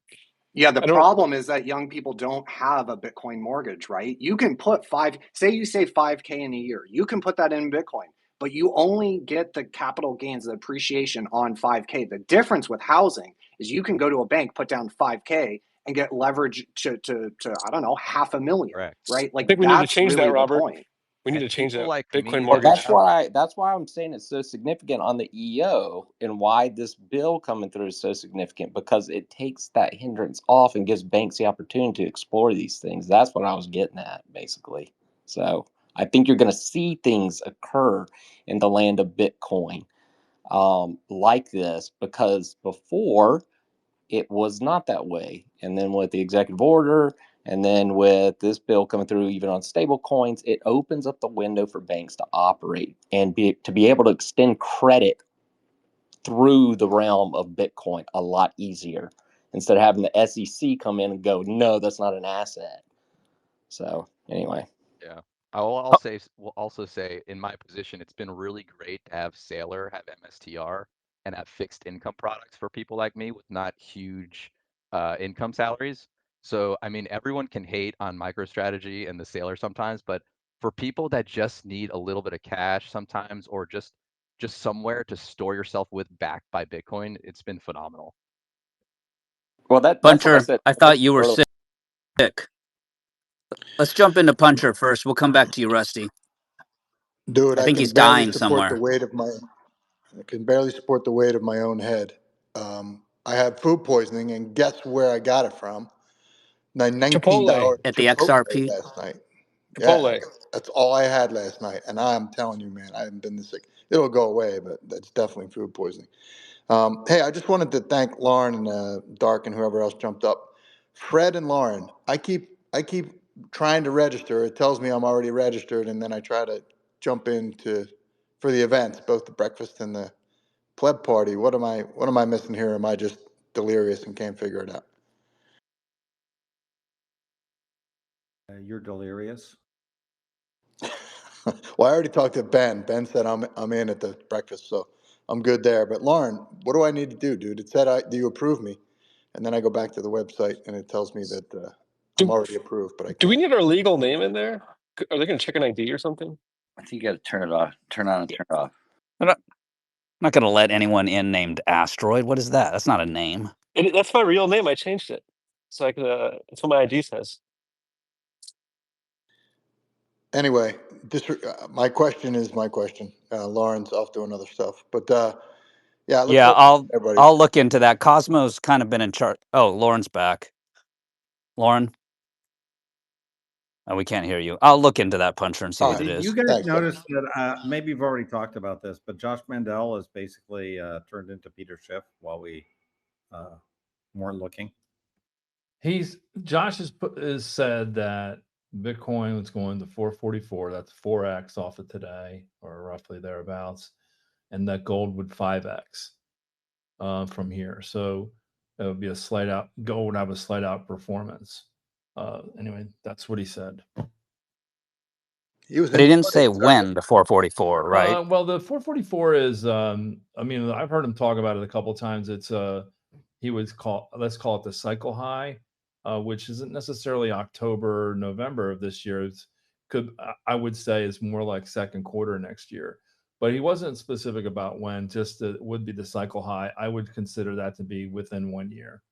Yeah, the problem is that young people don't have a Bitcoin mortgage, right? You can put say you save 5K in a year, you can put that in Bitcoin, but you only get the capital gains, the appreciation on 5K. The difference with housing is you can go to a bank, put down 5K, and get leverage to I don't know, $500,000, right? Like, I think we need to change that, Robert. Point. We need to change that like Bitcoin Well, mortgage. that's why I'm saying it's so significant on the EO, and why this bill coming through is so significant, because it takes that hindrance off and gives banks the opportunity to explore these things. That's what I was getting at, basically. So I think you're going to see things occur in the land of Bitcoin like this, because before it was not that way. And then with the executive order, and then with this bill coming through, even on stable coins, it opens up the window for banks to operate and be able to extend credit through the realm of Bitcoin a lot easier, instead of having the SEC come in and go, no, that's not an asset. So anyway. Yeah. I'll also say, in my position, it's been really great to have Sailor, have MSTR, and have fixed income products for people like me with not huge income salaries. So, I mean, everyone can hate on MicroStrategy and the Sailor sometimes, but for people that just need a little bit of cash sometimes, or just somewhere to store yourself with, backed by Bitcoin, it's been phenomenal. Well, that's Puncher, what I said. I thought you were sick. Let's jump into Puncher first. We'll come back to you, Rusty. Dude, I I think can he's barely dying support the somewhere. weight of my own head. I had food poisoning, and guess where I got it from? My $19 Chipotle. At the Chipotle XRP? last night. Chipotle. Yeah, that's all I had last night, and I'm telling you, man, I haven't been this sick. It'll go away, but that's definitely food poisoning. Hey, I just wanted to thank Loren and Dark and whoever else jumped up. Fred and Loren, I keep trying to register. It tells me I'm already registered, and then I try to jump for the events, both the breakfast and the Pleb Party. What am I missing here? Am I just delirious and can't figure it out? You're delirious. Well, I already talked to Ben. Ben said I'm in at the breakfast, so I'm good there. But Loren, what do I need to do, dude? It said, do you approve me? And then I go back to the website, and it tells me that I'm already approved, but I can't. Do we need our legal name in there? Are they going to check an ID or something? I think you got to turn it off, turn on and turn it off. I'm not going to let anyone in named Asteroid. What is that? That's not a name. That's my real name. I changed it, so I could. That's what my ID says. Anyway, my question is my question. Lauren's off doing other stuff, but yeah. I'll look into that. Cosmo's kind of been in charge. Oh, Lauren's back. Lauren? Oh, we can't hear you. I'll look into that, Puncher, and see what it Did is. you guys notice that, maybe you've already talked about this, but Josh Mandel is basically turned into Peter Schiff while we weren't looking? Josh has said that Bitcoin was going to 444. That's 4x off of today, or roughly thereabouts, and that gold would 5x from here. So it would be a slight out. Gold would have a slight outperformance. Anyway, that's what he said. But he didn't say when the 444, right? Well, the 444 is. I mean, I've heard him talk about it a couple of times. It's let's call it the cycle high, which isn't necessarily October, November of this year. I would say it's more like second quarter next year. but he wasn't specific about when. Just that would be the cycle high. I would consider that to be within 1 year.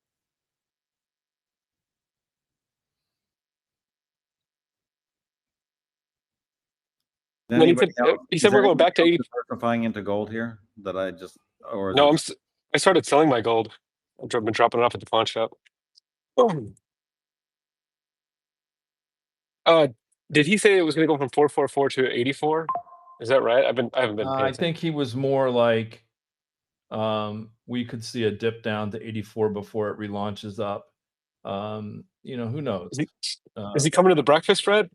Anybody else? He Is said we're going anybody back to else 80. diversifying into gold here? That I just, or is No, it? I started selling my gold. I've been dropping it off at the pawn shop. Uh, did he say it was going to go from 444 to 84? Is that right? I haven't been paying I attention. think he was more like we could see a dip down to 84 before it relaunches up. Who knows? Is he coming to the breakfast, Fred?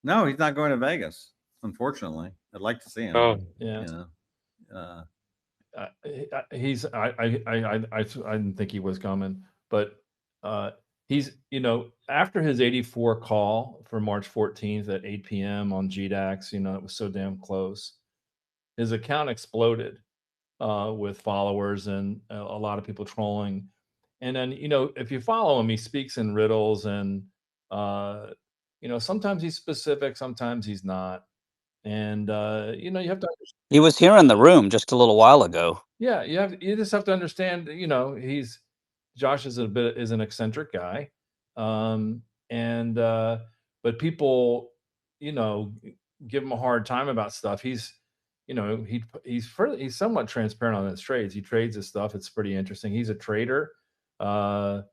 No, he's not going to Vegas. Unfortunately, I'd like to see him. Oh, yeah. He's I didn't think he was coming, but he's after his 84 call for March 14th at 8 p.m. on GDAX, it was so damn close. His account exploded with followers and a lot of people trolling. And then if you follow him, he speaks in riddles and sometimes he's specific, sometimes he's not. And you have to. He was here in the room just a little while ago. Yeah, you just have to understand. Josh is an eccentric guy, but people, give him a hard time about stuff. He's somewhat transparent on his trades. He trades his stuff. It's pretty interesting. He's a trader. I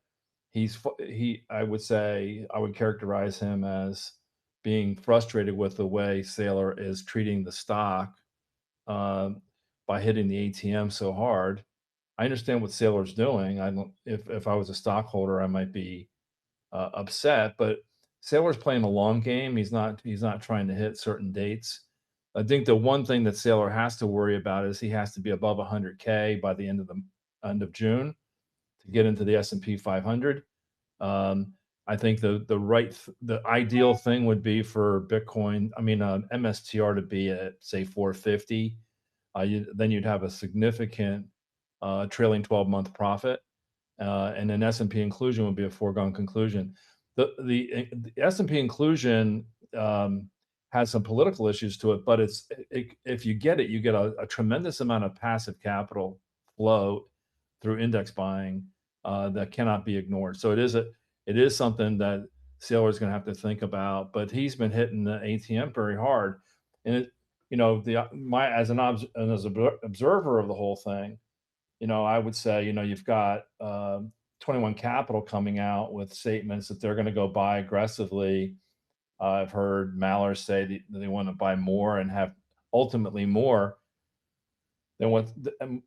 would say I would characterize him as being frustrated with the way Saylor is treating the stock by hitting the ATM so hard. I understand what Saylor's doing. If I was a stockholder, I might be upset, but Saylor's playing a long game. He's not trying to hit certain dates. I think the one thing that Saylor has to worry about is he has to be above 100K by the end of June to get into the S&P 500. I think the ideal thing would be for Bitcoin, MSTR to be at say 450. Then you'd have a significant trailing 12-month profit, and then S&P inclusion would be a foregone conclusion. The S&P inclusion has some political issues to it, but if you get it, you get a tremendous amount of passive capital flow through index buying that cannot be ignored. So it is something that Saylor is going to have to think about. But he's been hitting the ATM very hard, and as an observer of the whole thing, I would say you've got 21 Capital coming out with statements that they're going to go buy aggressively. I've heard Mallers say that they want to buy more and have ultimately more than what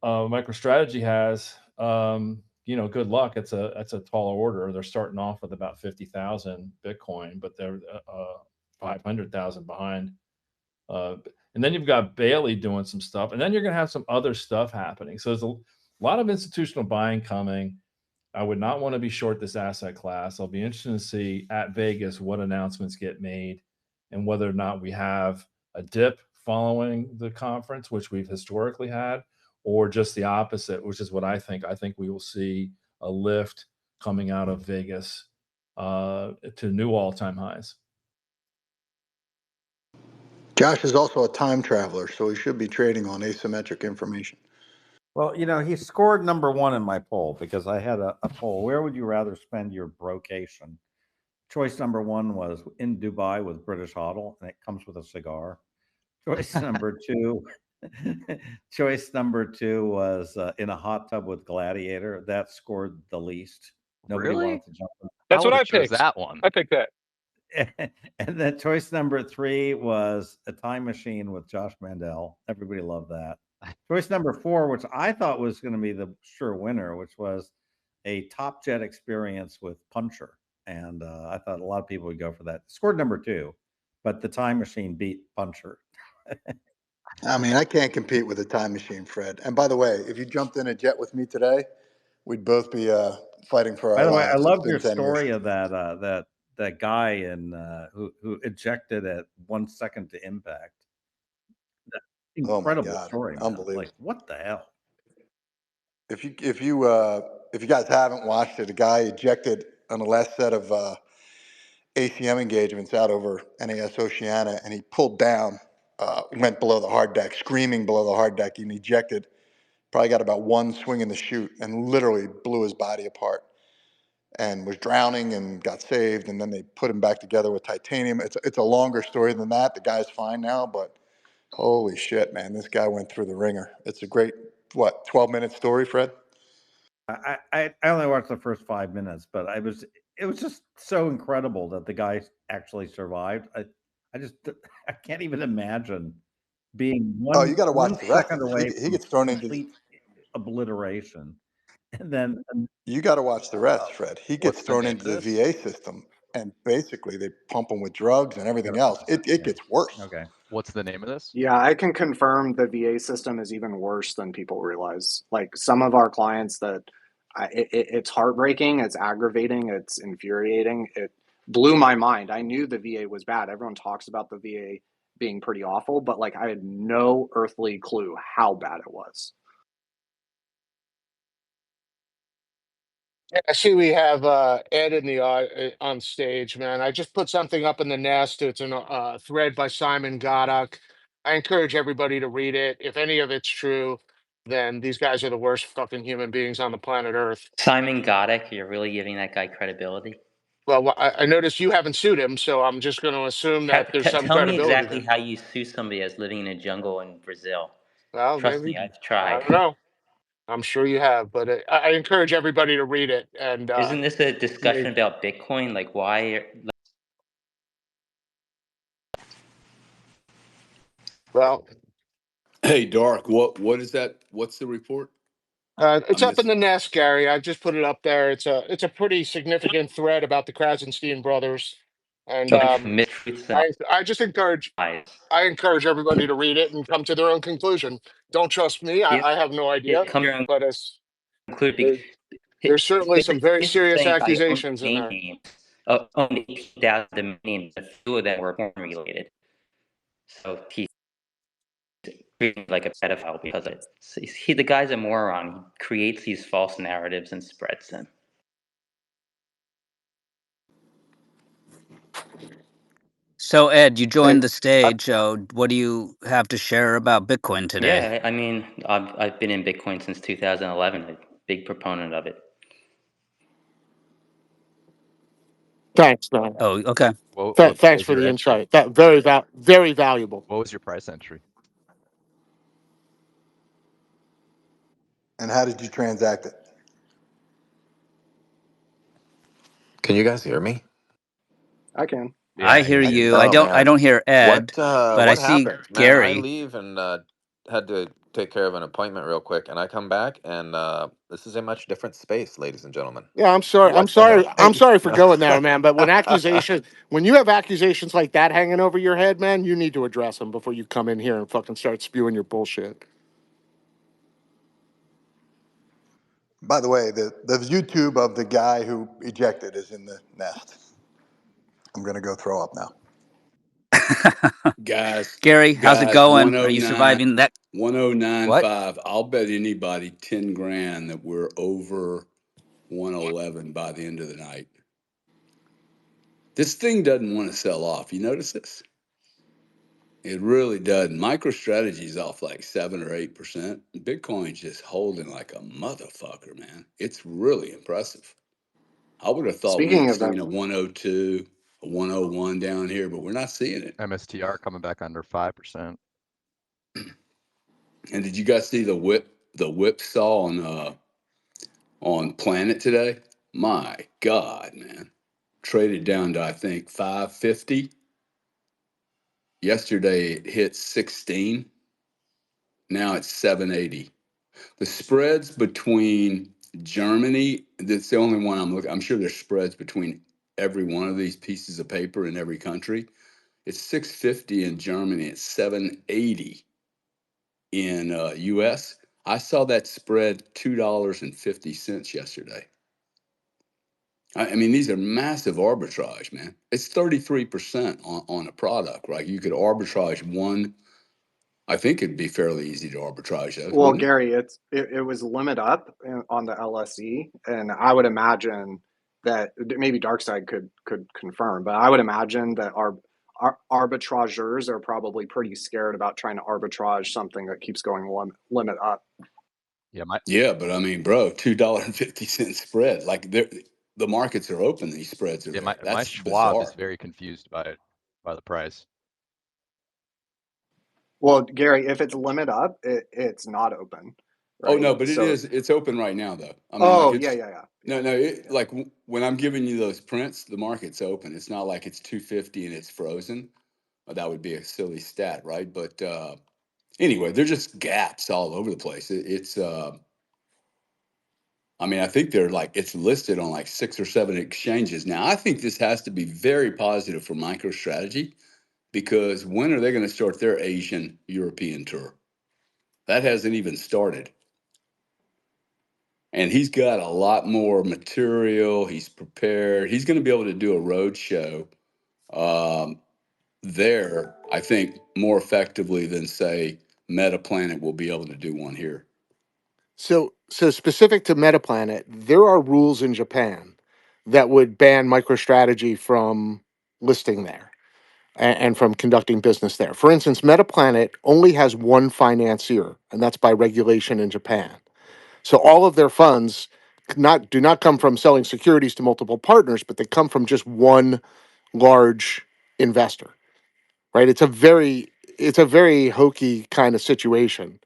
MicroStrategy has. Good luck. It's a taller order. They're starting off with about 50,000 Bitcoin, but they're 500,000 behind. And then you've got Bailey doing some stuff, and then you're going to have some other stuff happening. So there's a lot of institutional buying coming. I would not want to be short this asset class. I'll be interested to see at Vegas what announcements get made and whether or not we have a dip following the conference, which we've historically had, or just the opposite, which is what I think. I think we will see a lift coming out of Vegas to new all-time highs. Josh is also a time traveler, so he should be trading on asymmetric information. Well, he scored number one in my poll because I had a poll. Where would you rather spend your brocation? Choice number one was in Dubai with British Hodl, and it comes with a cigar. Choice number two. Choice number two was in a hot tub with Gladiator. That scored the least. Nobody Really? wanted to jump in. That's what I chose picked. that one. I picked that. And then choice number three was a time machine with Josh Mandel. Everybody loved that. Choice number four, which I thought was going to be the sure winner, which was a Top Jet experience with Puncher. And I thought a lot of people would go for that. Scored number two, but the time machine beat Puncher. I can't compete with a time machine, Fred. And by the way, if you jumped in a jet with me today, we'd both be fighting for our lives. By the way, I loved your story of that guy who ejected at 1 second to impact. That incredible story, man. Unbelievable. Like, what the hell? If you guys haven't watched it, a guy ejected on the last set of ACM engagements out over NAS Oceania, and he pulled down went below the hard deck, screaming below the hard deck, and ejected. Probably got about one swing in the chute and literally blew his body apart and was drowning and got saved. And then they put him back together with titanium. It's a longer story than that. The guy's fine now, but holy shit, man, this guy went through the ringer. It's a great, 12-minute story, Fred? I only watched the first 5 minutes, but it was just so incredible that the guy actually survived. I just I can't even imagine being Oh, you got to one watch the rest of second this. away He from gets thrown into. complete obliteration, and then You got to watch the rest, Fred. He gets What's the thrown name into of the this? VA system, and basically they pump him with drugs and everything else. It gets worse. okay. What's the name of this? Yeah, I can confirm the VA system is even worse than people realize. Like some of our clients that it's heartbreaking, it's aggravating, it's infuriating. It blew my mind. I knew the VA was bad. Everyone talks about the VA being pretty awful, but like I had no earthly clue how bad it was. I see we have Ed in the on stage, man. I just put something up in the nest. It's a thread by Simon Goddock. I encourage everybody to read it. If any of it's true, then these guys are the worst fucking human beings on the planet Earth. Simon Goddick, you're really giving that guy credibility? Well, I noticed you haven't sued him, so I'm just going to assume that there's some Tell me credibility exactly there. how you sue somebody that's living in a jungle in Brazil. Well, Trust maybe, me, I've I tried. don't know. I'm sure you have, but I encourage everybody to read it. And Isn't this a maybe, discussion about Bitcoin? Like, why? well, Hey, Dark, what is that? What's the report? I it's up in missed the it. nest, Gary. I just put it up there. It's a pretty significant thread about the Krasenstein brothers, and A bunch of mistruths and I just encourage lies. everybody to read it and come to their own conclusion. Don't trust me. Yeah, I have no idea, come to your own but as conclusion. there, there's certainly some very Here's the serious thing: I own accusations in domain there. names. Owned 18,000 domain names. A few of them were porn related. So he's treated me like a pedophile because of it. The guy's a moron. He creates these false narratives and spreads them. So Ed, you Hey, joined the stage. What do you have to share about Bitcoin today? Yeah, I mean, I've been in Bitcoin since 2011. A big proponent of it. Thanks, man. Oh, okay. What Thanks was for your the entry? insight. That very valuable. What was your price entry? and how did you transact it? Can you guys hear me? I can. I Yeah, I hear hear you. you. Oh I man, don't hear Ed, but I what see happened, man? I Gary. leave and had to take care of an appointment real quick, and I come back, and this is a much different space, ladies and gentlemen. Yeah, I'm sorry. I'm What the sorry. hell? I'm Hey, sorry for No. going there, man. But when you have accusations like that hanging over your head, man, you need to address them before you come in here and fucking start spewing your bullshit. by the way, the YouTube of the guy who ejected is in the nest. I'm going to go throw up now. Guys, Gary, how's it guys, going? Are you surviving that? What? 109.5. I'll bet anybody 10 grand that we're over 111 by the end of the night. This thing doesn't want to sell off. You notice this? It really doesn't. MicroStrategy's off like 7 or 8%. Bitcoin's just holding like a motherfucker, man. It's really impressive. I would have thought we Speaking had of that, seen a 102, a 101 down here, but we're not seeing it. MSTR coming back under 5%. And did you guys see the whipsaw on Planet today? My God, man. Traded down to I think 550. Yesterday it hit 16. Now it's 780. The spreads between Germany, that's the only one I'm looking. I'm sure there's spreads between every one of these pieces of paper in every country. It's 650 in Germany. It's 780 in US. I saw that spread $2.50 yesterday. I mean, these are massive arbitrage, man. It's 33% on a product, right? You could arbitrage one. I think it'd be fairly easy to arbitrage those, well, wouldn't it? Gary, it was limit up on the LSE, and I would imagine that maybe Darkside could confirm, but I would imagine that arbitrageurs are probably pretty scared about trying to arbitrage something that keeps going limit up. Yeah, but I mean, bro, $2.50 spread. Like the markets are open, these spreads are Yeah, there. my That's Schwab is bizarre. very confused by the price. Well, Gary, if it's limit up, it's not open, Oh no, right? but So it's open right now though. I mean, like oh it's yeah. like when I'm giving you those prints, the market's open. It's not like it's 250 and it's frozen. That would be a silly stat, right? But anyway, they're just gaps all over the place. It's I mean, I think they're like it's listed on like 6 or 7 exchanges now. I think this has to be very positive for MicroStrategy because when are they going to start their Asian European tour? That hasn't even started. And he's got a lot more material. He's prepared. He's going to be able to do a road show there, I think, more effectively than, say, Metaplanet will be able to do one here. So specific to Metaplanet, there are rules in Japan that would ban MicroStrategy from listing there and from conducting business there. For instance, Metaplanet only has one financier, and that's by regulation in Japan. So all of their funds do not come from selling securities to multiple partners, but they come from just one large investor. Right? It's a very hokey kind of situation,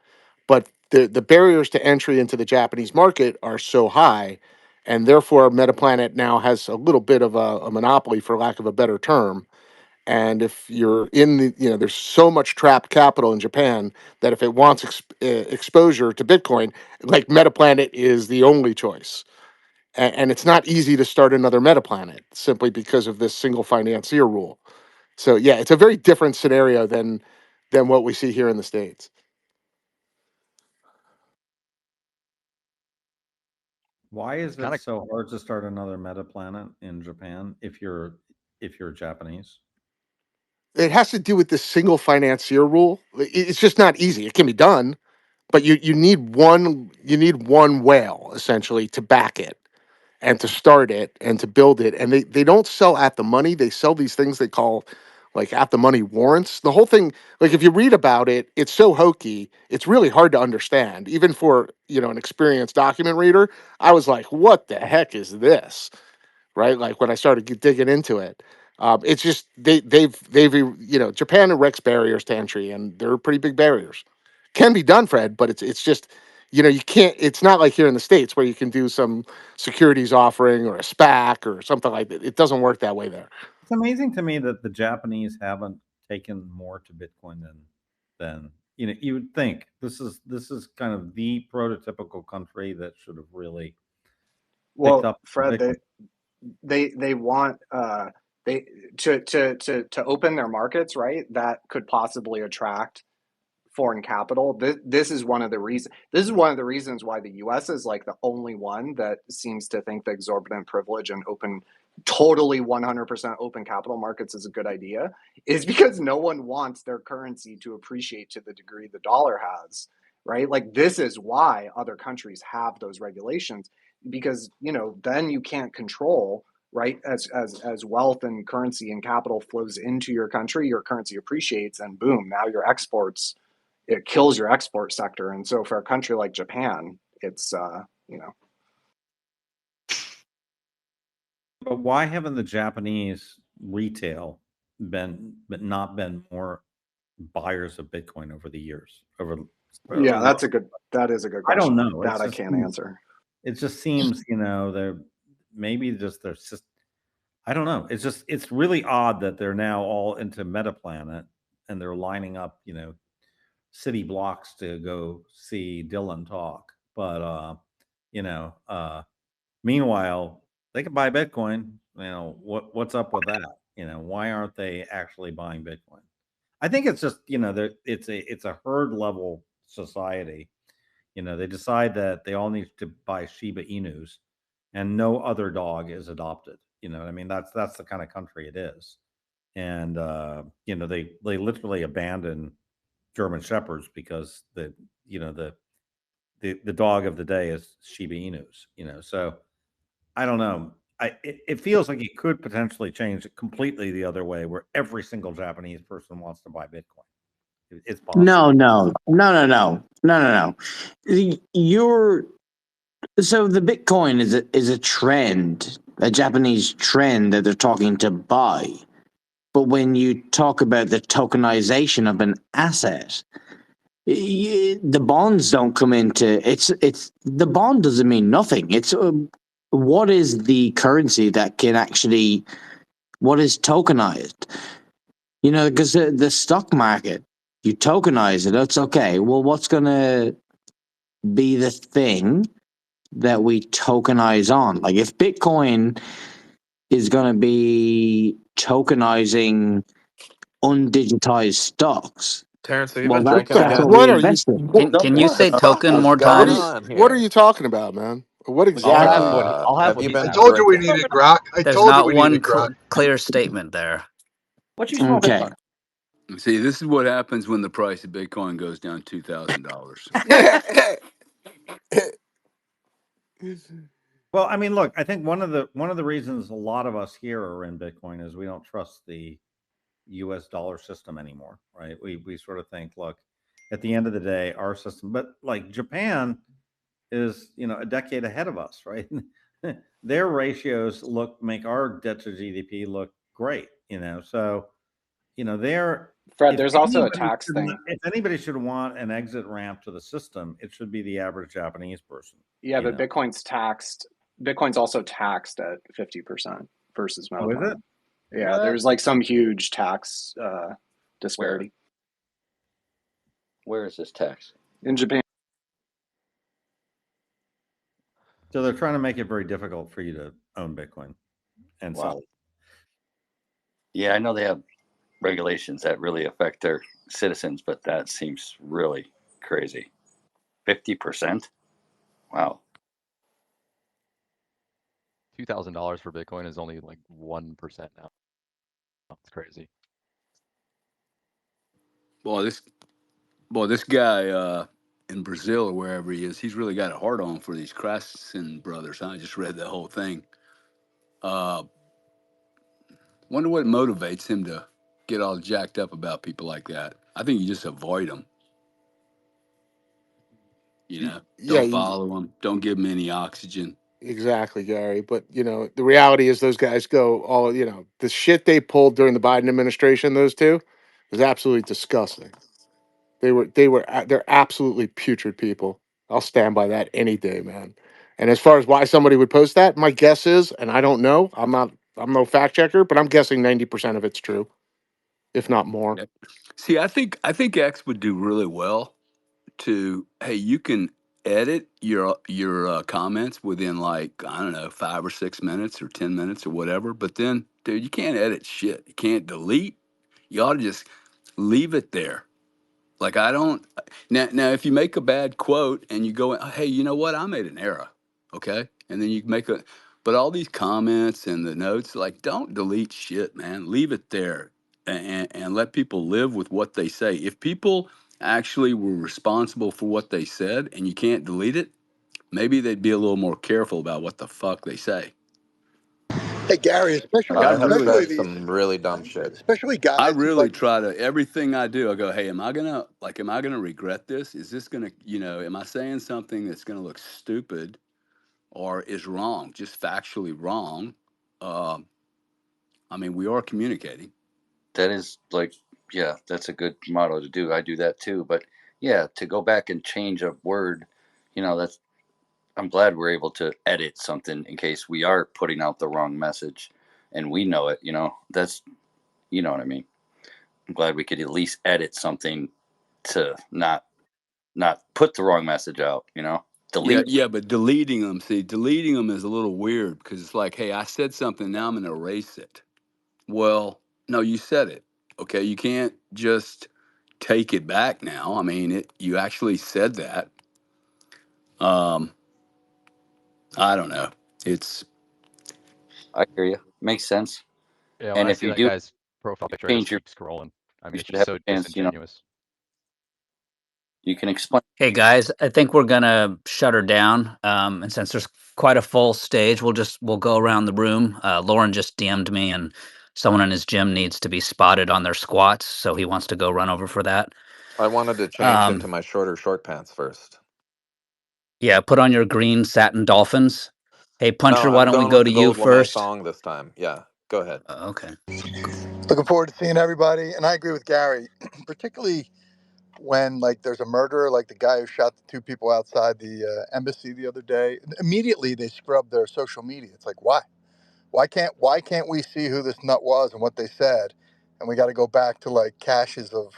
but the barriers to entry into the Japanese market are so high, and therefore Metaplanet now has a little bit of a monopoly, for lack of a better term. And if you're in there's so much trapped capital in Japan that if it wants exposure to Bitcoin, like Metaplanet is the only choice. And it's not easy to start another Metaplanet simply because of this single financier rule. So yeah, it's a very different scenario than what we see here in the States. Why It's is kind it of so hard to start another metaplanet in Japan if you're Japanese? It has to do with this single financier rule. It's just not easy. It can be done, but you need one whale essentially to back it and to start it and to build it. And they don't sell at the money. They sell these things they call like at the money warrants. The whole thing, like if you read about it, it's so hokey. It's really hard to understand. Even for, an experienced document reader, I was like, what the heck is this? Right? Like when I started digging into it. It's just they've Japan erects barriers to entry, and they're pretty big barriers. Can be done, Fred, but it's just you can't. It's not like here in the States where you can do some securities offering or a SPAC or something like that. It doesn't work that way there. It's amazing to me that the Japanese haven't taken more to Bitcoin than you would think. This is kind of the prototypical country that should have really picked Well, up Fred, Bitcoin. they want they to open their markets, right? That could possibly attract foreign capital. This is one of the reasons. This is one of the reasons why the U.S. is like the only one that seems to think the exorbitant privilege and totally 100% open capital markets is a good idea. Is because no one wants their currency to appreciate to the degree the dollar has. Right? Like this is why other countries have those regulations because then you can't control right as wealth and currency and capital flows into your country, your currency appreciates, and boom, now your exports it kills your export sector. And so for a country like Japan, it's But why haven't the Japanese retail not been more buyers of Bitcoin over the years? yeah, Over that is a good I don't question. know. That I can't answer. It just seems, they're maybe just they're just I don't know. It's really odd that they're now all into Metaplanet and they're lining up, city blocks to go see Dylan talk. But you know, meanwhile, they can buy Bitcoin. What's up with that? Why aren't they actually buying Bitcoin? I think it's just, it's a herd level society. They decide that they all need to buy Shiba Inus and no other dog is adopted. You know what I mean? That's the kind of country it is. And they literally abandon German shepherds because the dog of the day is Shiba Inus. So I don't know. it feels like it could potentially change it completely the other way, where every single Japanese person wants to buy Bitcoin. It's possible. No. You're so the Bitcoin is a trend, a Japanese trend that they're talking to buy. But when you talk about the tokenization of an asset, the bonds don't come into it's the bond doesn't mean nothing. It's what is the currency that can actually what is tokenized? You know, because the stock market, you tokenize it. It's okay. Well, what's going to be the thing that we tokenize on? Like if Bitcoin is going to be tokenizing undigitized stocks, Terrence, have you well, been drinking that's again? what What we are you? invest in. Can you say token What's more going times? on What are here? you talking about, man? What I'll exactly? have what I'll have Have what you he's I been having. told you we drinking? needed Grok. I There's told you not we one needed Grok. clear statement there. What you smoking Okay. on? See, this is what happens when the price of Bitcoin goes down $2,000. Well, I mean, look, I think one of the reasons a lot of us here are in Bitcoin is we don't trust the U.S. dollar system anymore, right? We sort of think, look, at the end of the day, our system, but like Japan is, you know, a decade ahead of us, right? Their ratios make our debt to GDP look great, you know. So, you know, Fred, there's also a tax thing. if anybody should want an exit ramp to the system, it should be the average Japanese person. Yeah, but know? Bitcoin's also taxed at 50% versus Oh, is it? Moton. Yeah, What? there's like some huge tax disparity Where is this tax? in Japan. So they're trying to make it very difficult for you to own Bitcoin and Wow. sell it. Yeah, I know they have regulations that really affect their citizens, but that seems really crazy. 50%? Wow. $2,000 for Bitcoin is only like 1% now. It's crazy. Boy, this guy in Brazil or wherever he is, he's really got a hard on for these Krasen brothers. I just read the whole thing. Wonder what motivates him to get all jacked up about people like that. I think you just avoid them. You know, Yeah, don't follow them. Don't give them any oxygen. exactly, Gary. But you know, the reality is those guys go all. You know, the shit they pulled during the Biden administration. Those two was absolutely disgusting. They're absolutely putrid people. I'll stand by that any day, man. And as far as why somebody would post that, my guess is, and I don't know, I'm no fact checker, but I'm guessing 90% of it's true, if not more. Yep. See, I think X would do really well to, hey, you can edit your comments within like, I don't know, 5 or 6 minutes or 10 minutes or whatever. But then, dude, you can't edit shit. You can't delete. You ought to just leave it there. Like I don't now if you make a bad quote and you go, hey, you know what? I made an error. Okay. And then you make but all these comments and the notes, like don't delete shit, man. Leave it there and let people live with what they say. If people actually were responsible for what they said and you can't delete it, maybe they'd be a little more careful about what the fuck they say. Hey Gary, Like I I have really, especially said the some really dumb shit. especially I guys who really like try to everything I do. I go, hey, am I gonna regret this? Is this gonna, am I saying something that's gonna look stupid or is wrong, just factually wrong? Um, I mean, we are communicating. That is like, yeah, that's a good motto to do. I do that too. But yeah, to go back and change a word, that's, I'm glad we're able to edit something in case we are putting out the wrong message and we know it, that's, you know what I mean? I'm glad we could at least edit something to not put the wrong message out, Yeah, delete. yeah, but deleting them is a little weird because it's like, hey, I said something, now I'm gonna erase it. Well, no, you said it. Okay, you can't just take it back now. I mean, you actually said that. Um, I don't know. It's I hear you. Makes sense. Yeah, when And I if see you that do guy's profile picture, I just change your, keep scrolling. I you mean, it's should just have so a chance, disingenuous. You can explain. Hey guys, I think we're gonna shut her down. And since there's quite a full stage, we'll go around the room. Loren just DM'd me, and someone in his gym needs to be spotted on their squats, so he wants to go run over for that. I wanted to change into Um, my shorter short pants first. yeah, put on your green satin dolphins. Hey No, Puncher, why I'm don't we going go with to the you gold lame first? thong this time. Yeah, go ahead. Okay. Looking forward to seeing everybody, and I agree with Gary, particularly when like there's a murderer, like the guy who shot the two people outside the embassy the other day. Immediately they scrub their social media. It's like why? Why can't we see who this nut was and what they said? And we got to go back to like caches of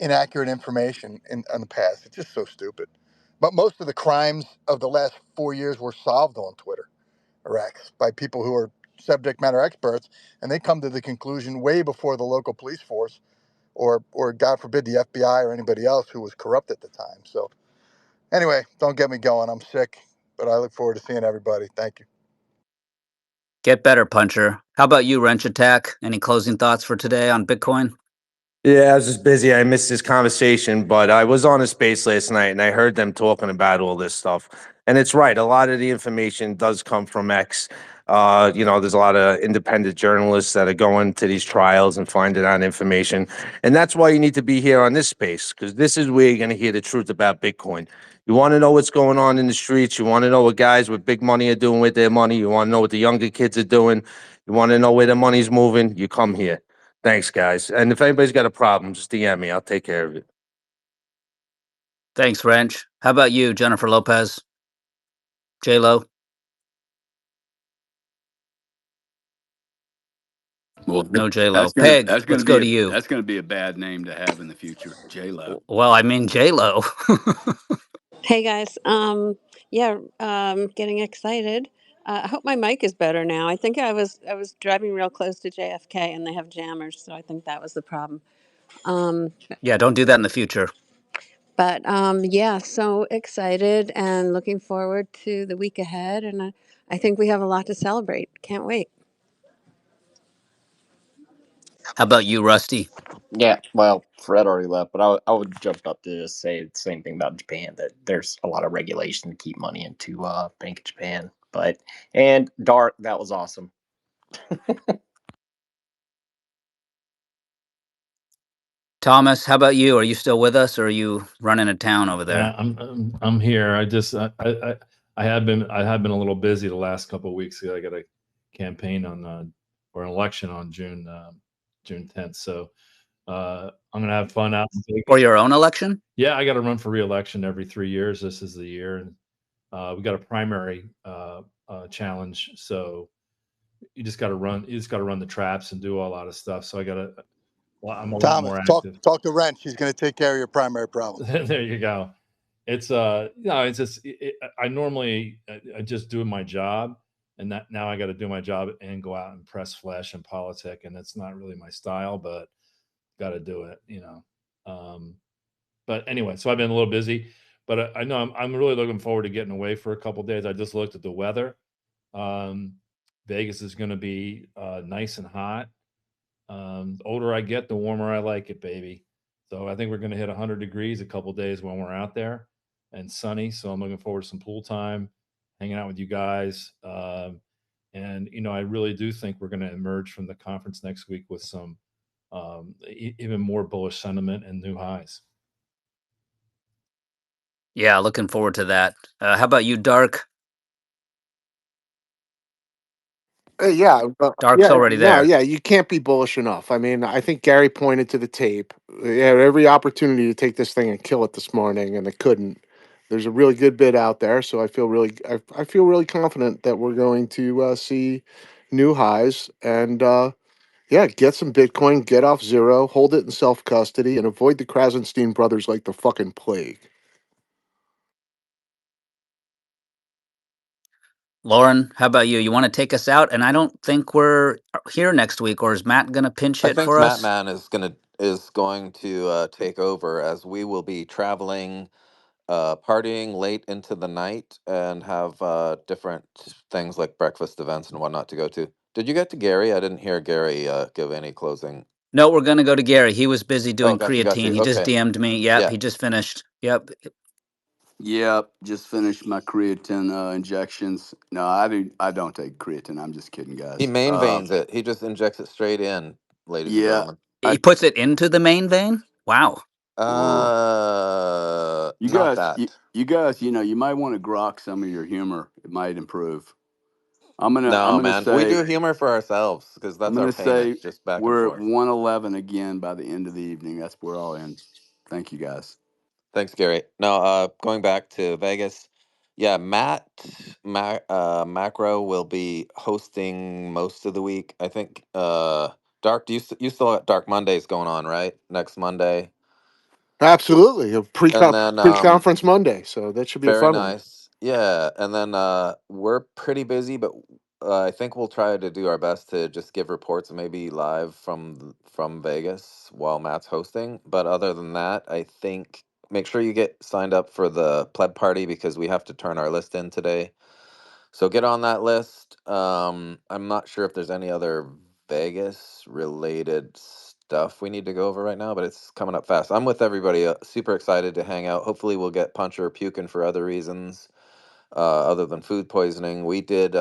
inaccurate information in the past. It's just so stupid. But most of the crimes of the last 4 years were solved on Twitter or X by people who are subject matter experts, and they come to the conclusion way before the local police force or God forbid the FBI or anybody else who was corrupt at the time. So anyway, don't get me going. I'm sick, but I look forward to seeing everybody. Thank you. Get better, Puncher. How about you, Wrench Attack? Any closing thoughts for today on Bitcoin? Yeah, I was just busy. I missed this conversation, but I was on a space last night and I heard them talking about all this stuff. And it's right. A lot of the information does come from X. There's a lot of independent journalists that are going to these trials and finding out information. And that's why you need to be here on this space, because this is where you're going to hear the truth about Bitcoin. You want to know what's going on in the streets. You want to know what guys with big money are doing with their money. You want to know what the younger kids are doing. You want to know where the money's moving. You come here. Thanks, guys. And if anybody's got a problem, just DM me. I'll take care of it. Thanks, Wrench. How about you, Jennifer Lopez? J-Lo? Well, No J-Lo. Peg, let's go to you. that's gonna be a bad name to have in the future. J Lo. Well, I mean J-Lo. Hey guys, yeah, getting excited. I hope my mic is better now. I think I was driving real close to JFK and they have jammers, so I think that was the problem. Um, Yeah, don't do that in the future. but yeah, so excited and looking forward to the week ahead, and I think we have a lot to celebrate. Can't wait. How about you, Rusty? Yeah, well, Fred already left, but I would jump up to just say the same thing about Japan, that there's a lot of regulation to keep money into Bank of Japan. And Dark, that was awesome. Thomas, how about you? Are you still with us, or are you running a town over there? Yeah, I'm here. I have been a little busy the last couple of weeks. I got a campaign on or an election on June 10th. So I'm gonna have fun out in Vegas. For your own election? Yeah, I got to run for re-election every 3 years. This is the year, and we got a primary challenge. So you just got to run. You just got to run the traps and do a lot of stuff. So I got to. Well, I'm a lot Thomas, more talk active. talk to Wrench. He's going to take care of your primary problem. There you go. It's it's just I normally I just do my job, and that now I got to do my job and go out and press flesh and politic, and that's not really my style, but got to do it. But anyway, so I've been a little busy, but I know I'm really looking forward to getting away for a couple of days. I just looked at the weather. Um, Vegas is going to be nice and hot. The older I get, the warmer I like it, baby. So I think we're going to hit 100 degrees a couple days when we're out there and sunny. So I'm looking forward to some pool time, hanging out with you guys. And I really do think we're going to emerge from the conference next week with some even more bullish sentiment and new highs. Yeah, looking forward to that. How about you, Dark? Dark's already there. Yeah. You can't be bullish enough. I mean, I think Gary pointed to the tape. They had every opportunity to take this thing and kill it this morning, and they couldn't. There's a really good bid out there, so I feel really confident that we're going to see new highs and yeah, get some Bitcoin, get off zero, hold it in self custody, and avoid the Krasenstein brothers like the fucking plague. Lauren, how about you? You want to take us out? And I don't think we're here next week, or is Matt going to pinch I hit think for Matt us? Man is going to take over, as we will be traveling, partying late into the night, and have different things like breakfast events and whatnot to go to. Did you get to Gary? I didn't hear Gary give any closing. No, we're gonna go to Gary. He was busy Oh, doing got creatine. you. He just Okay. DM'd me. Yep, Yeah. he just finished. Yep. Yep, just finished my creatine injections. No, I don't take creatine. I'm just kidding, He guys. main veins it. He just injects it straight in, ladies and Yeah, gentlemen. I He puts it into the main vein. Wow. whoa. You Not guys, that. you guys, you might want to grok some of your humor. It might improve. I'm No, gonna man. We say do humor for ourselves because I'm that's our gonna payment, say just back and we're at forth. 111 again by the end of the evening. That's where I'll end. Thank you, guys. Thanks, Gary. No, going back to Vegas. Yeah, Macro will be hosting most of the week. I think. Dark, you still got Dark Mondays going on, right? Next Monday, Absolutely, a and then pre-conference Monday, so that should be a very fun one. nice. Yeah, and then we're pretty busy, but I think we'll try to do our best to just give reports maybe live from Vegas while Matt's hosting. But other than that, I think make sure you get signed up for the Pleb Party because we have to turn our list in today. So get on that list. I'm not sure if there's any other Vegas related stuff we need to go over right now, but it's coming up fast. I'm with everybody. Super excited to hang out. Hopefully, we'll get Puncher puking for other reasons other than food poisoning. We did.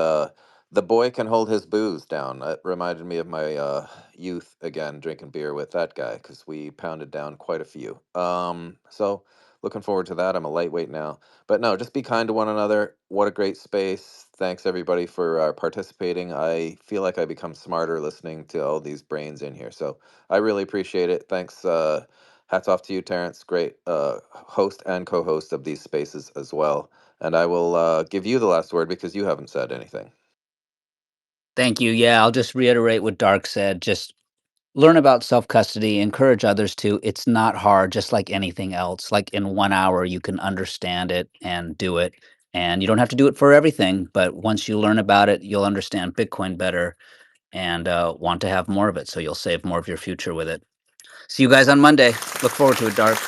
The boy can hold his booze down. It reminded me of my youth again, drinking beer with that guy because we pounded down quite a few. So looking forward to that. I'm a lightweight now, but no, just be kind to one another. What a great space. Thanks everybody for participating. I feel like I become smarter listening to all these brains in here. So I really appreciate it. Thanks. Hats off to you, Terrence. Great host and co-host of these spaces as well. And I will give you the last word because you haven't said anything. Thank you. Yeah, I'll just reiterate what Dark said. Just learn about self custody, encourage others to. It's not hard, just like anything else. Like in 1 hour, you can understand it and do it. And you don't have to do it for everything, but once you learn about it, you'll understand Bitcoin better and want to have more of it. So you'll save more of your future with it. See you guys on Monday. Look forward to it, Dark.